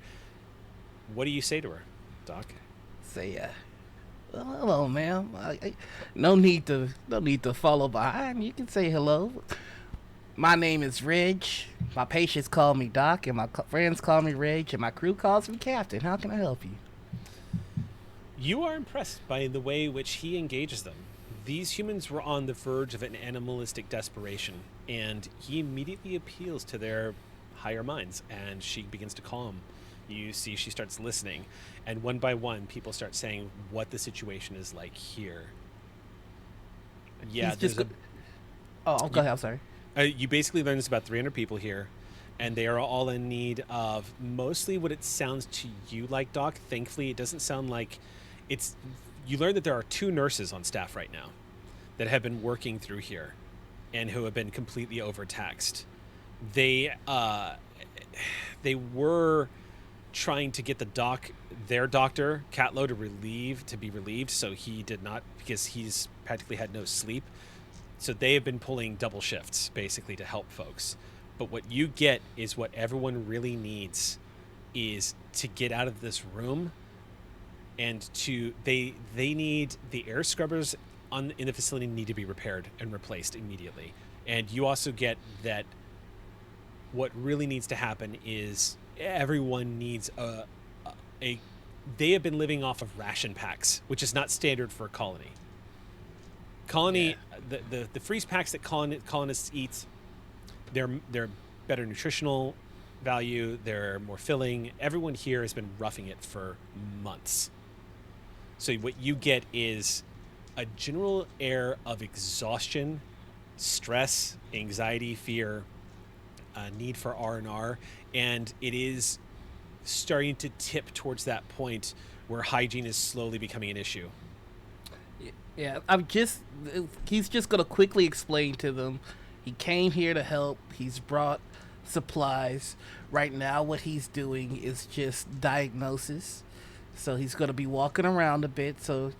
Speaker 1: What do you say to her, Doc?
Speaker 3: Say, well, hello, ma'am. No need to follow behind. You can say hello. My name is Reg. My patients call me Doc, and my friends call me Reg, and my crew calls me Captain. How can I help you?
Speaker 1: You are impressed by the way which he engages them. These humans were on the verge of an animalistic desperation, and he immediately appeals to their higher minds, and she begins to calm. You see she starts listening, and one by one, people start saying what the situation is like here. Yeah,
Speaker 3: He's just
Speaker 1: there's
Speaker 3: go ahead. I'm sorry.
Speaker 1: you basically learn there's about 300 people here, and they are all in need of mostly what it sounds to you like, Doc. Thankfully, it doesn't sound like it's... You learn that there are 2 nurses on staff right now that have been working through here and who have been completely overtaxed. They were trying to get their doctor, Catlow, to be relieved, so he did not, because he's practically had no sleep. So they have been pulling double shifts, basically, to help folks. But what you get is what everyone really needs is to get out of this room, and they need the air scrubbers in the facility need to be repaired and replaced immediately. And you also get that what really needs to happen is everyone needs they have been living off of ration packs, which is not standard for a colony. The freeze packs that colonists eat, they're better nutritional value, they're more filling. Everyone here has been roughing it for months. So what you get is a general air of exhaustion, stress, anxiety, fear, need for R&R, and it is starting to tip towards that point where hygiene is slowly becoming an issue.
Speaker 3: Yeah, he's just going to quickly explain to them. He came here to help. He's brought supplies. Right now, what he's doing is just diagnosis. So he's going to be walking around a bit. So,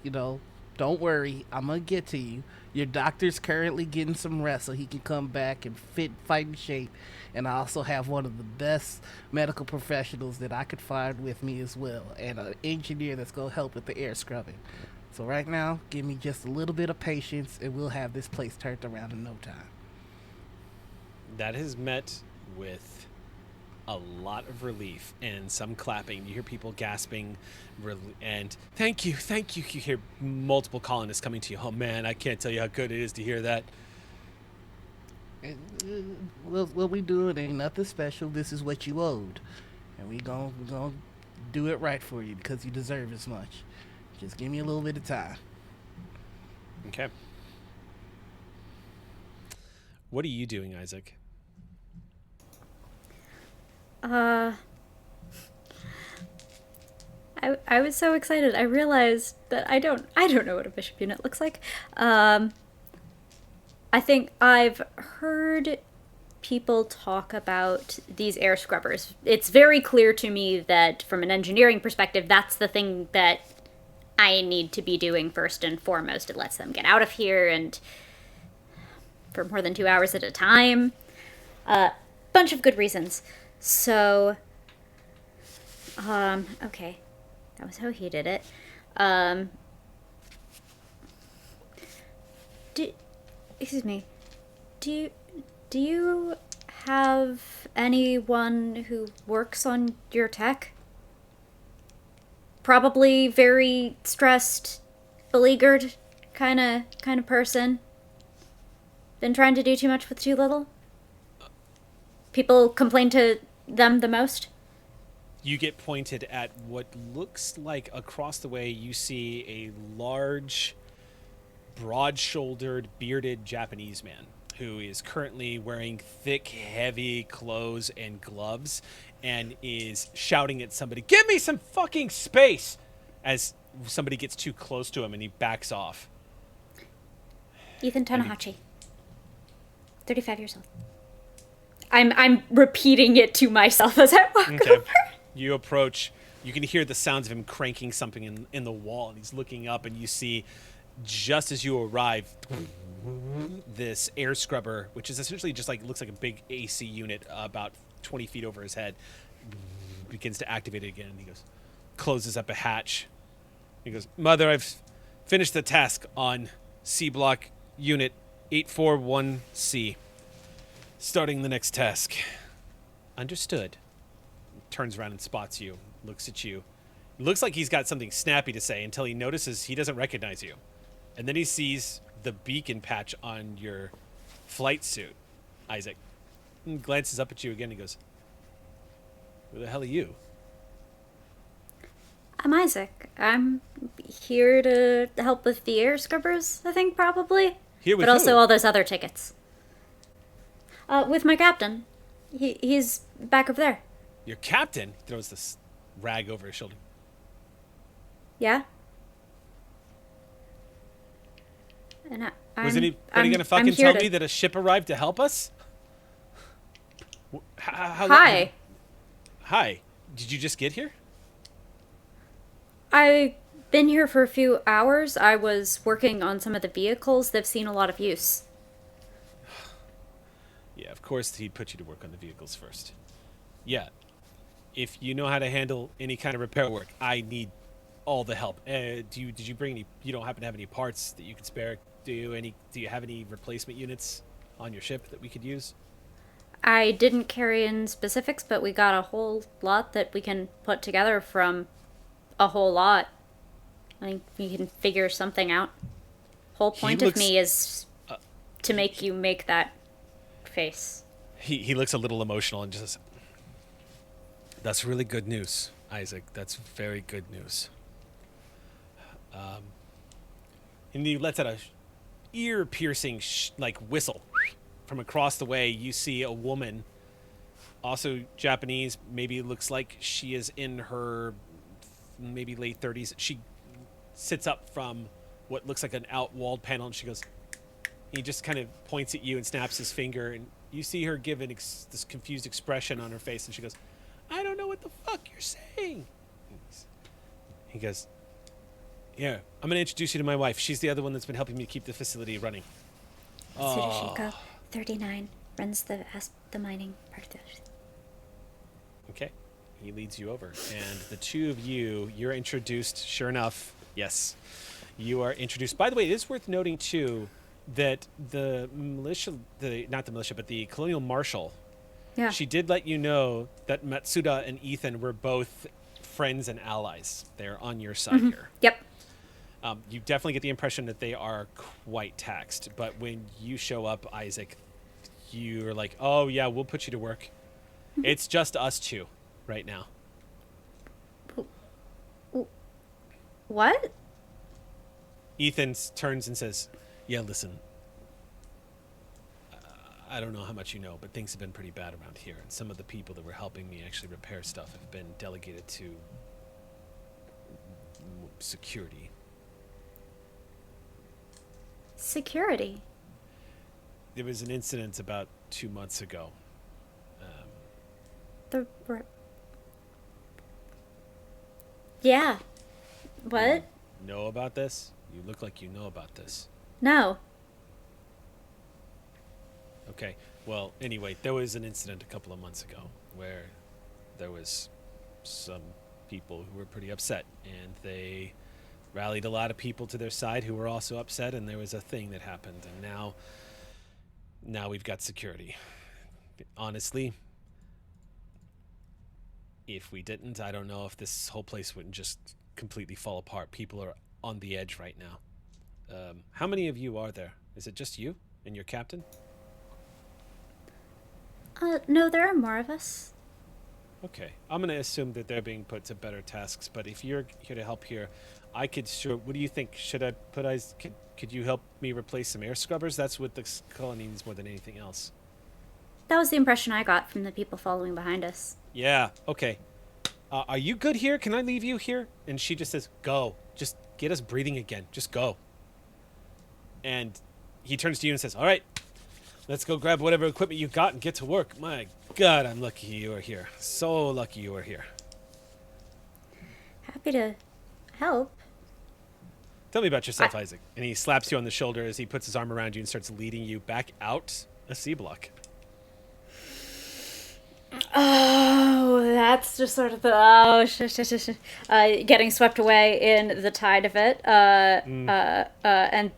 Speaker 3: Don't worry, I'm gonna get to you. Your doctor's currently getting some rest so he can come back and fit fighting shape. And I also have one of the best medical professionals that I could find with me as well, and an engineer that's gonna help with the air scrubbing. So right now, give me just a little bit of patience, and we'll have this place turned around in no time.
Speaker 1: That is met with a lot of relief and some clapping. You hear people gasping and thank you. You hear multiple colonists coming to you. Oh man, I can't tell you how good it is to hear that.
Speaker 3: What we doing ain't nothing special. This is what you owed, and we gonna do it right for you because you deserve as much. Just give me a little bit of time.
Speaker 1: Okay. What are you doing, Isaac?
Speaker 4: I was so excited. I realized that I don't know what a bishop unit looks like. I think I've heard people talk about these air scrubbers. It's very clear to me that from an engineering perspective, that's the thing that I need to be doing first and foremost. It lets them get out of here and for more than 2 hours at a time. Bunch of good reasons. So, okay. That was how he did it. Excuse me. Do you have anyone who works on your tech? Probably very stressed, beleaguered kind of person. Been trying to do too much with too little? People complain to them the most?
Speaker 1: You get pointed at what looks like across the way you see a large, broad-shouldered, bearded Japanese man who is currently wearing thick, heavy clothes and gloves and is shouting at somebody, "Give me some fucking space!" as somebody gets too close to him and he backs off.
Speaker 4: Ethan Tanahashi. 35 years old. I'm repeating it to myself as I walk over.
Speaker 1: You approach. You can hear the sounds of him cranking something in the wall, and he's looking up, and you see, just as you arrive, this air scrubber, which is essentially just like looks like a big AC unit about 20 feet over his head, begins to activate it again. And he goes, closes up a hatch. He goes, "Mother, I've finished the task on C block unit 841C. Starting the next task." Understood. Turns around and spots you, looks at you. Looks like he's got something snappy to say until he notices he doesn't recognize you. And then he sees the beacon patch on your flight suit, Isaac. And glances up at you again and goes, "Who the hell are you?"
Speaker 4: I'm Isaac. I'm here to help with the air scrubbers, I think, probably.
Speaker 1: Here with
Speaker 4: but also
Speaker 1: who?
Speaker 4: all those other tickets. With my captain. He's back over there.
Speaker 1: Your captain? He throws this rag over his shoulder.
Speaker 4: Yeah? And
Speaker 1: Was anybody going to fucking tell me that a ship arrived to help us?
Speaker 4: Hi.
Speaker 1: Hi. Did you just get here?
Speaker 4: I've been here for a few hours. I was working on some of the vehicles. They've seen a lot of use.
Speaker 1: Yeah, of course he'd put you to work on the vehicles first. Yeah. If you know how to handle any kind of repair work, I need all the help. Did you bring any? You don't happen to have any parts that you could spare? Do you have any replacement units on your ship that we could use?
Speaker 4: I didn't carry in specifics, but we got a whole lot that we can put together from a whole lot. I think we can figure something out. Whole point of me is to make you make that face.
Speaker 1: He looks a little emotional and just... That's really good news, Isaac. That's very good news. And he lets out a ear-piercing whistle from across the way. You see a woman, also Japanese. Maybe looks like she is in her maybe late 30s. She sits up from what looks like an out-walled panel, and she goes... He just kind of points at you and snaps his finger, and you see her give this confused expression on her face, and she goes, "I don't know what the fuck you're saying." He goes, Here, I'm going to introduce you to my wife. She's the other one that's been helping me keep the facility running.
Speaker 4: Tsurushiko, 39, runs the mining part of it.
Speaker 1: Okay. He leads you over. And the two of you, you're introduced, sure enough. Yes. You are introduced. By the way, it is worth noting, too, that the militia, not the militia, but the colonial marshal,
Speaker 4: Yeah.
Speaker 1: she did let you know that Matsuda and Ethan were both friends and allies. They're on your side here.
Speaker 4: Yep.
Speaker 1: You definitely get the impression that they are quite taxed. But when you show up, Isaac, you're like, oh, yeah, we'll put you to work. It's just us two right now.
Speaker 4: What?
Speaker 1: Ethan turns and says, yeah, listen, I don't know how much you know, but things have been pretty bad around here. And some of the people that were helping me actually repair stuff have been delegated to security.
Speaker 4: Security.
Speaker 1: There was an incident about 2 months ago.
Speaker 4: Yeah. What?
Speaker 1: Know about this? You look like you know about this.
Speaker 4: No.
Speaker 1: Okay. Well, anyway, there was an incident a couple of months ago where there was some people who were pretty upset, and they rallied a lot of people to their side who were also upset, and there was a thing that happened, and now we've got security. Honestly, if we didn't, I don't know if this whole place wouldn't just completely fall apart. People are on the edge right now. How many of you are there? Is it just you and your captain?
Speaker 4: No, there are more of us.
Speaker 1: Okay. I'm going to assume that they're being put to better tasks, but if you're here to help here, I could sure... What do you think? Should I put... Could you help me replace some air scrubbers? That's what the colony needs more than anything else.
Speaker 4: That was the impression I got from the people following behind us.
Speaker 1: Yeah, okay. Are you good here? Can I leave you here? And she just says, go. Just get us breathing again. Just go. And he turns to you and says, all right, let's go grab whatever equipment you got and get to work. My God, I'm lucky you are here. So lucky you are here.
Speaker 4: Happy to help.
Speaker 1: Tell me about yourself, Isaac. And he slaps you on the shoulder as he puts his arm around you and starts leading you back out a C block.
Speaker 4: Oh, that's just sort of the getting swept away in the tide of it. And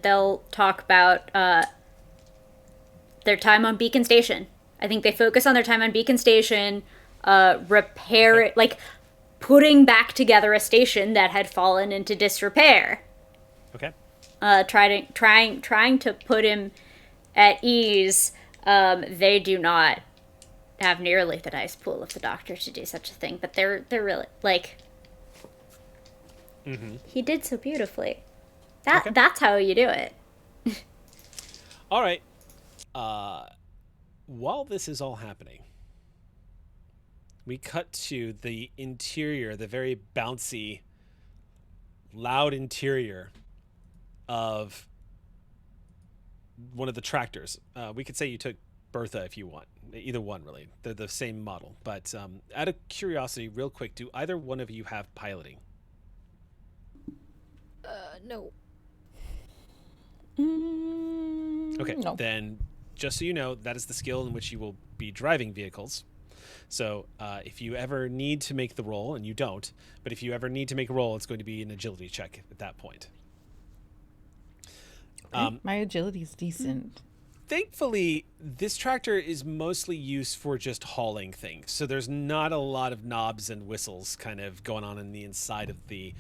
Speaker 4: they'll talk about their time on Beacon Station. I think they focus on their time on Beacon Station, repair it, like putting back together a station that had fallen into disrepair.
Speaker 1: Okay.
Speaker 4: Trying to put him at ease. They do not have nearly the nice pool of the doctor to do such a thing, but they're really like he did so beautifully. That's how you do it.
Speaker 1: All right. While this is all happening, we cut to the interior, the very bouncy, loud interior of one of the tractors. We could say you took Bertha if you want. Either one, really. They're the same model. But out of curiosity, real quick, do either one of you have piloting?
Speaker 2: No.
Speaker 1: Okay,
Speaker 5: No.
Speaker 1: then just so you know, that is the skill in which you will be driving vehicles. So if you ever need to make the roll, and you don't, but if you ever need to make a roll, it's going to be an agility check at that point.
Speaker 5: My agility is decent.
Speaker 1: Thankfully, this tractor is mostly used for just hauling things. So there's not a lot of knobs and whistles kind of going on in the inside of the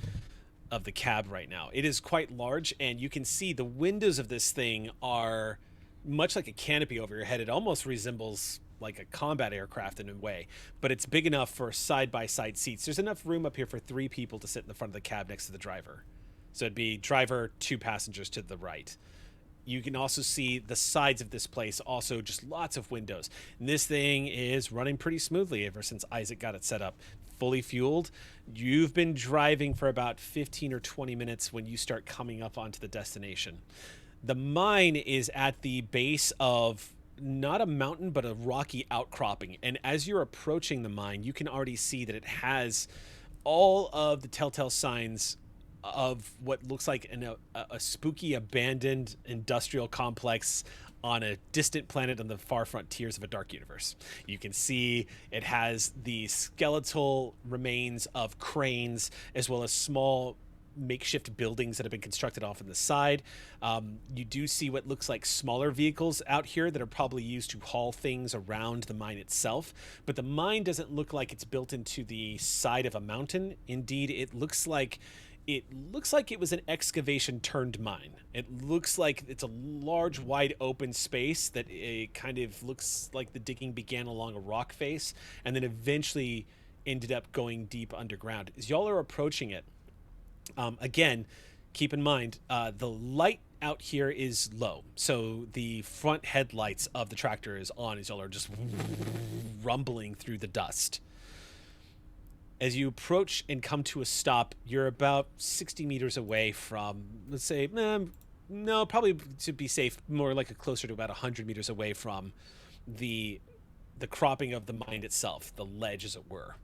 Speaker 1: cab right now. It is quite large, and you can see the windows of this thing are much like a canopy over your head. It almost resembles like a combat aircraft in a way, but it's big enough for side-by-side seats. There's enough room up here for 3 people to sit in the front of the cab next to the driver. So it'd be driver, 2 passengers to the right. You can also see the sides of this place, also just lots of windows. And this thing is running pretty smoothly ever since Isaac got it set up. Fully fueled. You've been driving for about 15 or 20 minutes when you start coming up onto the destination. The mine is at the base of not a mountain, but a rocky outcropping. And as you're approaching the mine, you can already see that it has all of the telltale signs of what looks like a spooky abandoned industrial complex on a distant planet on the far frontiers of a dark universe. You can see it has the skeletal remains of cranes as well as small makeshift buildings that have been constructed off on the side. You do see what looks like smaller vehicles out here that are probably used to haul things around the mine itself. But the mine doesn't look like it's built into the side of a mountain. Indeed, it looks like it was an excavation turned mine. It looks like it's a large, wide open space that it kind of looks like the digging began along a rock face and then eventually ended up going deep underground. As y'all are approaching it, again, keep in mind, the light out here is low. So the front headlights of the tractor is on as y'all are just rumbling through the dust. As you approach and come to a stop, you're about 60 meters away from, let's say, no, probably to be safe, more like closer to about 100 meters away from the cropping of the mine itself, the ledge as it were.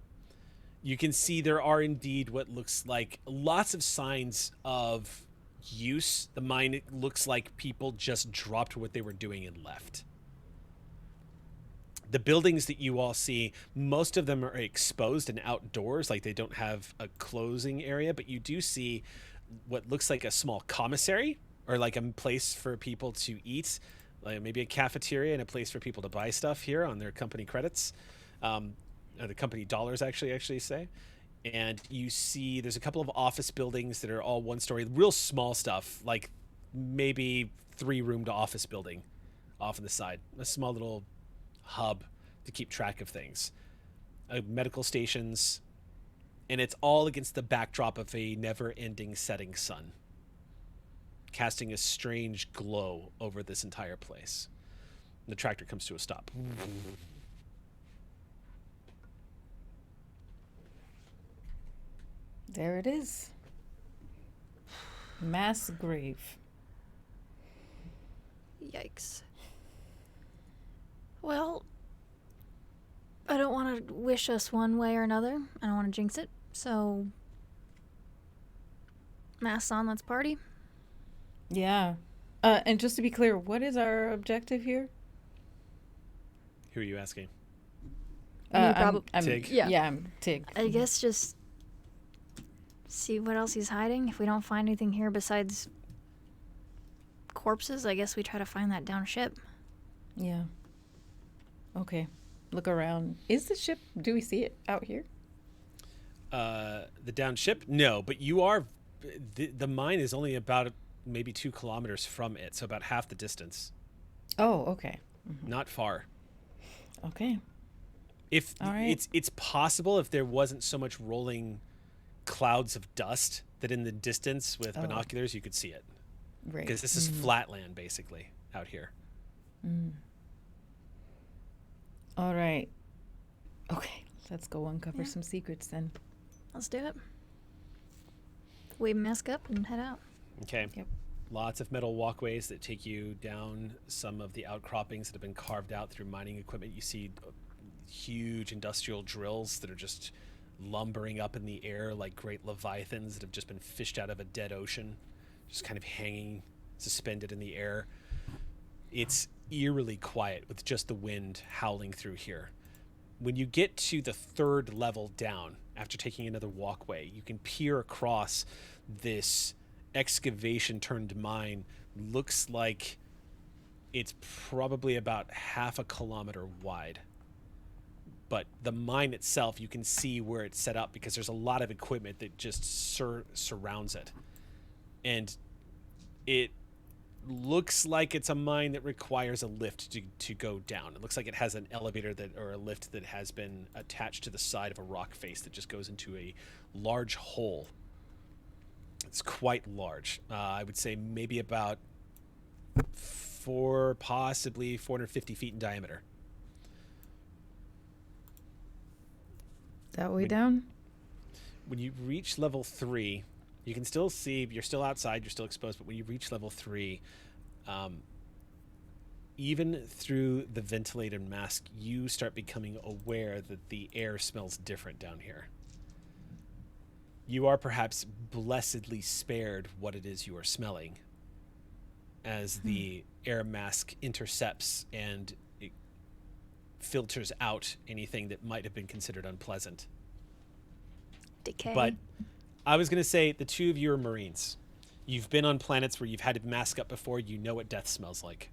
Speaker 1: You can see there are indeed what looks like lots of signs of use. The mine, it looks like people just dropped what they were doing and left. The buildings that you all see, most of them are exposed and outdoors, like they don't have a closing area, but you do see what looks like a small commissary or like a place for people to eat, like maybe a cafeteria and a place for people to buy stuff here on their company credits. Or the company dollars actually say. And you see there's a couple of office buildings that are all one story, real small stuff, like maybe 3-roomed office building off on the side, a small little hub to keep track of things, medical stations, and it's all against the backdrop of a never-ending setting sun, casting a strange glow over this entire place. And the tractor comes to a stop.
Speaker 5: There it is. Mass grave.
Speaker 2: Yikes. Well, I don't want to wish us one way or another. I don't want to jinx it. So, masks on, let's party.
Speaker 5: Yeah. And just to be clear, what is our objective here?
Speaker 1: Who are you asking?
Speaker 5: I'm
Speaker 1: Tig.
Speaker 5: Yeah, I'm Tig.
Speaker 2: I guess just see what else he's hiding. If we don't find anything here besides corpses, I guess we try to find that down ship.
Speaker 5: Yeah. Okay. Look around. Is the ship, do we see it out here?
Speaker 1: The down ship? No, but you are, the mine is only about maybe 2 kilometers from it, so about half the distance.
Speaker 5: Oh, okay.
Speaker 1: Not far.
Speaker 5: Okay.
Speaker 1: If
Speaker 5: All right.
Speaker 1: it's possible if there wasn't so much rolling clouds of dust that in the distance with binoculars you could see it.
Speaker 5: Right.
Speaker 1: Because this is flat land basically out here.
Speaker 5: All right. Okay, let's go uncover some secrets then.
Speaker 2: Let's do it. We mask up and head out.
Speaker 1: Okay.
Speaker 5: Yep.
Speaker 1: Lots of metal walkways that take you down some of the outcroppings that have been carved out through mining equipment. You see huge industrial drills that are just lumbering up in the air like great leviathans that have just been fished out of a dead ocean, just kind of hanging suspended in the air. It's eerily quiet with just the wind howling through here. When you get to the 3rd level down, after taking another walkway, you can peer across this excavation turned mine. Looks like it's probably about half a kilometer wide. But the mine itself, you can see where it's set up because there's a lot of equipment that just surrounds it. And it looks like it's a mine that requires a lift to go down. It looks like it has an elevator or a lift that has been attached to the side of a rock face that just goes into a large hole. It's quite large. I would say maybe about possibly 450 feet in diameter.
Speaker 5: That way down?
Speaker 1: When you reach level 3, you can still see, you're still outside, you're still exposed, but when you reach level 3, even through the ventilated mask, you start becoming aware that the air smells different down here. you are perhaps blessedly spared what it is you are smelling, as the air mask intercepts and it filters out anything that might have been considered unpleasant.
Speaker 2: Decay.
Speaker 1: But I was going to say the two of you are Marines. You've been on planets where you've had to mask up before. You know what death smells like.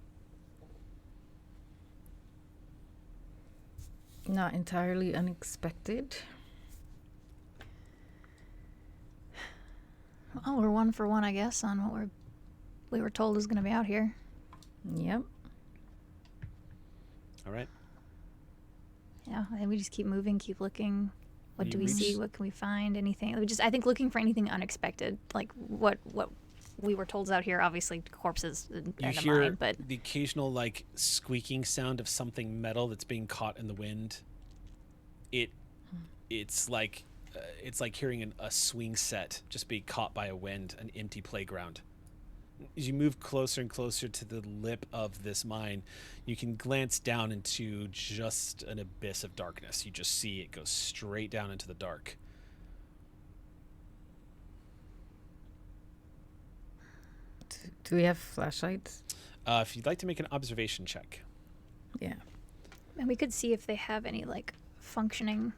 Speaker 5: Not entirely unexpected.
Speaker 2: Well, we're 1 for 1, I guess, on what we were told is going to be out here.
Speaker 5: Yep.
Speaker 1: All right.
Speaker 2: Yeah, and we just keep moving, keep looking. What
Speaker 1: You
Speaker 2: do we see?
Speaker 1: reach-
Speaker 2: What can we find? Anything? I think looking for anything unexpected, like what we were told is out here. Obviously, corpses and
Speaker 1: You
Speaker 2: a
Speaker 1: hear
Speaker 2: mine, but
Speaker 1: the occasional like squeaking sound of something metal that's being caught in the wind. It's like hearing a swing set just be caught by a wind, an empty playground. As you move closer and closer to the lip of this mine, you can glance down into just an abyss of darkness. You just see it go straight down into the dark.
Speaker 5: Do we have flashlights?
Speaker 1: If you'd like to make an observation check.
Speaker 5: Yeah.
Speaker 2: and we could see if they have any like functioning,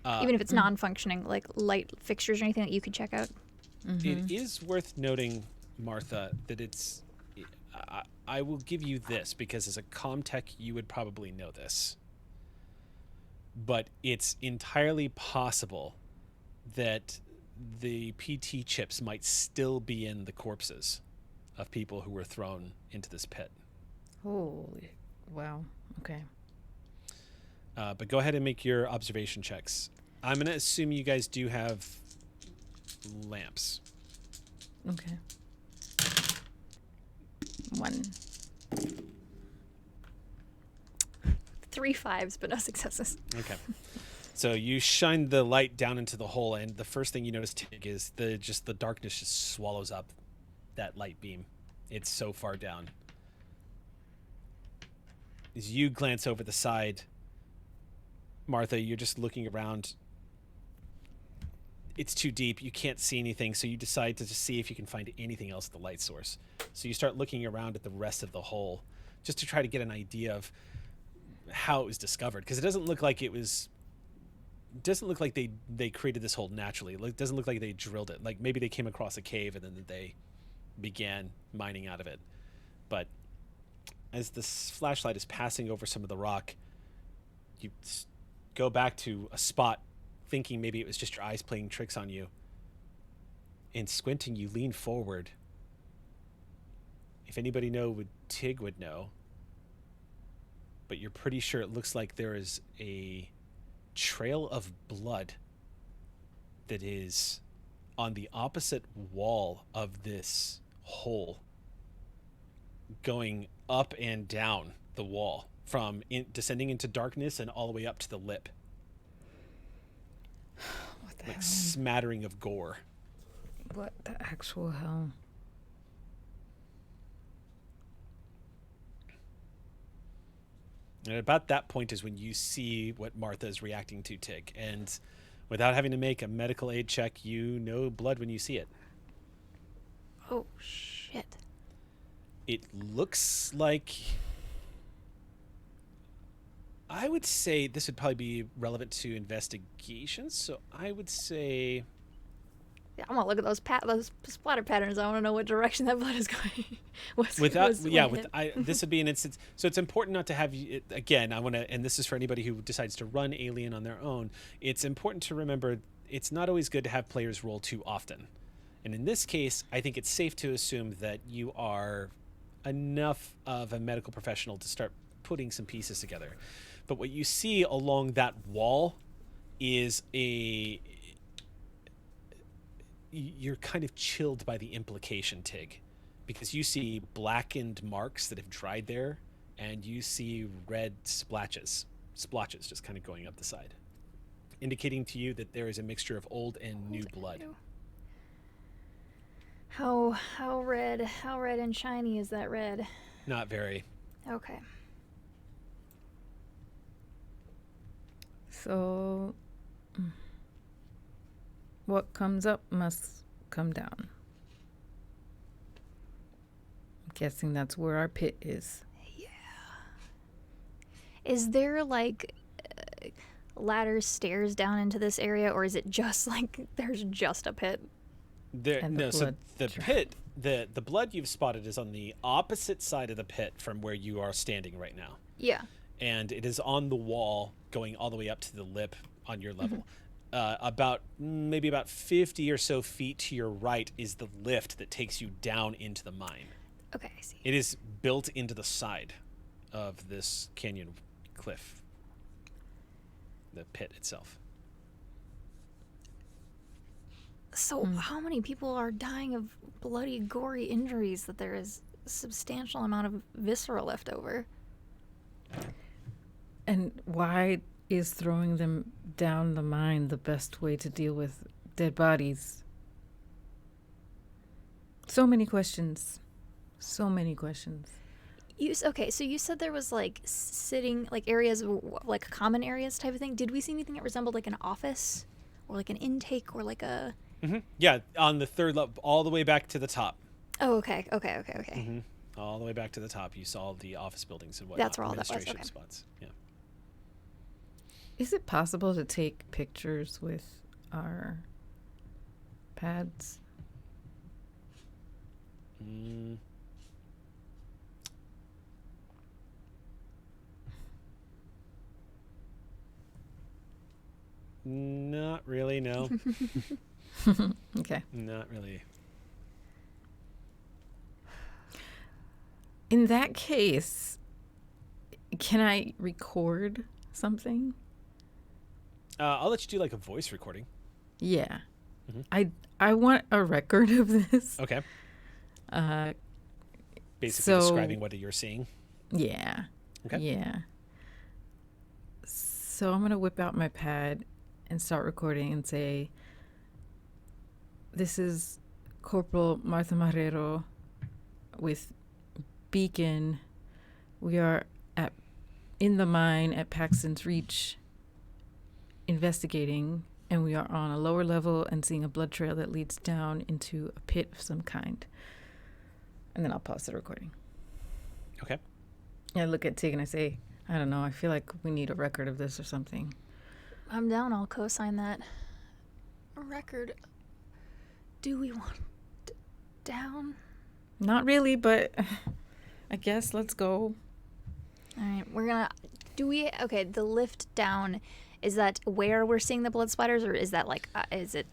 Speaker 1: Uh,
Speaker 2: even if it's non-functioning, like light fixtures or anything that you could check out.
Speaker 1: It is worth noting, Martha, that it's... I will give you this, because as a comm tech, you would probably know this. But it's entirely possible that the PT chips might still be in the corpses of people who were thrown into this pit.
Speaker 5: Holy, wow. Okay.
Speaker 1: But go ahead and make your observation checks. I'm going to assume you guys do have lamps.
Speaker 5: Okay. 1.
Speaker 2: 3 5s, but no successes.
Speaker 1: Okay. So you shine the light down into the hole, and the first thing you notice, Tig, is the darkness just swallows up that light beam. It's so far down. As you glance over the side, Martha, you're just looking around. It's too deep. You can't see anything, so you decide to just see if you can find anything else at the light source. So you start looking around at the rest of the hole just to try to get an idea of how it was discovered, because it doesn't look like they created this hole naturally. It doesn't look like they drilled it. Like maybe they came across a cave and then they began mining out of it. But as this flashlight is passing over some of the rock, you go back to a spot thinking maybe it was just your eyes playing tricks on you. And squinting, you lean forward. If anybody would Tig would know. But you're pretty sure it looks like there is a trail of blood that is on the opposite wall of this hole, going up and down the wall, from descending into darkness and all the way up to the lip.
Speaker 5: What the
Speaker 1: Like
Speaker 5: hell?
Speaker 1: smattering of gore.
Speaker 5: What the actual hell?
Speaker 1: And about that point is when you see what Martha is reacting to, Tig. And without having to make a medical aid check, you know blood when you see it.
Speaker 2: Oh shit!
Speaker 1: It looks like... I would say this would probably be relevant to investigations. So I would say...
Speaker 2: Yeah, I want to look at those splatter patterns. I want to know what direction that blood is going.
Speaker 1: This would be an instance. So it's important not to have you, again, I want to, and this is for anybody who decides to run Alien on their own. It's important to remember it's not always good to have players roll too often. And in this case, I think it's safe to assume that you are enough of a medical professional to start putting some pieces together. But what you see along that wall is you're kind of chilled by the implication, Tig, because you see blackened marks that have dried there, and you see red splotches just kind of going up the side, indicating to you that there is a mixture of old and new blood.
Speaker 2: How red and shiny is that red?
Speaker 1: Not very.
Speaker 2: Okay.
Speaker 5: So, What comes up must come down. I'm guessing that's where our pit is.
Speaker 2: Is there like ladders, stairs down into this area, or is it just like there's just a pit?
Speaker 5: And the
Speaker 1: So
Speaker 5: blood
Speaker 1: the pit, the blood you've spotted is on the opposite side of the pit from where you are standing right now.
Speaker 2: Yeah.
Speaker 1: And it is on the wall going all the way up to the lip on your level. About 50 or so feet to your right is the lift that takes you down into the mine.
Speaker 2: Okay, I see.
Speaker 1: It is built into the side of this canyon cliff, the pit itself.
Speaker 2: So how many people are dying of bloody, gory injuries that there is a substantial amount of viscera left over?
Speaker 5: And why is throwing them down the mine the best way to deal with dead bodies? So many questions. So many questions.
Speaker 2: Okay, so you said there was like sitting, like areas, like common areas type of thing. Did we see anything that resembled like an office or like an intake or like a...
Speaker 1: Yeah, on the third level, all the way back to the top.
Speaker 2: Oh, okay.
Speaker 1: All the way back to the top, you saw the office buildings and whatnot.
Speaker 2: That's where all that was,
Speaker 1: administration
Speaker 2: okay.
Speaker 1: spots. Yeah.
Speaker 5: Is it possible to take pictures with our pads?
Speaker 1: Not really, no.
Speaker 5: Okay.
Speaker 1: Not really.
Speaker 5: In that case, can I record something?
Speaker 1: I'll let you do like a voice recording.
Speaker 5: Yeah. I want a record of this.
Speaker 1: Okay.
Speaker 5: Uh,
Speaker 1: Basically describing what you're seeing.
Speaker 5: Yeah.
Speaker 1: Okay.
Speaker 5: Yeah. So I'm going to whip out my pad and start recording and say, this is Corporal Martha Marrero with Beacon. We are in the mine at Paxton's Reach investigating, and we are on a lower level and seeing a blood trail that leads down into a pit of some kind. And then I'll pause the recording.
Speaker 1: Okay.
Speaker 5: And I look at Tig and I say, I don't know, I feel like we need a record of this or something.
Speaker 2: I'm down. I'll co-sign that. A record. Do we want down?
Speaker 5: Not really, but I guess let's go.
Speaker 2: All right, we're gonna. Okay, the lift down. Is that where we're seeing the blood splatters, or is that like? Is it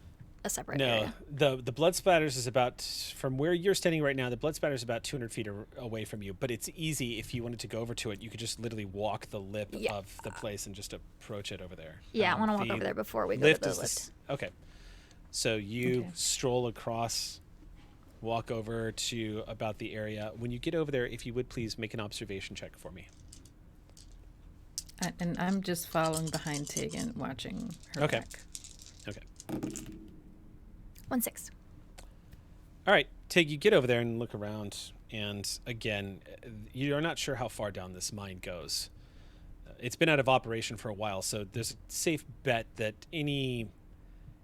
Speaker 2: a separate area?
Speaker 1: No, the blood splatters is about, from where you're standing right now, the blood splatters is about 200 feet away from you, but it's easy. If you wanted to go over to it, you could just literally walk the lip of the place and just approach it over there.
Speaker 2: Yeah, I want to walk over there before we go to the lift.
Speaker 1: Okay. So you stroll across, walk over to about the area. When you get over there, if you would please make an observation check for me.
Speaker 5: And I'm just following behind Tig and watching her back.
Speaker 1: Okay.
Speaker 2: 1-6.
Speaker 1: All right, Tig, you get over there and look around, and again, you're not sure how far down this mine goes. It's been out of operation for a while, so there's a safe bet that any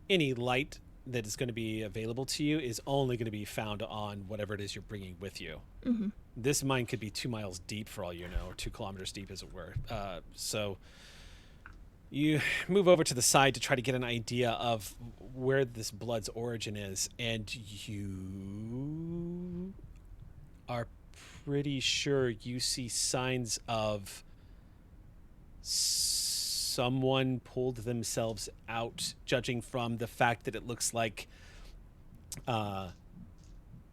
Speaker 1: light that is going to be available to you is only going to be found on whatever it is you're bringing with you. Mm-hmm. This mine could be 2 miles deep for all you know, or 2 kilometers deep, as it were. So you move over to the side to try to get an idea of where this blood's origin is, and you are pretty sure you see signs of someone pulled themselves out, judging from the fact that it looks like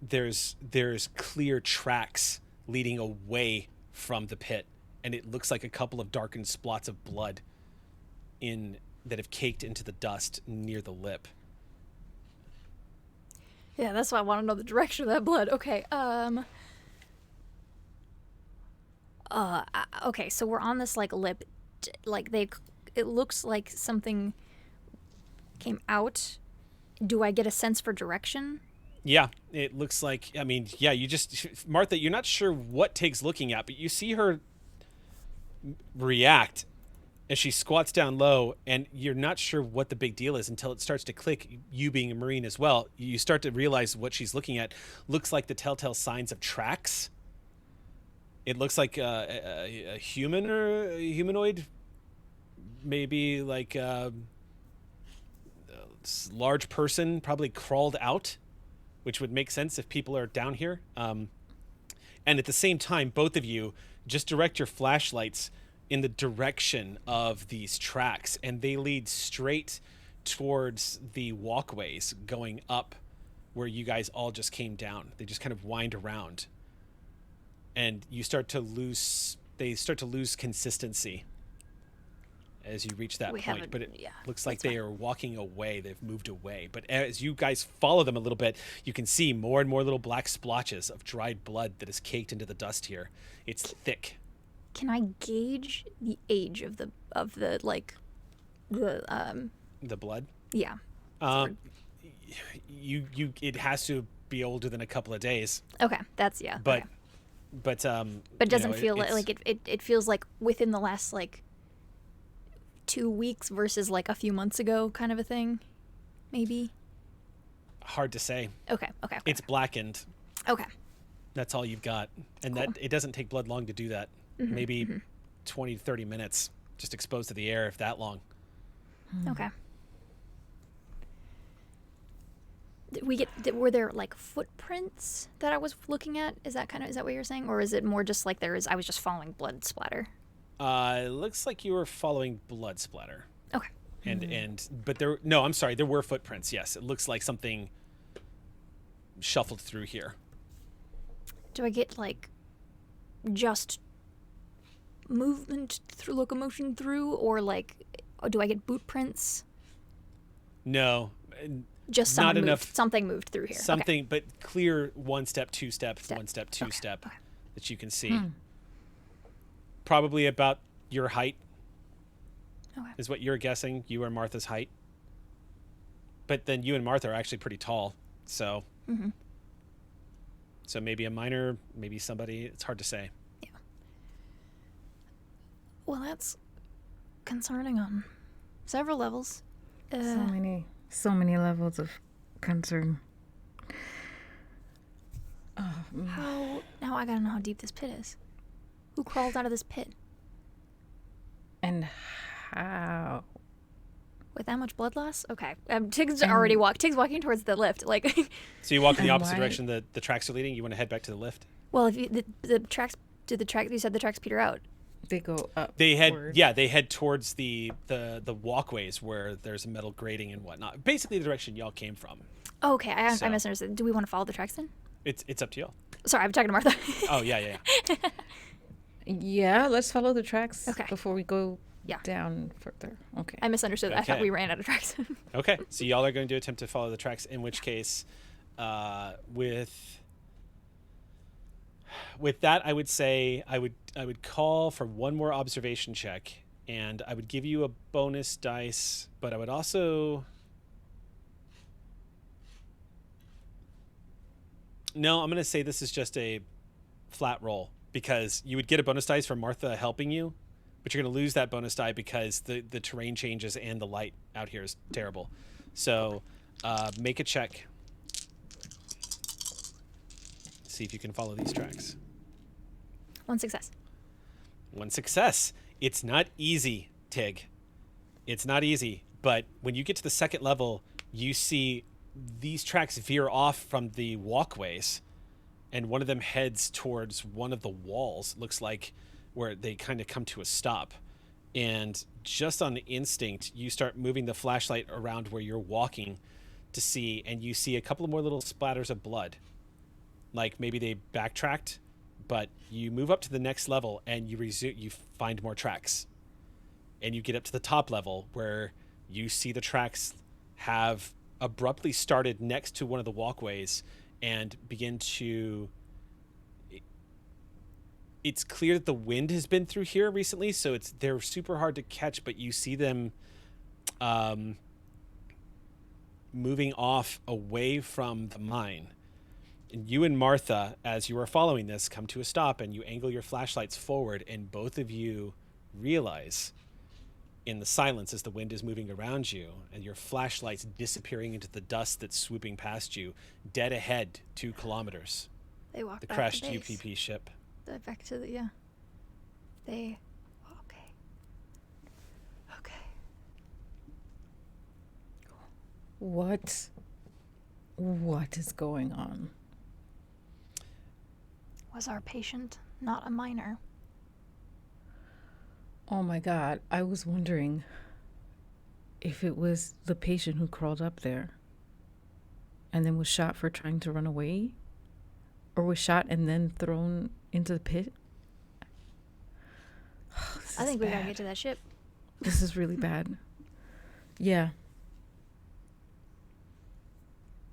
Speaker 1: there's clear tracks leading away from the pit, and it looks like a couple of darkened splots of blood that have caked into the dust near the lip.
Speaker 2: Yeah, that's why I want to know the direction of that blood. Okay. Okay, so we're on this like lip, like it looks like something came out. Do I get a sense for direction?
Speaker 1: Yeah, it looks like, you just, Martha, you're not sure what Tig's looking at, but you see her react as she squats down low, and you're not sure what the big deal is until it starts to click. You being a Marine as well, you start to realize what she's looking at looks like the telltale signs of tracks. It looks like a human or a humanoid, maybe like a large person, probably crawled out, which would make sense if people are down here. And at the same time, both of you just direct your flashlights in the direction of these tracks, and they lead straight towards the walkways going up where you guys all just came down. They just kind of wind around, and they start to lose consistency as you reach that point. But it looks like they are walking away. They've moved away. But as you guys follow them a little bit, you can see more and more little black splotches of dried blood that is caked into the dust here. It's thick.
Speaker 2: Can I gauge the age of the
Speaker 1: blood?
Speaker 2: Yeah.
Speaker 1: It has to be older than a couple of days.
Speaker 2: Okay, that's
Speaker 1: But
Speaker 2: okay.
Speaker 1: But
Speaker 2: it doesn't feel like it feels like within the last 2 weeks versus a few months ago kind of a thing, maybe.
Speaker 1: Hard to say.
Speaker 2: Okay.
Speaker 1: It's blackened.
Speaker 2: Okay.
Speaker 1: That's all you've got, and
Speaker 2: Cool.
Speaker 1: that it doesn't take blood long to do that. Maybe 20 to 30 minutes just exposed to the air, if that long.
Speaker 2: Okay. Were there footprints that I was looking at? Is that what you're saying, or is it more just I was just following blood splatter?
Speaker 1: It looks like you were following blood splatter.
Speaker 2: Okay.
Speaker 1: But there were footprints. Yes, it looks like something shuffled through here.
Speaker 2: Do I get just movement through locomotion through, or do I get boot prints?
Speaker 1: No.
Speaker 2: Just
Speaker 1: not enough.
Speaker 2: Something moved through here.
Speaker 1: Something,
Speaker 2: okay.
Speaker 1: but clear 1 step, 2 step, 1 step, 2 step
Speaker 2: Okay.
Speaker 1: that you can see. Probably about your height.
Speaker 2: Okay.
Speaker 1: Is what you're guessing. You and Martha's height. But then you and Martha are actually pretty tall, so. So maybe a minor, maybe somebody. It's hard to say.
Speaker 2: Yeah. Well, that's concerning on several levels.
Speaker 5: So many levels of concern.
Speaker 2: Now I gotta know how deep this pit is. Who crawled out of this pit
Speaker 5: And how?
Speaker 2: with that much blood loss? Okay, Tig's walking towards the lift.
Speaker 1: So you walk in the
Speaker 5: And
Speaker 1: opposite
Speaker 5: why-
Speaker 1: direction the tracks are leading. You want to head back to the lift.
Speaker 2: Well, if the tracks you said the tracks peter out.
Speaker 5: They go up.
Speaker 1: They head towards the walkways where there's a metal grating and whatnot. Basically, the direction y'all came from.
Speaker 2: Okay, I
Speaker 1: So-
Speaker 2: misunderstood. Do we want to follow the tracks then?
Speaker 1: It's up to y'all.
Speaker 2: Sorry, I'm talking to Martha.
Speaker 1: Oh yeah.
Speaker 5: Yeah, let's follow the tracks
Speaker 2: Okay.
Speaker 5: before we go
Speaker 2: Yeah.
Speaker 5: down further. Okay.
Speaker 2: I misunderstood. I thought
Speaker 1: Okay.
Speaker 2: we ran out of tracks.
Speaker 1: Okay, so y'all are going to attempt to follow the tracks. In which case, with that, I would say I would call for one more observation check, and I would give you a bonus dice, but I would also. No, I'm going to say this is just a flat roll, because you would get a bonus dice from Martha helping you, but you're going to lose that bonus die because the terrain changes and the light out here is terrible. So make a check. See if you can follow these tracks.
Speaker 2: 1 success.
Speaker 1: 1 success. It's not easy, Tig. It's not easy, but when you get to the second level, you see these tracks veer off from the walkways, and one of them heads towards one of the walls, looks like, where they kind of come to a stop. And just on instinct, you start moving the flashlight around where you're walking to see, and you see a couple more little splatters of blood. Like maybe they backtracked, but you move up to the next level and you find more tracks. And you get up to the top level where you see the tracks have abruptly started next to one of the walkways and begin to. It's clear that the wind has been through here recently, so they're super hard to catch, but you see them moving off away from the mine. And you and Martha, as you are following this, come to a stop, and you angle your flashlights forward, and both of you realize in the silence as the wind is moving around you and your flashlights disappearing into the dust that's swooping past you, dead ahead 2 kilometers.
Speaker 2: They walked
Speaker 1: The
Speaker 2: back
Speaker 1: crashed
Speaker 2: to base.
Speaker 1: UPP ship.
Speaker 2: Back to the, yeah. They, okay. Okay.
Speaker 5: What is going on?
Speaker 2: Was our patient not a minor?
Speaker 5: Oh my God, I was wondering if it was the patient who crawled up there and then was shot for trying to run away, or was shot and then thrown into the pit.
Speaker 2: I think we gotta get to that ship.
Speaker 5: This is really bad. Yeah.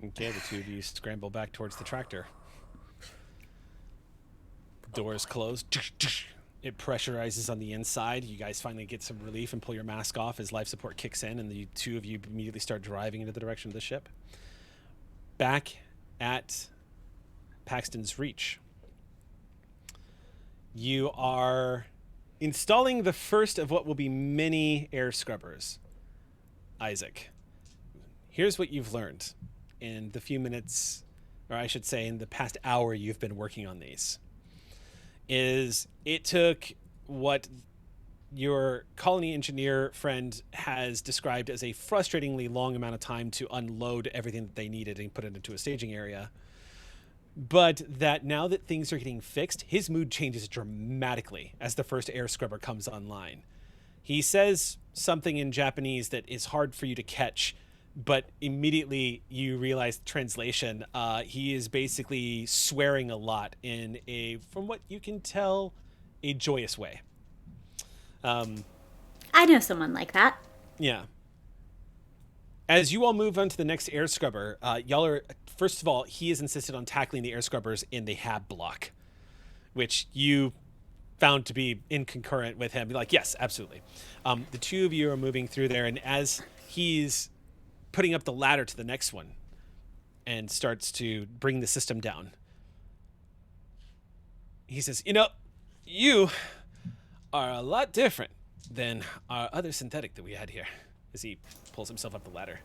Speaker 1: Okay, the 2 of you scramble back towards the tractor. Doors closed. It pressurizes on the inside. You guys finally get some relief and pull your mask off as life support kicks in, and the 2 of you immediately start driving into the direction of the ship. Back at Paxton's Reach, you are installing the first of what will be many air scrubbers. Isaac, here's what you've learned in the few minutes, or I should say in the past hour you've been working on these. Is it took what your colony engineer friend has described as a frustratingly long amount of time to unload everything that they needed and put it into a staging area. But that now that things are getting fixed, his mood changes dramatically as the first air scrubber comes online. He says something in Japanese that is hard for you to catch, but immediately you realize the translation. He is basically swearing a lot in a, from what you can tell, a joyous way.
Speaker 4: I know someone like that.
Speaker 1: Yeah. As you all move on to the next air scrubber, y'all are, first of all, he has insisted on tackling the air scrubbers in the hab block, which you found to be inconcurrent with him. You're like, yes, absolutely. The 2 of you are moving through there, and as he's putting up the ladder to the next one and starts to bring the system down, he says, you are a lot different than our other synthetic that we had here, as he pulls himself up the ladder.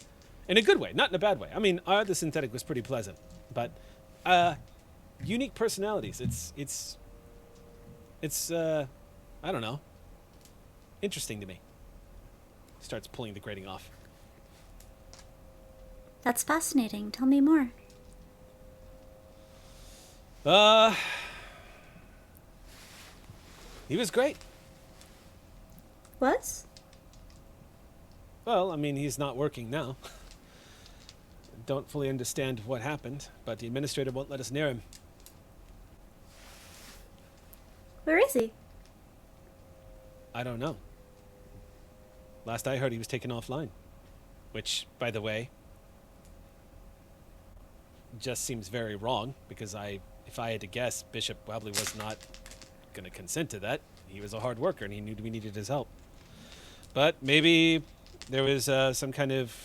Speaker 1: In a good way, not in a bad way. I mean, our other synthetic was pretty pleasant, but unique personalities. It's I don't know, interesting to me. Starts pulling the grating off.
Speaker 4: That's fascinating. Tell me more.
Speaker 1: He was great.
Speaker 4: Was?
Speaker 1: Well, I mean, he's not working now. Don't fully understand what happened, but the administrator won't let us near him.
Speaker 4: Where is he?
Speaker 1: I don't know. Last I heard, he was taken offline. Which, by the way, just seems very wrong, because if I had to guess, Bishop probably was not going to consent to that. He was a hard worker, and he knew we needed his help. But maybe there was some kind of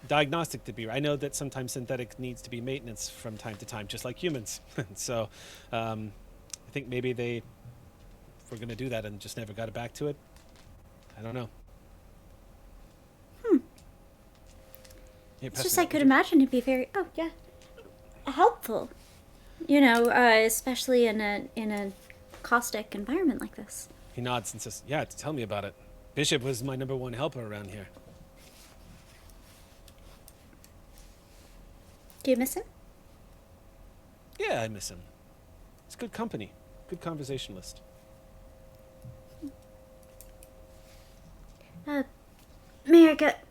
Speaker 1: diagnostic to be. I know that sometimes synthetic needs to be maintenance from time to time, just like humans. So I think maybe they were going to do that and just never got back to it. I don't know.
Speaker 4: It's just I could imagine it'd be very helpful. Especially in a caustic environment like this.
Speaker 1: He nods and says, yeah, tell me about it. Bishop was my number 1 helper around here.
Speaker 4: Do you miss him?
Speaker 1: Yeah, I miss him. It's good company. Good conversationalist.
Speaker 4: May I get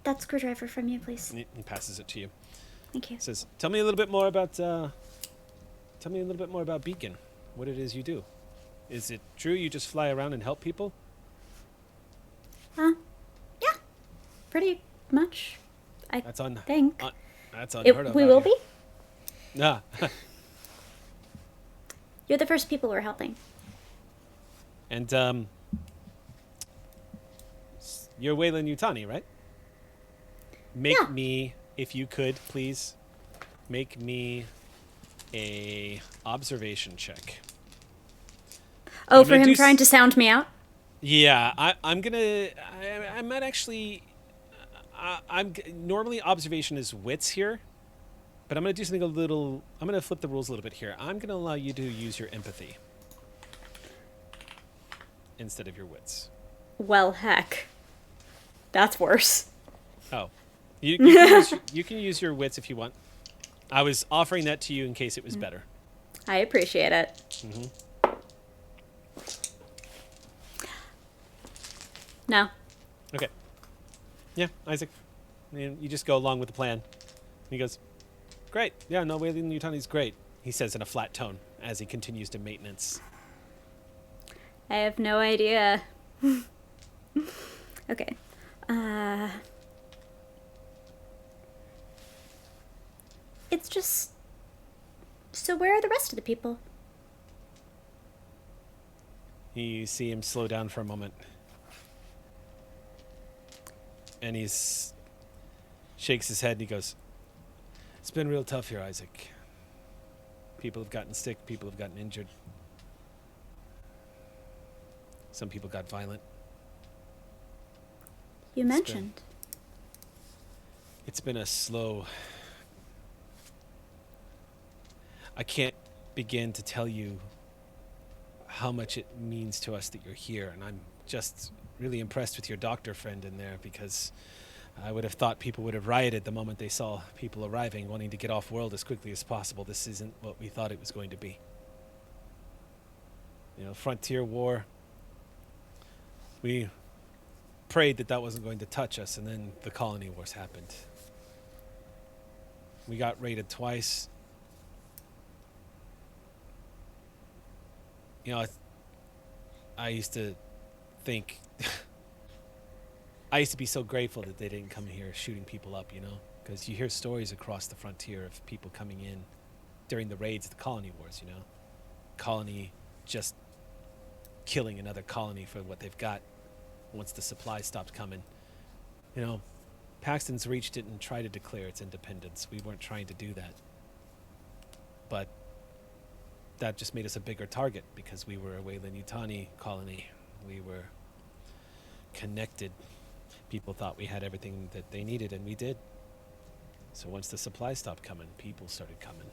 Speaker 4: that screwdriver from you, please?
Speaker 1: He passes it to you.
Speaker 4: Thank you.
Speaker 1: Says, tell me a little bit more about Beacon. What it is you do. Is it true you just fly around and help people?
Speaker 4: Yeah. Pretty much. I
Speaker 1: That's on.
Speaker 4: think.
Speaker 1: That's unheard of.
Speaker 4: We
Speaker 1: out
Speaker 4: will
Speaker 1: here.
Speaker 4: be?
Speaker 1: Nah.
Speaker 4: You're the first people we're helping.
Speaker 1: And you're Waylon Yutani, right? Make me, if you could, please, make me a observation check.
Speaker 4: Oh,
Speaker 1: I'm
Speaker 4: for
Speaker 1: gonna
Speaker 4: him
Speaker 1: do
Speaker 4: trying to sound me out?
Speaker 1: Yeah, I might actually. Normally observation is wits here, but I'm gonna do something a little. I'm gonna flip the rules a little bit here. I'm gonna allow you to use your empathy instead of your wits.
Speaker 4: Well, heck. That's worse.
Speaker 1: Oh, you can use your wits if you want. I was offering that to you in case it was better.
Speaker 4: I appreciate it. No.
Speaker 1: Okay. Yeah, Isaac. You just go along with the plan. He goes, great. Yeah, no, Wayland Yutani's great. He says in a flat tone as he continues to maintenance.
Speaker 4: I have no idea. Okay. It's just... So where are the rest of the people?
Speaker 1: You see him slow down for a moment. And he's shakes his head and he goes, it's been real tough here, Isaac. People have gotten sick, people have gotten injured. Some people got violent.
Speaker 4: You mentioned.
Speaker 1: It's been a slow... I can't begin to tell you how much it means to us that you're here, and I'm just really impressed with your doctor friend in there, because I would have thought people would have rioted the moment they saw people arriving, wanting to get off world as quickly as possible. This isn't what we thought it was going to be. You know, frontier war, we prayed that that wasn't going to touch us, and then the colony wars happened. We got raided twice. You know, I used to think... I used to be so grateful that they didn't come here shooting people up, you know? Because you hear stories across the frontier of people coming in during the raids of the colony wars, you know? Colony just killing another colony for what they've got once the supplies stopped coming. You know, Paxton's reached it and tried to declare its independence. We weren't trying to do that. But that just made us a bigger target because we were a Wayland Yutani colony. We were connected. People thought we had everything that they needed, and we did. So once the supplies stopped coming, people started coming.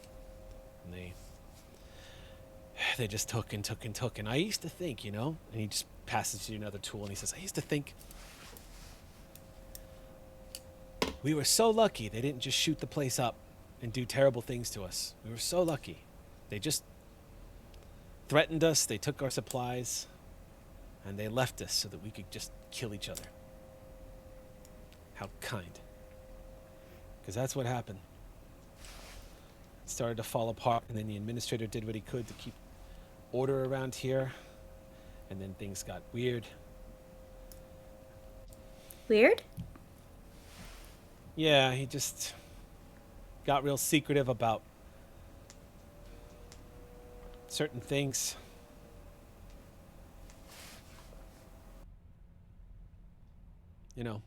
Speaker 1: And they just took and took and took. And I used to think, you know, and he just passes you another tool, and he says, I used to think we were so lucky they didn't just shoot the place up and do terrible things to us. We were so lucky. They just threatened us, they took our supplies, and they left us so that we could just kill each other. How kind. Because that's what happened. It started to fall apart, and then the administrator did what he could to keep order around here, and then things got weird.
Speaker 4: Weird?
Speaker 1: Yeah, he just got real secretive about certain things. You know.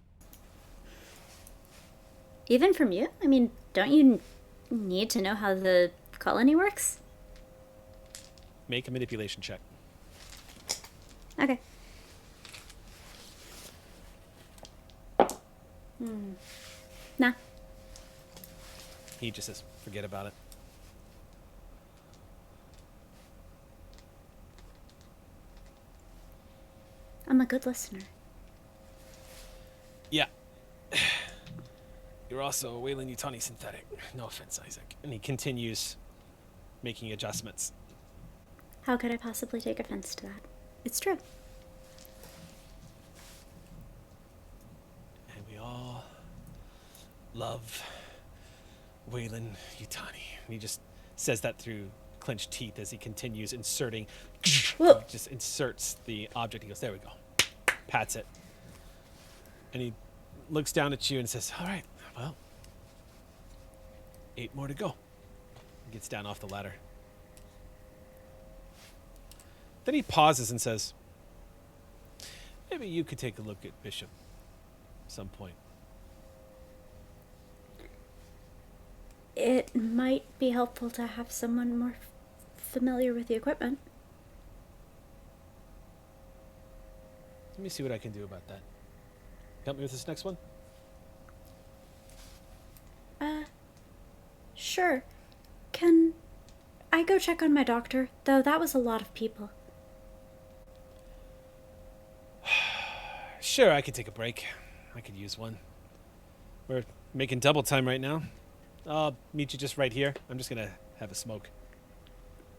Speaker 4: Even from you? I mean, don't you need to know how the colony works?
Speaker 1: Make a manipulation check.
Speaker 4: Okay. Nah.
Speaker 1: He just says, forget about it.
Speaker 4: I'm a good listener.
Speaker 1: Yeah. You're also a Wayland Yutani synthetic. No offense, Isaac. And he continues making adjustments.
Speaker 4: How could I possibly take offense to that? It's true.
Speaker 1: And we all love Wayland Yutani. And he just says that through clenched teeth as he continues inserting.
Speaker 4: Whoa.
Speaker 1: Just inserts the object. He goes, there we go. Pats it. And he looks down at you and says, all right, well, 8 more to go. He gets down off the ladder. Then he pauses and says, maybe you could take a look at Bishop at some point.
Speaker 4: It might be helpful to have someone more familiar with the equipment.
Speaker 1: Let me see what I can do about that. Help me with this next one?
Speaker 4: Sure. Can I go check on my doctor? Though that was a lot of people.
Speaker 1: Sure, I could take a break. I could use one. We're making double time right now. I'll meet you just right here. I'm just going to have a smoke.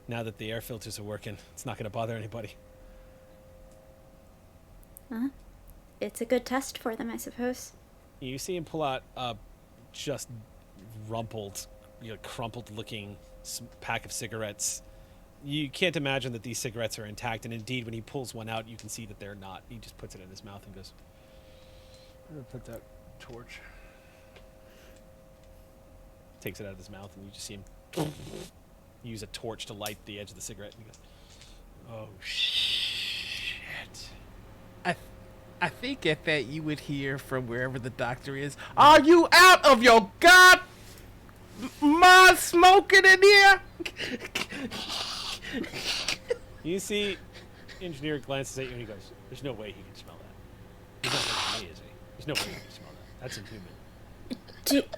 Speaker 1: Now that the air filters are working, it's not going to bother anybody.
Speaker 4: It's a good test for them, I suppose.
Speaker 1: You see him pull out a just rumpled, crumpled-looking pack of cigarettes. You can't imagine that these cigarettes are intact, and indeed, when he pulls one out, you can see that they're not. He just puts it in his mouth and goes, I'm going to put that torch. Takes it out of his mouth, and you just see him use a torch to light the edge of the cigarette, and he goes, oh, shit.
Speaker 3: I think at that you would hear from wherever the doctor is, are you out of your god mind smoking in here?
Speaker 1: You see engineer glances at you and he goes, there's no way he can smell that. He's not looking at me, is he? There's no way he can smell that. That's inhuman.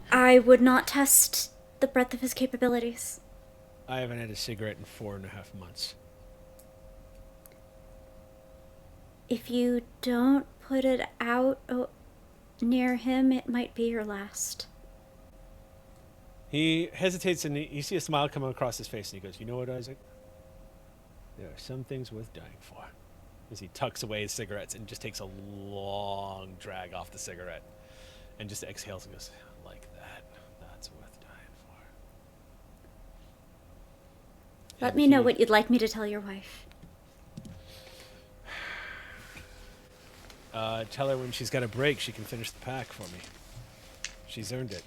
Speaker 4: I would not test the breadth of his capabilities.
Speaker 1: I haven't had a cigarette in 4.5 months.
Speaker 4: If you don't put it out near him, it might be your last.
Speaker 1: He hesitates, and you see a smile come across his face, and he goes, you know what, Isaac? There are some things worth dying for. As he tucks away his cigarettes and just takes a long drag off the cigarette and just exhales and goes, like that. That's worth dying for.
Speaker 4: Let me know what you'd like me to tell your wife.
Speaker 1: Tell her when she's got a break, she can finish the pack for me. She's earned it.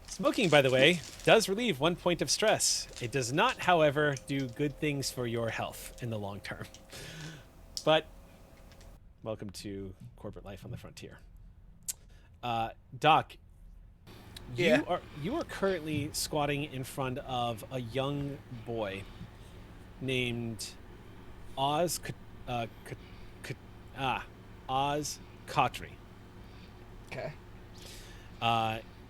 Speaker 1: Smoking, by the way, does relieve 1 point of stress. It does not, however, do good things for your health in the long term. But welcome to corporate life on the frontier. Doc,
Speaker 3: Yeah.
Speaker 1: you are currently squatting in front of a young boy named Oz Khatri.
Speaker 3: Okay.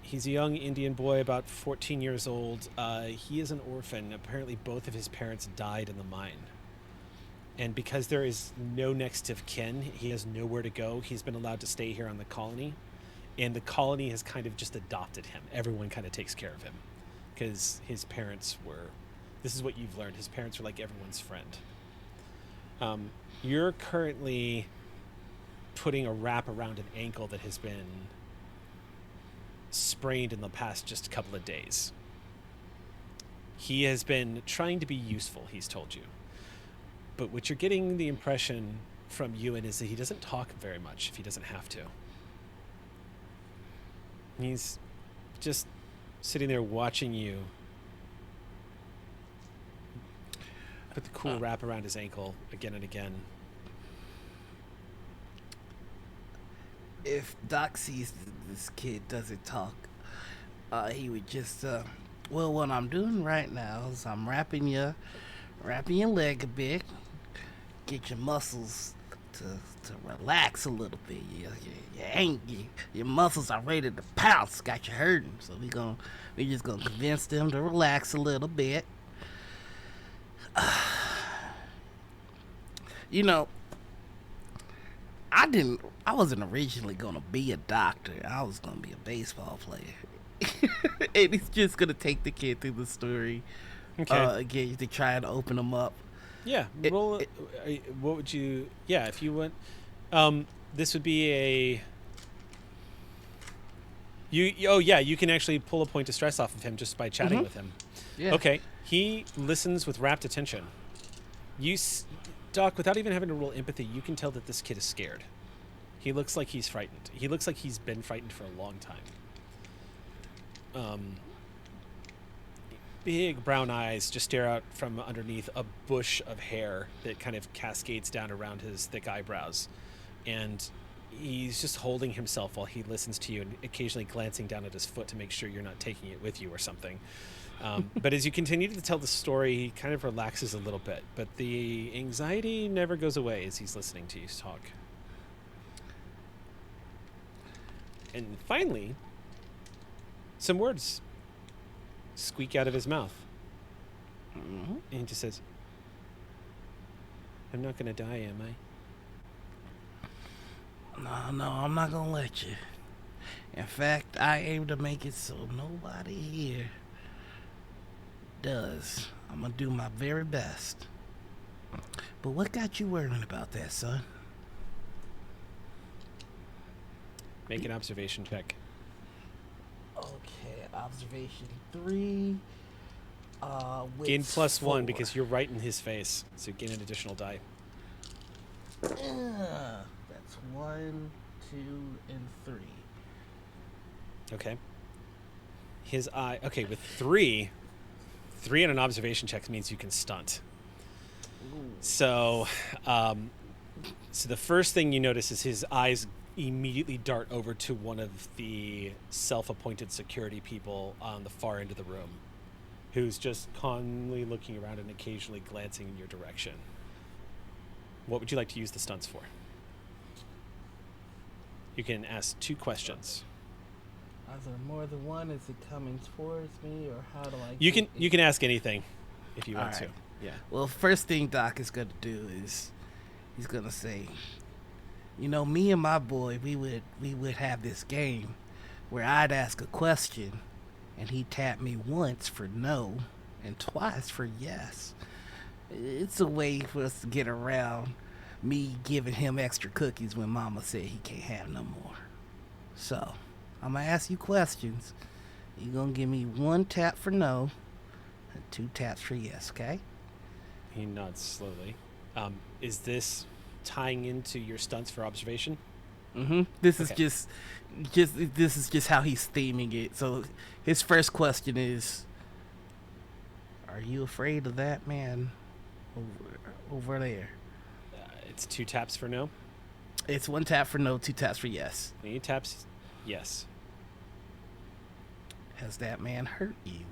Speaker 1: He's a young Indian boy, about 14 years old. He is an orphan. Apparently both of his parents died in the mine. And because there is no next of kin, he has nowhere to go. He's been allowed to stay here on the colony. And the colony has kind of just adopted him. Everyone kind of takes care of him. Because his parents were... This is what you've learned. His parents were like everyone's friend. You're currently putting a wrap around an ankle that has been sprained in the past just couple of days. He has been trying to be useful, he's told you. But what you're getting the impression from Ewan is that he doesn't talk very much if he doesn't have to. He's just sitting there watching you put the cool wrap around his ankle again and again.
Speaker 3: If Doc sees this kid doesn't talk, he would just, well, what I'm doing right now is I'm wrapping your leg a bit, get your muscles to relax a little bit. Your muscles are ready to pounce, got you hurting. So we just gonna convince them to relax a little bit. You know, I wasn't originally gonna be a doctor. I was gonna be a baseball player. And he's just gonna take the kid through the story.
Speaker 1: Okay.
Speaker 3: Again, to try and open them up.
Speaker 1: Yeah. What would you... Yeah, if you went... this would be a... you can actually pull a point of stress off of him just by chatting with him.
Speaker 3: Yeah.
Speaker 1: Okay. He listens with rapt attention. Doc, without even having to roll empathy, you can tell that this kid is scared. He looks like he's frightened. He looks like he's been frightened for a long time. Big brown eyes just stare out from underneath a bush of hair that kind of cascades down around his thick eyebrows. And he's just holding himself while he listens to you and occasionally glancing down at his foot to make sure you're not taking it with you or something. But as you continue to tell the story, he kind of relaxes a little bit. But the anxiety never goes away as he's listening to you talk. And finally, some words squeak out of his mouth.
Speaker 3: Mm-hmm.
Speaker 1: And he just says, I'm not going to die, am I?
Speaker 3: No, I'm not gonna let you. In fact, I aim to make it so nobody here does. I'm gonna do my very best. But what got you worrying about that, son?
Speaker 1: Make an observation check.
Speaker 3: Okay, observation 3. With
Speaker 1: Gain +1
Speaker 3: 4.
Speaker 1: because you're right in his face. So gain an additional die.
Speaker 3: That's 1, 2, and 3.
Speaker 1: Okay. His eye. Okay, with 3 on an observation check means you can stunt. So, so the first thing you notice is his eyes immediately dart over to one of the self-appointed security people on the far end of the room, who's just calmly looking around and occasionally glancing in your direction. What would you like to use the stunts for? You can ask 2 questions.
Speaker 3: Is there more than one? Is it coming towards me, or how do I?
Speaker 1: You can ask anything if you want
Speaker 3: All
Speaker 1: to.
Speaker 3: right.
Speaker 1: Yeah.
Speaker 3: Well, first thing Doc is gonna do is he's gonna say, you know, me and my boy, we would have this game where I'd ask a question, and he'd tap me once for no, and twice for yes. It's a way for us to get around me giving him extra cookies when Mama said he can't have no more. So, I'm gonna ask you questions. You're gonna give me 1 tap for no, and 2 taps for yes, okay?
Speaker 1: He nods slowly. Is this tying into your stunts for observation?
Speaker 3: Mm-hmm. This is
Speaker 1: Okay.
Speaker 3: this is just how he's theming it. So his first question is, are you afraid of that man over there?
Speaker 1: It's 2 taps for no.
Speaker 3: It's 1 tap for no, 2 taps for yes.
Speaker 1: And he taps yes.
Speaker 3: Has that man hurt you?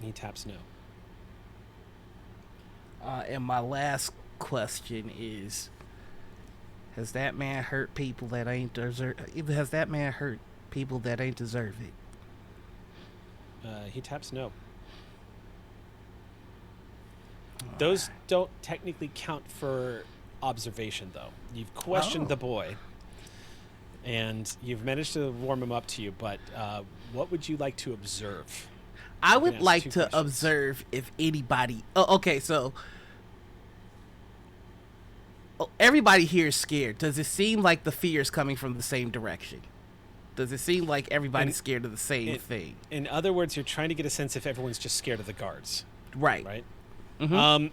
Speaker 1: He taps no.
Speaker 3: And my last question is, has that man hurt people that ain't deserve? Has that man hurt people that ain't deserve it?
Speaker 1: He taps no. Those don't technically count for observation, though. You've questioned the boy, and you've managed to warm him up to you, but what would you like to observe?
Speaker 3: I
Speaker 1: You can
Speaker 3: would
Speaker 1: ask
Speaker 3: like
Speaker 1: 2
Speaker 3: to
Speaker 1: questions.
Speaker 3: observe if anybody. Oh, okay, so everybody here is scared. Does it seem like the fear is coming from the same direction? Does it seem like everybody's scared of the same thing?
Speaker 1: In other words, you're trying to get a sense if everyone's just scared of the guards,
Speaker 3: Right.
Speaker 1: right?
Speaker 3: Mhm.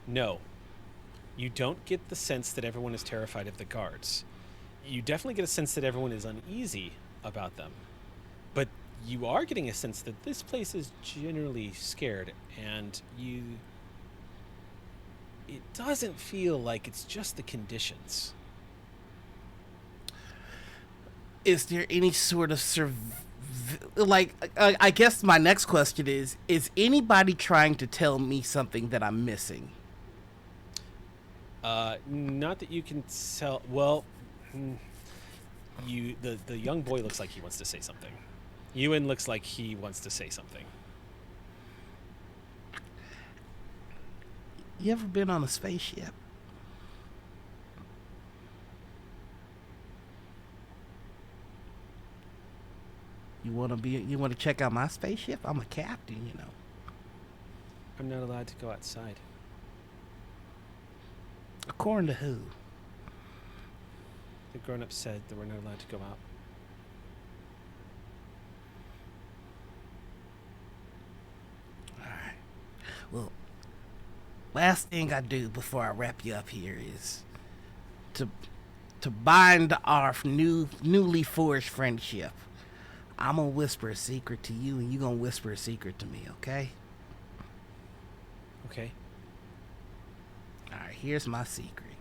Speaker 1: No. You don't get the sense that everyone is terrified of the guards. You definitely get a sense that everyone is uneasy about them. But you are getting a sense that this place is generally scared, and it doesn't feel like it's just the conditions.
Speaker 3: Is there any sort of I guess my next question is anybody trying to tell me something that I'm missing?
Speaker 1: Not that you can tell. Well, the young boy looks like he wants to say something. Ewan looks like he wants to say something.
Speaker 3: You ever been on a spaceship? You want to check out my spaceship? I'm a captain, you know.
Speaker 1: I'm not allowed to go outside.
Speaker 3: According to who?
Speaker 1: The grown-ups said that we're not allowed to go out.
Speaker 3: Alright. Well, last thing I do before I wrap you up here is to bind our newly forged friendship. I'm gonna whisper a secret to you, and you gonna whisper a secret to me, okay?
Speaker 1: Okay.
Speaker 3: Alright, here's my secret.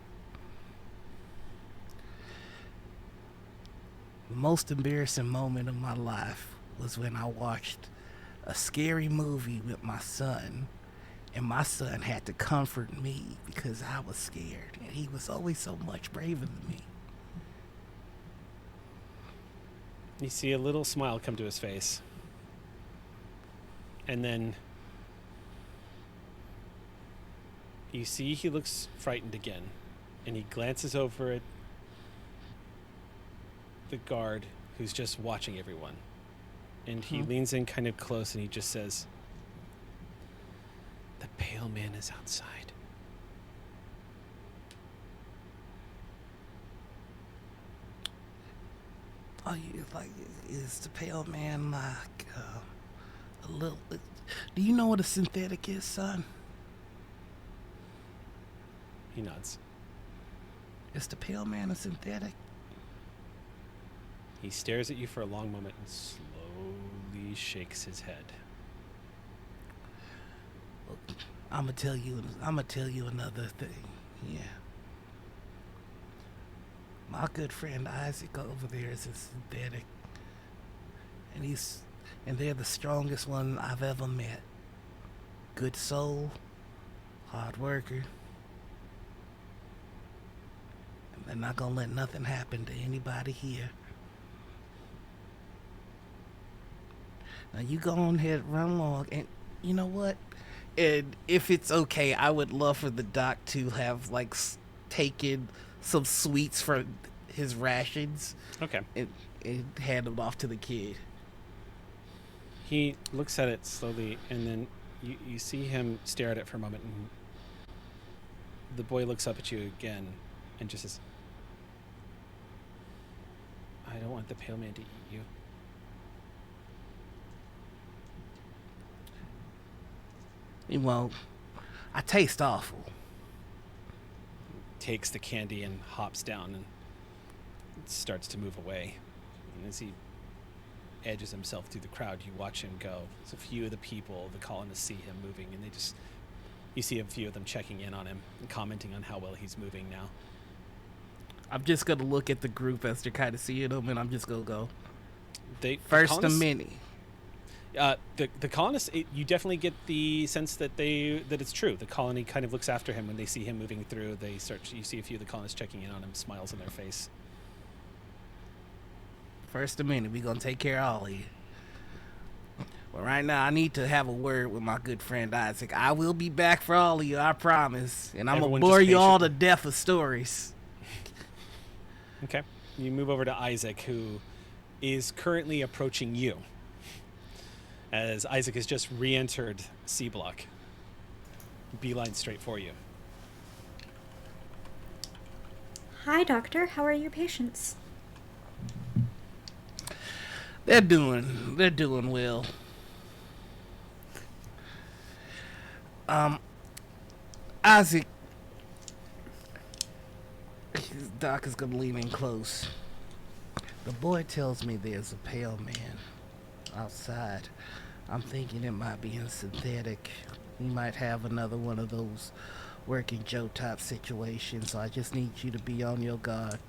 Speaker 3: The most embarrassing moment of my life was when I watched a scary movie with my son, and my son had to comfort me because I was scared, and he was always so much braver than me.
Speaker 1: You see a little smile come to his face. And then you see he looks frightened again. And he glances over at the guard who's just watching everyone. And he leans in kind of close and he just says, "The pale man is outside."
Speaker 3: Oh, you like, is the pale man like a little? Do you know what a synthetic is, son?
Speaker 1: He nods.
Speaker 3: Is the pale man a synthetic?
Speaker 1: He stares at you for a long moment and slowly shakes his head.
Speaker 3: I'm gonna tell you another thing. Yeah. My good friend Isaac over there is a synthetic, and they're the strongest one I've ever met. Good soul, hard worker, and they're not gonna let nothing happen to anybody here. Now you go on ahead, run along, and you know what? And if it's okay, I would love for the doc to have like taken some sweets from his rations
Speaker 1: Okay.
Speaker 3: and hand them off to the kid.
Speaker 1: He looks at it slowly, and then you see him stare at it for a moment, and the boy looks up at you again and just says, "I don't want the pale man to eat you."
Speaker 3: Well, I taste awful.
Speaker 1: Takes the candy and hops down and starts to move away. And as he edges himself through the crowd, you watch him go. So a few of the people, the colonists, see him moving, and you see a few of them checking in on him and commenting on how well he's moving now.
Speaker 3: I'm just gonna look at the group as they're kind of seeing them, and I'm just gonna go first
Speaker 1: The
Speaker 3: of many.
Speaker 1: The colonists, you definitely get the sense that it's true. The colony kind of looks after him when they see him moving through. You see a few of the colonists checking in on him, smiles on their face.
Speaker 3: First of many, we gonna take care of all of you. Well, right now, I need to have a word with my good friend Isaac. I will be back for all of you, I promise. And I'm
Speaker 1: Everyone
Speaker 3: gonna bore
Speaker 1: just
Speaker 3: you all
Speaker 1: patient.
Speaker 3: to death with stories.
Speaker 1: Okay. You move over to Isaac, who is currently approaching you, as Isaac has just re-entered C Block. Beeline straight for you.
Speaker 4: Hi, doctor. How are your patients?
Speaker 3: They're doing well. Isaac, Doc is gonna lean in close. The boy tells me there's a pale man outside. I'm thinking it might be in synthetic. He might have another one of those working Joe type situations, so I just need you to be on your guard.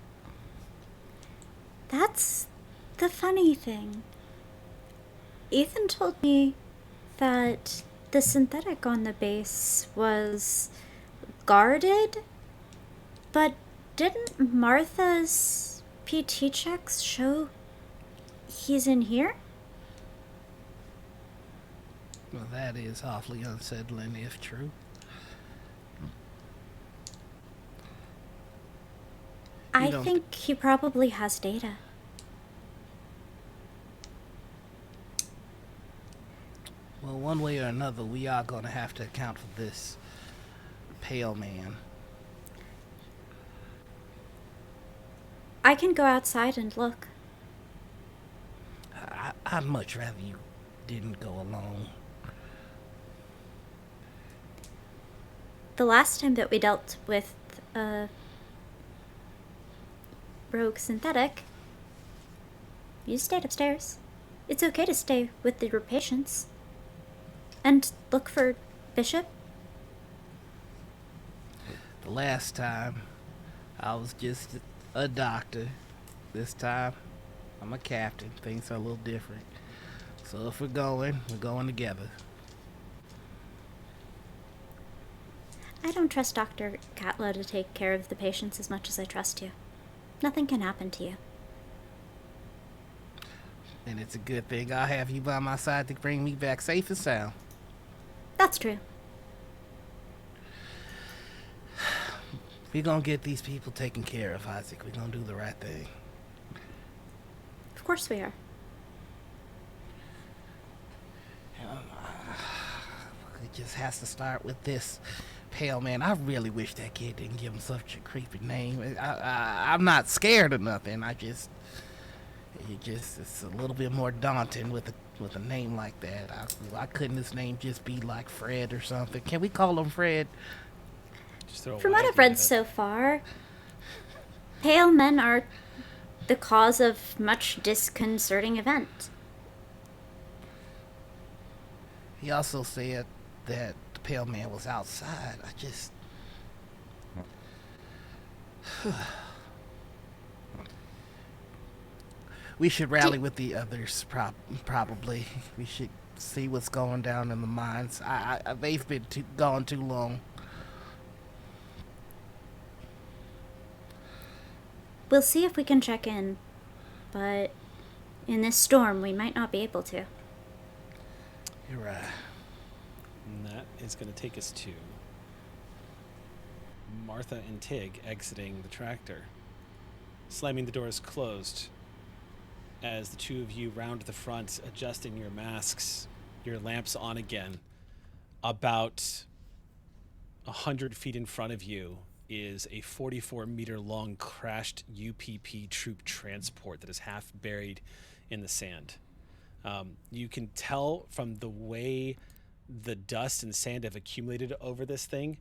Speaker 4: That's the funny thing. Ethan told me that the synthetic on the base was guarded, but didn't Martha's PT checks show he's in here?
Speaker 3: Well, that is awfully unsettling if true.
Speaker 4: I
Speaker 3: don't-
Speaker 4: think he probably has data.
Speaker 3: Well, one way or another, we are going to have to account for this pale man.
Speaker 4: I can go outside and look.
Speaker 3: I'd much rather you didn't go alone.
Speaker 4: The last time that we dealt with a rogue synthetic, you stayed upstairs. It's okay to stay with your patients. And look for Bishop.
Speaker 3: The last time, I was just a doctor. This time, I'm a captain. Things are a little different. So if we're going together.
Speaker 4: I don't trust Dr. Catlow to take care of the patients as much as I trust you. Nothing can happen to you.
Speaker 3: And it's a good thing I have you by my side to bring me back safe and sound.
Speaker 4: That's true.
Speaker 3: We're gonna get these people taken care of, Isaac. We're gonna do the right thing.
Speaker 4: Of course we are.
Speaker 3: It just has to start with this Pale Man. I really wish that kid didn't give him such a creepy name. I'm not scared of nothing. It's a little bit more daunting with a name like that. Why couldn't his name just be like Fred or something? Can we call him Fred?
Speaker 4: From what I've read so far, pale men are the cause of much disconcerting event.
Speaker 3: He also said that the Pale Man was outside. We should rally with the others, probably. We should see what's going down in the mines. They've been gone too long.
Speaker 4: We'll see if we can check in, but in this storm, we might not be able to.
Speaker 3: You're right.
Speaker 1: And that is going to take us to Martha and Tig exiting the tractor, slamming the doors closed as the two of you round the front, adjusting your masks, your lamps on again. About 100 feet in front of you is a 44-meter long crashed UPP troop transport that is half buried in the sand. You can tell from the way the dust and sand have accumulated over this thing,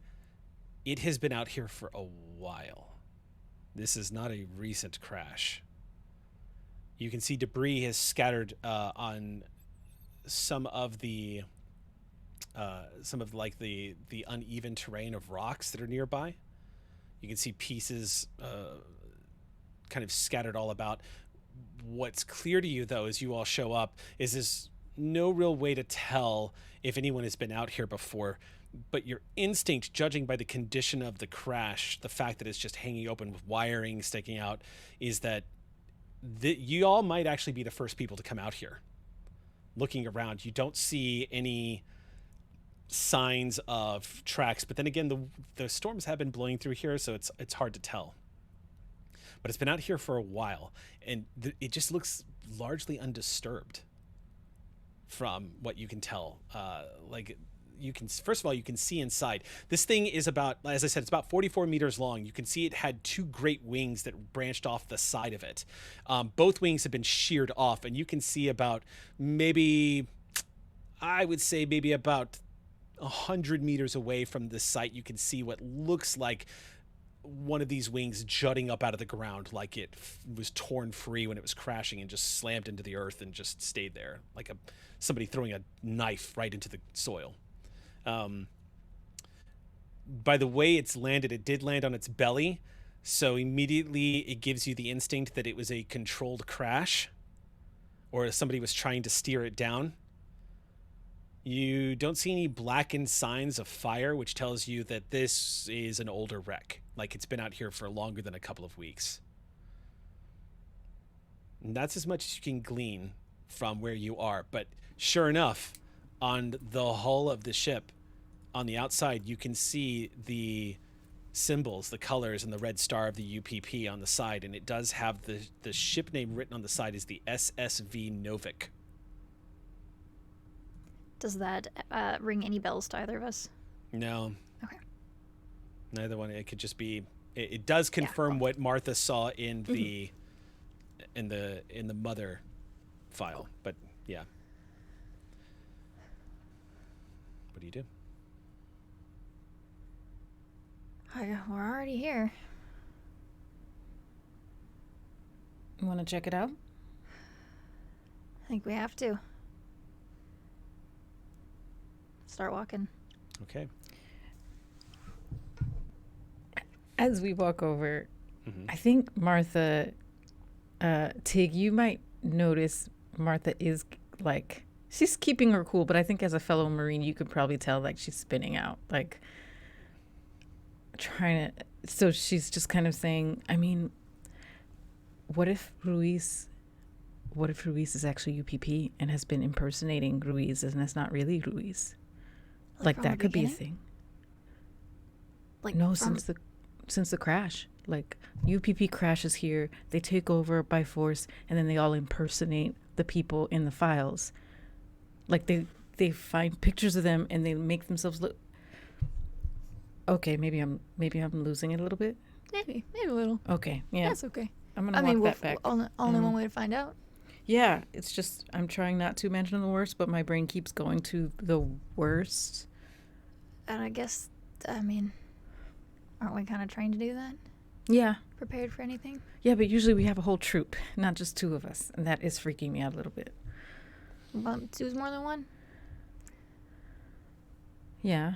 Speaker 1: it has been out here for a while. This is not a recent crash. You can see debris has scattered on some of the uneven terrain of rocks that are nearby. You can see pieces kind of scattered all about. What's clear to you, though, as you all show up, is there's no real way to tell if anyone has been out here before. But your instinct, judging by the condition of the crash, the fact that it's just hanging open with wiring sticking out, is that you all might actually be the first people to come out here. Looking around, you don't see any signs of tracks, but then again, the storms have been blowing through here, so it's hard to tell. But it's been out here for a while, and it just looks largely undisturbed from what you can tell. First of all, you can see inside. This thing is about, as I said, it's about 44 meters long. You can see it had two great wings that branched off the side of it. Both wings have been sheared off, and you can see about about 100 meters away from the site, you can see what looks like one of these wings jutting up out of the ground, like it was torn free when it was crashing and just slammed into the earth and just stayed there, like somebody throwing a knife right into the soil. By the way it's landed, it did land on its belly, so immediately it gives you the instinct that it was a controlled crash or somebody was trying to steer it down. You don't see any blackened signs of fire, which tells you that this is an older wreck, like it's been out here for longer than a couple of weeks. And that's as much as you can glean from where you are. But sure enough, on the hull of the ship, on the outside, you can see the symbols, the colors, and the red star of the UPP on the side, and it does have the ship name written on the side is the SSV Novik.
Speaker 2: Does that ring any bells to either of us?
Speaker 1: No.
Speaker 2: Okay.
Speaker 1: Neither one. It could just be. It does confirm what Martha saw in the in the mother file, but yeah. What do you do?
Speaker 2: We're already here.
Speaker 5: You want to check it out?
Speaker 2: I think we have to. Start walking.
Speaker 1: Okay.
Speaker 5: As we walk over, I think Martha, Tig, you might notice Martha is like, she's keeping her cool, but I think as a fellow Marine, you could probably tell like she's spinning out, like trying to. So she's just kind of saying, I mean, what if Ruiz is actually UPP and has been impersonating Ruiz and it's not really Ruiz? Like
Speaker 2: from
Speaker 5: that
Speaker 2: the
Speaker 5: could be a
Speaker 2: beginning?
Speaker 5: thing.
Speaker 2: Like
Speaker 5: No,
Speaker 2: from-
Speaker 5: since the crash. Like UPP crashes here, they take over by force, and then they all impersonate the people in the files. Like they find pictures of them and they make themselves look. Okay, maybe I'm losing it a little bit.
Speaker 2: maybe a little.
Speaker 5: Okay, yeah,
Speaker 2: That's okay.
Speaker 5: I'm gonna
Speaker 2: I
Speaker 5: walk
Speaker 2: mean,
Speaker 5: that back.
Speaker 2: only one way to find out.
Speaker 5: Yeah, it's just I'm trying not to mention the worst, but my brain keeps going to the worst.
Speaker 2: And I guess, I mean, aren't we kind of trained to do that?
Speaker 5: Yeah,
Speaker 2: Prepared for anything?
Speaker 5: yeah, but usually we have a whole troop, not just two of us, and that is freaking me out a little bit.
Speaker 2: Well, two's more than one?
Speaker 5: Yeah.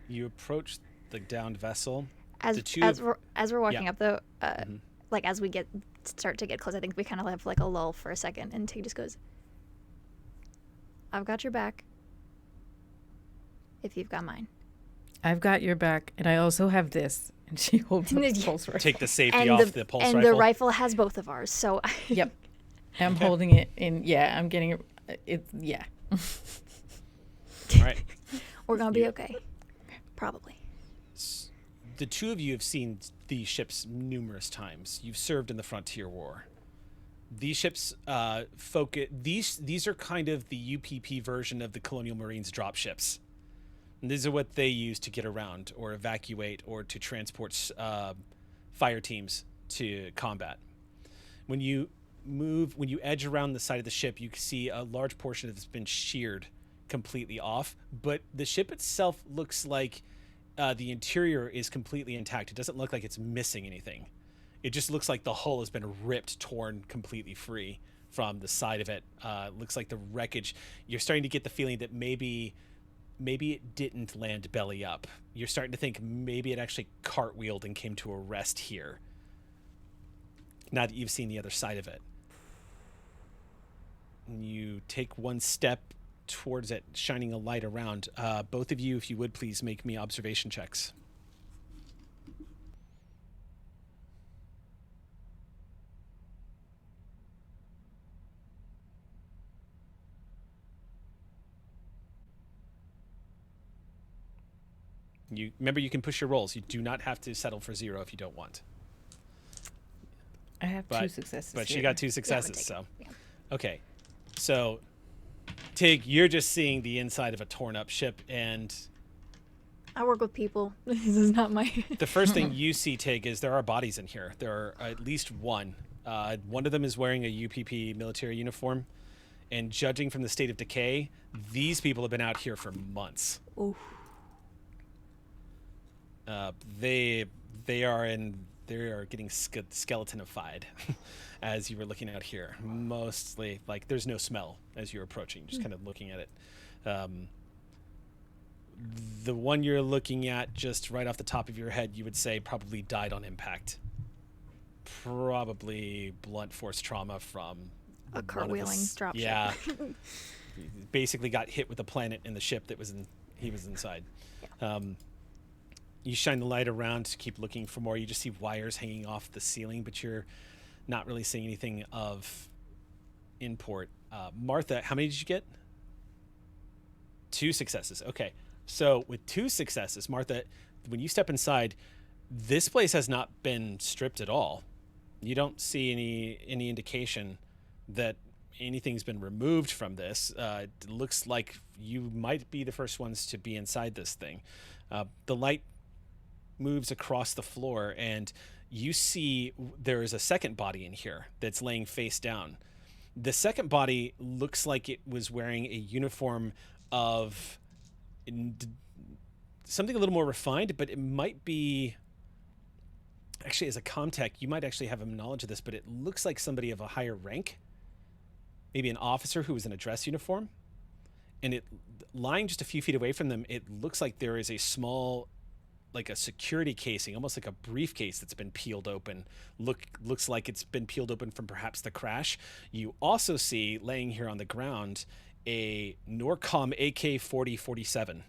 Speaker 1: You approach the downed vessel.
Speaker 2: As
Speaker 1: The two
Speaker 2: as
Speaker 1: of-
Speaker 2: we're walking
Speaker 1: Yeah.
Speaker 2: up though, like as we start to get close, I think we kind of have like a lull for a second, and Tig just goes, "I've got your back. If you've got mine."
Speaker 5: I've got your back, and I also have this. And she holds up the pulse rifle.
Speaker 1: Take the safety
Speaker 2: And
Speaker 1: off the pulse
Speaker 2: and
Speaker 1: rifle.
Speaker 2: the rifle has both of ours, so
Speaker 5: Yep. I'm holding it in. Yeah, I'm getting it. Yeah.
Speaker 1: All right.
Speaker 2: we're gonna be okay, probably.
Speaker 1: The two of you have seen these ships numerous times. You've served in the Frontier War. These ships focus. These are kind of the UPP version of the Colonial Marines drop ships. And these are what they use to get around or evacuate or to transport fire teams to combat. When you edge around the side of the ship, you can see a large portion of it's been sheared completely off, but the ship itself looks like the interior is completely intact. It doesn't look like it's missing anything. It just looks like the hull has been ripped, torn completely free from the side of it. Looks like the wreckage. You're starting to get the feeling that maybe it didn't land belly up. You're starting to think maybe it actually cartwheeled and came to a rest here. Now that you've seen the other side of it. And you take one step towards it, shining a light around. Both of you, if you would please make me observation checks. You remember, you can push your rolls. You do not have to settle for 0 if you don't want.
Speaker 5: I have
Speaker 1: But-
Speaker 5: two successes.
Speaker 1: But she
Speaker 5: here.
Speaker 1: got 2
Speaker 2: Yeah, we'll
Speaker 1: successes,
Speaker 2: take it.
Speaker 1: so.
Speaker 2: Yeah.
Speaker 1: Okay. So, Tig, you're just seeing the inside of a torn up ship, and
Speaker 2: I work with people. This is not my.
Speaker 1: the first thing you see, Tig, is there are bodies in here. There are at least one. One of them is wearing a UPP military uniform, and judging from the state of decay, these people have been out here for months.
Speaker 2: Ooh.
Speaker 1: They are getting skeletonified as you were looking out here. Mostly, like, there's no smell as you're approaching, just kind of looking at it. The one you're looking at just right off the top of your head, you would say probably died on impact. Probably blunt force trauma from
Speaker 2: A
Speaker 1: one of the
Speaker 2: cartwheeling drop ship.
Speaker 1: Yeah. Basically got hit with a planet in the ship that he was inside. You shine the light around to keep looking for more. You just see wires hanging off the ceiling, but you're not really seeing anything of import. Martha, how many did you get? 2 successes. Okay. So with 2 successes, Martha, when you step inside, this place has not been stripped at all. You don't see any indication that anything's been removed from this. It looks like you might be the first ones to be inside this thing. The light moves across the floor, and you see there is a second body in here that's laying face down. The second body looks like it was wearing a uniform of something a little more refined, but it might be... Actually, as a comtech, you might actually have a knowledge of this, but it looks like somebody of a higher rank. Maybe an officer who was in a dress uniform. And lying just a few feet away from them, it looks like there is a small like a security casing, almost like a briefcase that's been peeled open. Looks like it's been peeled open from perhaps the crash. You also see laying here on the ground a Norcom AK-47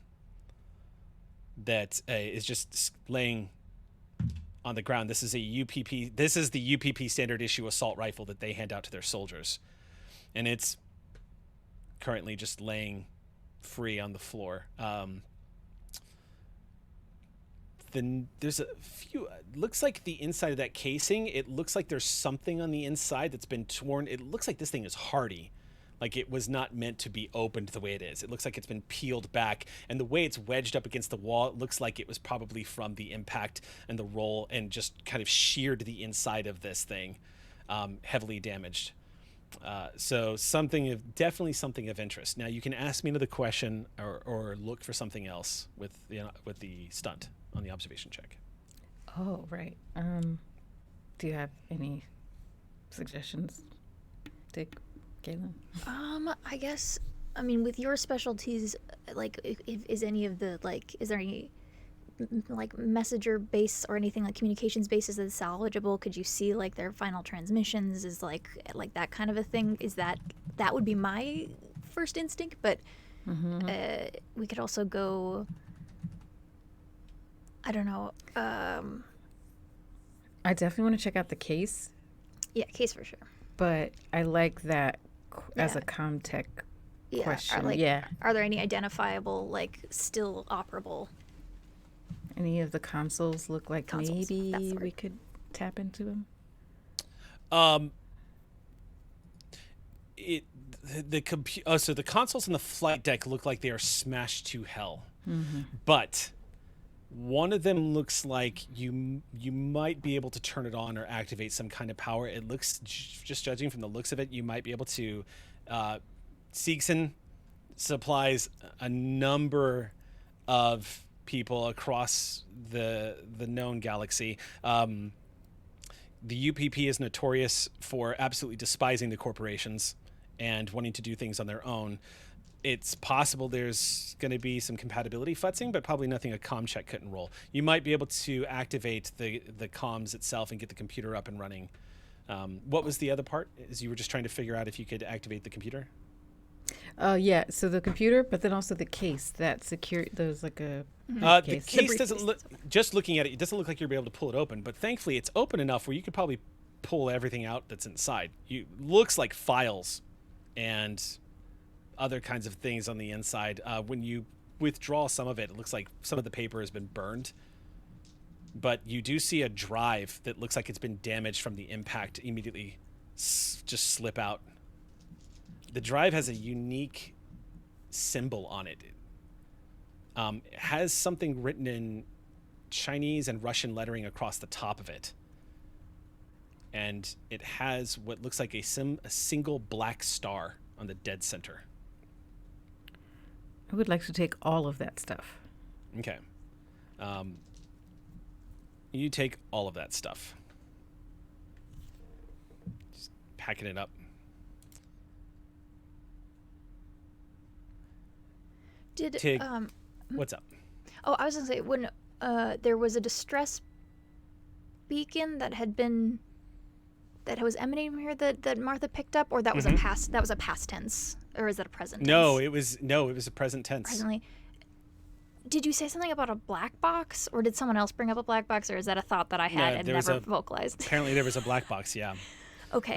Speaker 1: that is just laying on the ground. This is a UPP. This is the UPP standard issue assault rifle that they hand out to their soldiers, and it's currently just laying free on the floor. Then there's a few. Looks like the inside of that casing. It looks like there's something on the inside that's been torn. It looks like this thing is hardy. Like it was not meant to be opened the way it is. It looks like it's been peeled back, and the way it's wedged up against the wall, it looks like it was probably from the impact and the roll, and just kind of sheared the inside of this thing, heavily damaged. So definitely something of interest. Now you can ask me another question or look for something else with the stunt on the observation check.
Speaker 5: Oh, right. Do you have any suggestions, Dick, Galen?
Speaker 2: I guess, I mean, with your specialties, like, if is any of the, like, is there any, like, messenger base or anything like communications bases that's salvageable? Could you see, like, their final transmissions? Is, like that kind of a thing? Is that would be my first instinct, but we could also go, I don't know.
Speaker 5: I definitely want to check out the case,
Speaker 2: Yeah, case for sure.
Speaker 5: but I like that as
Speaker 2: Yeah.
Speaker 5: a comtech
Speaker 2: Yeah.
Speaker 5: question.
Speaker 2: Are there any identifiable, like, still operable?
Speaker 5: Any of the consoles look like
Speaker 2: Consoles,
Speaker 5: maybe
Speaker 2: that's the word.
Speaker 5: we could tap into them?
Speaker 1: So the consoles in the flight deck look like they are smashed to hell, but one of them looks like you might be able to turn it on or activate some kind of power. It looks, just judging from the looks of it, you might be able to. Seegson supplies a number of people across the known galaxy. The UPP is notorious for absolutely despising the corporations and wanting to do things on their own. It's possible there's going to be some compatibility futzing, but probably nothing a comm check couldn't roll. You might be able to activate the comms itself and get the computer up and running. What was the other part? Is you were just trying to figure out if you could activate the computer?
Speaker 5: Yeah, so the computer, but then also the case that secure. There's like a
Speaker 1: The
Speaker 5: case.
Speaker 1: case doesn't look. Just looking at it, it doesn't look like you'll be able to pull it open. But thankfully, it's open enough where you could probably pull everything out that's inside. Looks like files and other kinds of things on the inside. When you withdraw some of it, it looks like some of the paper has been burned. But you do see a drive that looks like it's been damaged from the impact immediately just slip out. The drive has a unique symbol on it. It has something written in Chinese and Russian lettering across the top of it. And it has what looks like a single black star on the dead center.
Speaker 5: I would like to take all of that stuff.
Speaker 1: Okay. You take all of that stuff. Just packing it up.
Speaker 2: Did
Speaker 1: What's up?
Speaker 2: Oh, I was gonna say, when there was a distress beacon that was emanating from here that Martha picked up, or that was a past tense, or is that a present tense?
Speaker 1: No, it was a present tense.
Speaker 2: Presently. Did you say something about a black box, or did someone else bring up a black box, or is that a thought that I had and never vocalized?
Speaker 1: Apparently there was a black box, yeah.
Speaker 2: Okay.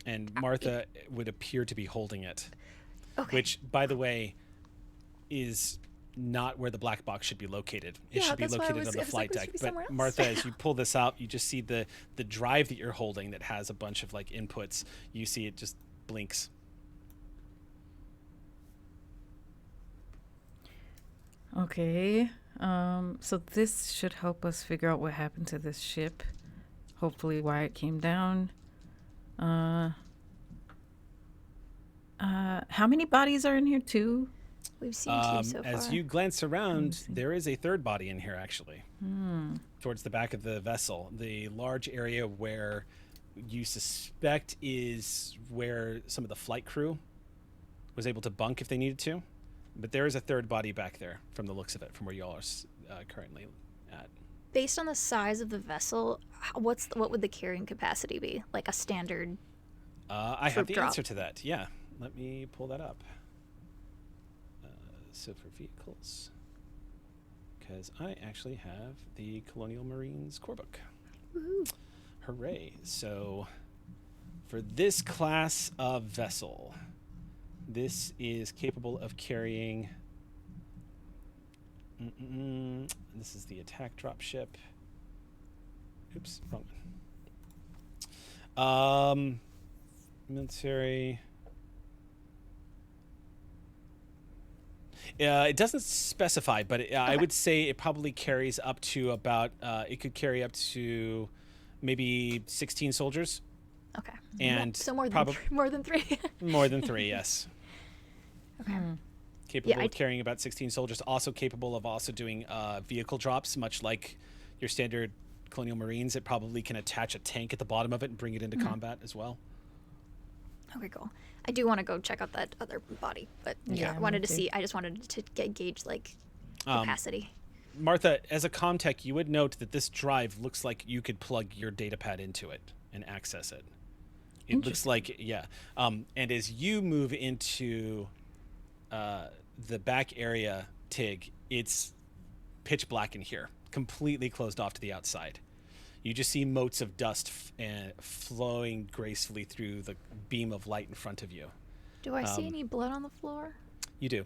Speaker 1: And Martha would appear to be holding it.
Speaker 2: Okay.
Speaker 1: Which, by the way, is not where the black box should be located. It should be
Speaker 2: that's why
Speaker 1: located on the
Speaker 2: it was
Speaker 1: flight
Speaker 2: like,
Speaker 1: deck.
Speaker 2: it should be
Speaker 1: But
Speaker 2: somewhere else.
Speaker 1: Martha, as you pull this out, you just see the drive that you're holding that has a bunch of like inputs. You see it just blinks.
Speaker 5: Okay. So this should help us figure out what happened to this ship. Hopefully why it came down. How many bodies are in here? 2?
Speaker 2: We've seen 2 so far.
Speaker 1: As you glance around, there is a third body in here, actually. Towards the back of the vessel. The large area where you suspect is where some of the flight crew was able to bunk if they needed to. But there is a third body back there from the looks of it, from where you all are currently at.
Speaker 2: Based on the size of the vessel, what would the carrying capacity be? Like a standard.
Speaker 1: I have
Speaker 2: Troop
Speaker 1: the
Speaker 2: drop.
Speaker 1: answer to that. Yeah, let me pull that up. So for vehicles, because I actually have the Colonial Marines core book.
Speaker 2: Woohoo.
Speaker 1: Hooray! So for this class of vessel, this is capable of carrying. This is the attack drop ship. Oops, wrong one. Military. It doesn't specify, but I would say it probably carries up to about. It could carry up to maybe 16 soldiers.
Speaker 2: Okay.
Speaker 1: And
Speaker 2: so more than
Speaker 1: probably
Speaker 2: more than 3.
Speaker 1: more than 3. Yes.
Speaker 2: Okay.
Speaker 1: Capable of carrying about 16 soldiers. Also capable of doing vehicle drops, much like your standard Colonial Marines. It probably can attach a tank at the bottom of it and bring it into combat as well.
Speaker 2: Okay, cool. I do want to go check out that other body, but
Speaker 5: Yeah,
Speaker 2: I wanted
Speaker 5: me
Speaker 2: to
Speaker 5: too.
Speaker 2: see. I just wanted to gauge like capacity.
Speaker 1: Martha, as a comm-tech, you would note that this drive looks like you could plug your data pad into it and access it. It looks like, yeah. And as you move into the back area, Tig, it's pitch black in here, completely closed off to the outside. You just see motes of dust flowing gracefully through the beam of light in front of you.
Speaker 2: Do I see any blood on the floor?
Speaker 1: You do.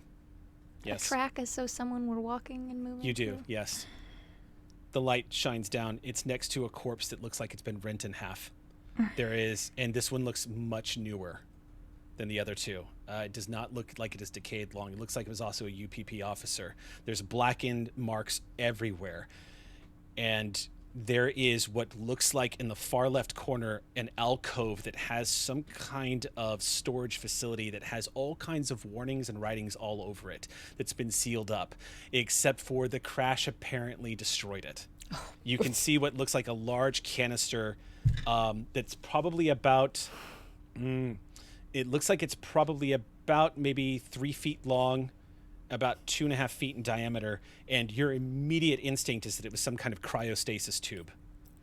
Speaker 1: Yes.
Speaker 2: A track as though someone were walking and moving.
Speaker 1: You do,
Speaker 2: through?
Speaker 1: yes. The light shines down. It's next to a corpse that looks like it's been rent in half. There is, and this one looks much newer than the other two. It does not look like it is decayed long. It looks like it was also a UPP officer. There's blackened marks everywhere. And there is what looks like in the far left corner an alcove that has some kind of storage facility that has all kinds of warnings and writings all over it that's been sealed up, except for the crash apparently destroyed it. You can see what looks like a large canister that's probably about it looks like it's probably about maybe 3 feet long, about 2.5 feet in diameter, and your immediate instinct is that it was some kind of cryostasis tube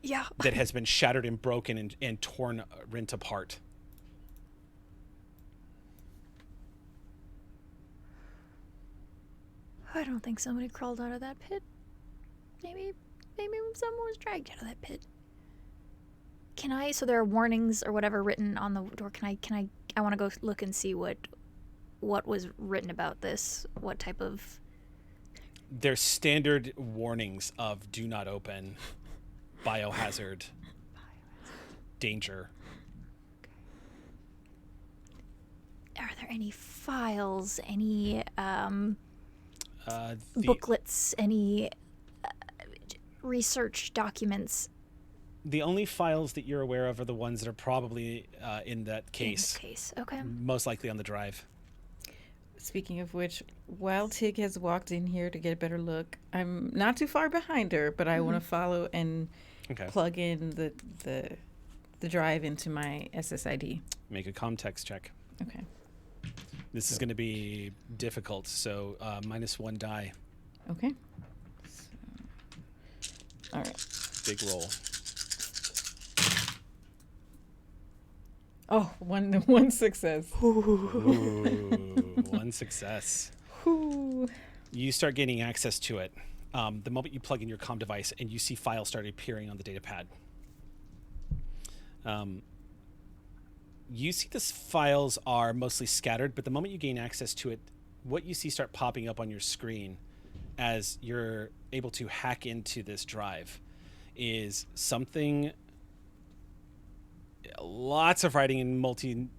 Speaker 2: Yeah.
Speaker 1: that has been shattered and broken and torn, rent apart.
Speaker 2: I don't think somebody crawled out of that pit. Maybe someone was dragged out of that pit. Can I? So there are warnings or whatever written on the door. Can I? I want to go look and see what was written about this. What type of?
Speaker 1: There's standard warnings of do not open, biohazard, danger.
Speaker 2: Are there any files? Any
Speaker 1: The-
Speaker 2: booklets? Any research documents?
Speaker 1: The only files that you're aware of are the ones that are probably in that case,
Speaker 2: In the case. Okay.
Speaker 1: most likely on the drive.
Speaker 5: Speaking of which, while Tig has walked in here to get a better look, I'm not too far behind her, but I want to follow and
Speaker 1: Okay.
Speaker 5: plug in the drive into my SSID.
Speaker 1: Make a context check.
Speaker 5: Okay.
Speaker 1: This is going to be difficult, so -1 die.
Speaker 5: Okay. All right.
Speaker 1: Big roll.
Speaker 5: Oh, one success.
Speaker 1: Ooh, 1 success.
Speaker 5: Ooh.
Speaker 1: You start gaining access to it the moment you plug in your comm device, and you see files start appearing on the data pad. You see these files are mostly scattered, but the moment you gain access to it, what you see start popping up on your screen as you're able to hack into this drive is something, lots of writing in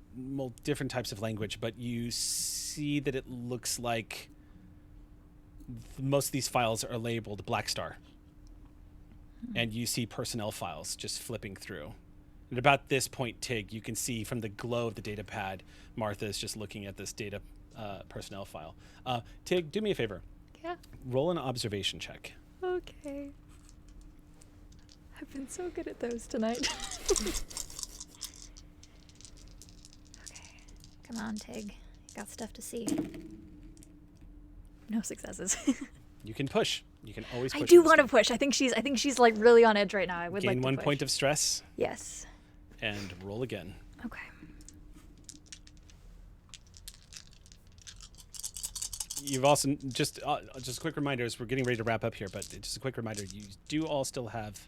Speaker 1: different types of language, but you see that it looks like most of these files are labeled Black Star. And you see personnel files just flipping through. At about this point, Tig, you can see from the glow of the data pad, Martha is just looking at this data personnel file. Tig, do me a favor.
Speaker 2: Yeah.
Speaker 1: Roll an observation check.
Speaker 2: Okay. I've been so good at those tonight. Okay. Come on, Tig. Got stuff to see. No successes.
Speaker 1: You can push. You can always push.
Speaker 2: I do
Speaker 1: in this
Speaker 2: want to
Speaker 1: game.
Speaker 2: push. I think she's like really on edge right now. I would
Speaker 1: Gain
Speaker 2: like to
Speaker 1: 1
Speaker 2: push.
Speaker 1: point of stress
Speaker 2: Yes.
Speaker 1: and roll again.
Speaker 2: Okay.
Speaker 1: You've also just a quick reminder as we're getting ready to wrap up here, but just a quick reminder: you do all still have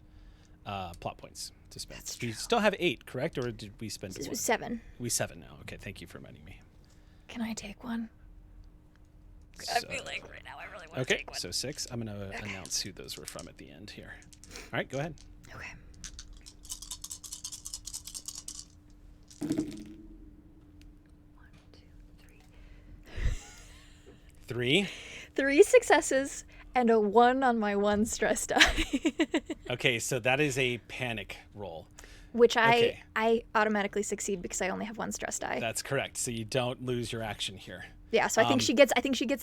Speaker 1: plot points to spend.
Speaker 2: That's
Speaker 1: We
Speaker 2: true.
Speaker 1: still have 8, correct, or did we spend
Speaker 2: This
Speaker 1: one?
Speaker 2: was 7.
Speaker 1: We 7 now. Okay, thank you for reminding me.
Speaker 2: Can I take one? I
Speaker 1: So-
Speaker 2: feel like right now I really want to
Speaker 1: Okay,
Speaker 2: take one.
Speaker 1: so 6. I'm going to announce who those were from at the end here. All right, go ahead.
Speaker 2: Okay. One, 2, 3.
Speaker 1: 3.
Speaker 2: 3 successes and a 1 on my 1 stress die.
Speaker 1: Okay, so that is a panic roll.
Speaker 2: Which
Speaker 1: Okay.
Speaker 2: I automatically succeed because I only have 1 stress die.
Speaker 1: That's correct. So you don't lose your action here.
Speaker 2: Yeah, so I think she gets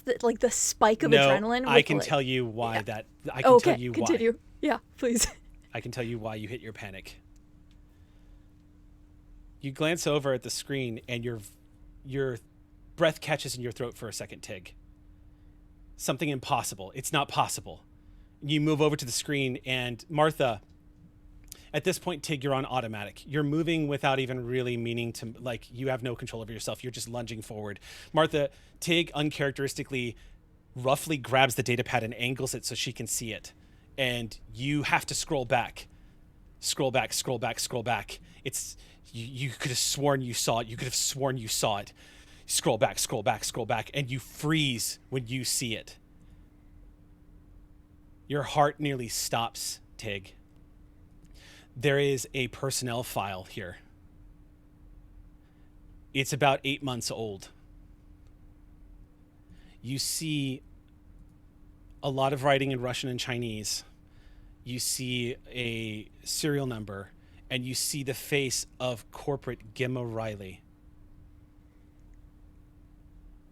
Speaker 2: the spike of
Speaker 1: No,
Speaker 2: adrenaline.
Speaker 1: I
Speaker 2: with,
Speaker 1: can
Speaker 2: like-
Speaker 1: tell you why
Speaker 2: yeah.
Speaker 1: that. I can
Speaker 2: Okay,
Speaker 1: tell you
Speaker 2: continue.
Speaker 1: why.
Speaker 2: Yeah, please.
Speaker 1: I can tell you why you hit your panic. You glance over at the screen and your breath catches in your throat for a second, Tig. Something impossible. It's not possible. You move over to the screen and Martha, at this point, Tig, you're on automatic. You're moving without even really meaning to, like, you have no control over yourself. You're just lunging forward. Martha, Tig uncharacteristically roughly grabs the data pad and angles it so she can see it. And you have to scroll back. Scroll back, scroll back, scroll back. It's, you could have sworn you saw it. You could have sworn you saw it. Scroll back, scroll back, scroll back. And you freeze when you see it. Your heart nearly stops, Tig. There is a personnel file here. It's about 8 months old. You see a lot of writing in Russian and Chinese. You see a serial number, and you see the face of Corporate Gemma Riley.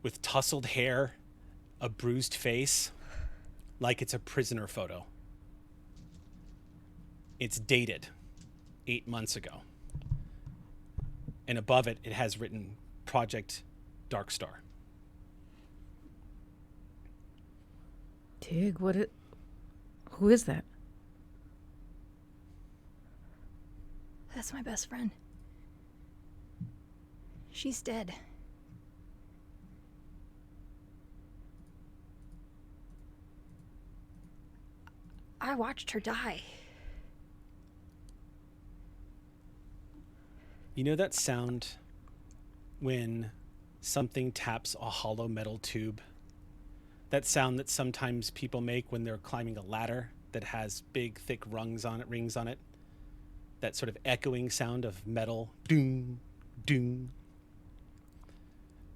Speaker 1: With tousled hair, a bruised face, like it's a prisoner photo. It's dated 8 months ago. And above it, it has written Project Dark Star.
Speaker 5: Tig, who is that?
Speaker 2: That's my best friend. She's dead. I watched her die.
Speaker 1: You know that sound when something taps a hollow metal tube? That sound that sometimes people make when they're climbing a ladder that has big, thick rings on it? That sort of echoing sound of metal. Doom, doom.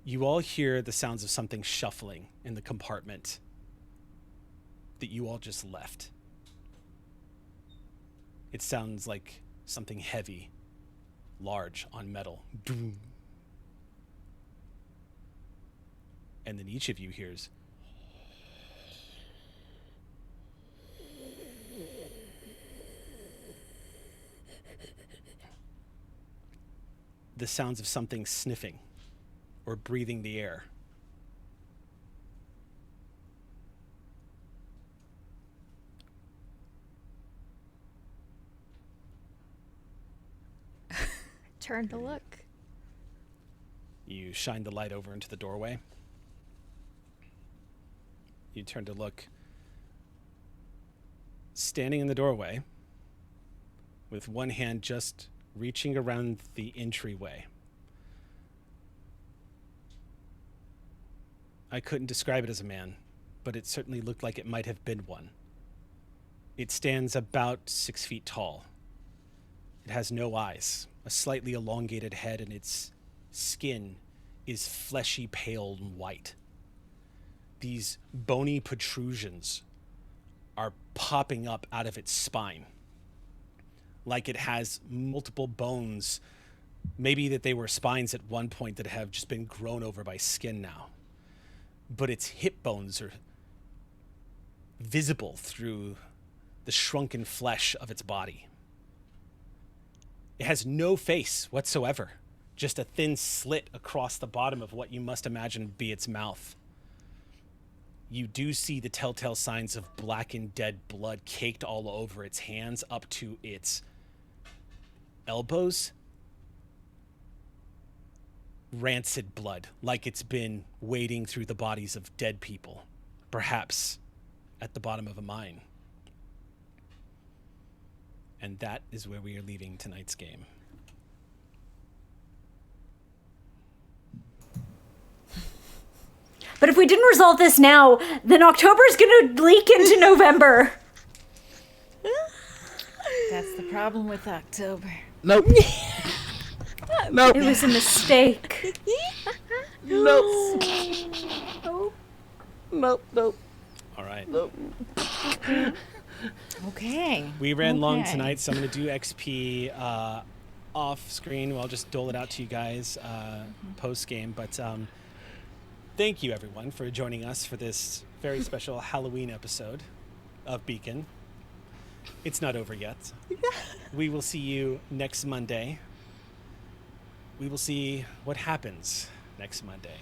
Speaker 1: You all hear the sounds of something shuffling in the compartment that you all just left. It sounds like something heavy, large on metal. Doom. And then each of you hears the sounds of something sniffing or breathing the air.
Speaker 2: Turn to look.
Speaker 1: You shine the light over into the doorway. You turn to look. Standing in the doorway, with one hand just reaching around the entryway. I couldn't describe it as a man, but it certainly looked like it might have been one. It stands about 6 feet tall. It has no eyes, a slightly elongated head, and its skin is fleshy, pale, and white. These bony protrusions are popping up out of its spine, like it has multiple bones, maybe that they were spines at one point that have just been grown over by skin now. But its hip bones are visible through the shrunken flesh of its body. It has no face whatsoever, just a thin slit across the bottom of what you must imagine be its mouth. you do see the telltale signs of blackened dead blood caked all over its hands up to its elbows. Rancid blood, like it's been wading through the bodies of dead people, perhaps at the bottom of a mine. And that is where we are leaving tonight's game.
Speaker 6: But if we didn't resolve this now, then October's gonna leak into November.
Speaker 5: That's the problem with October.
Speaker 3: Nope. Nope.
Speaker 6: It was a mistake.
Speaker 3: Nope. Nope. Nope.
Speaker 1: All right.
Speaker 3: Nope.
Speaker 5: Okay.
Speaker 1: We ran long
Speaker 5: Okay.
Speaker 1: tonight, so I'm going to do XP off screen. I'll just dole it out to you guys post game. But thank you, everyone, for joining us for this very special Halloween episode of Beacon. It's not over yet. We will see you next Monday. We will see what happens next Monday.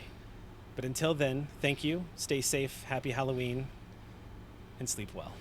Speaker 1: But until then, thank you. Stay safe. Happy Halloween. And sleep well.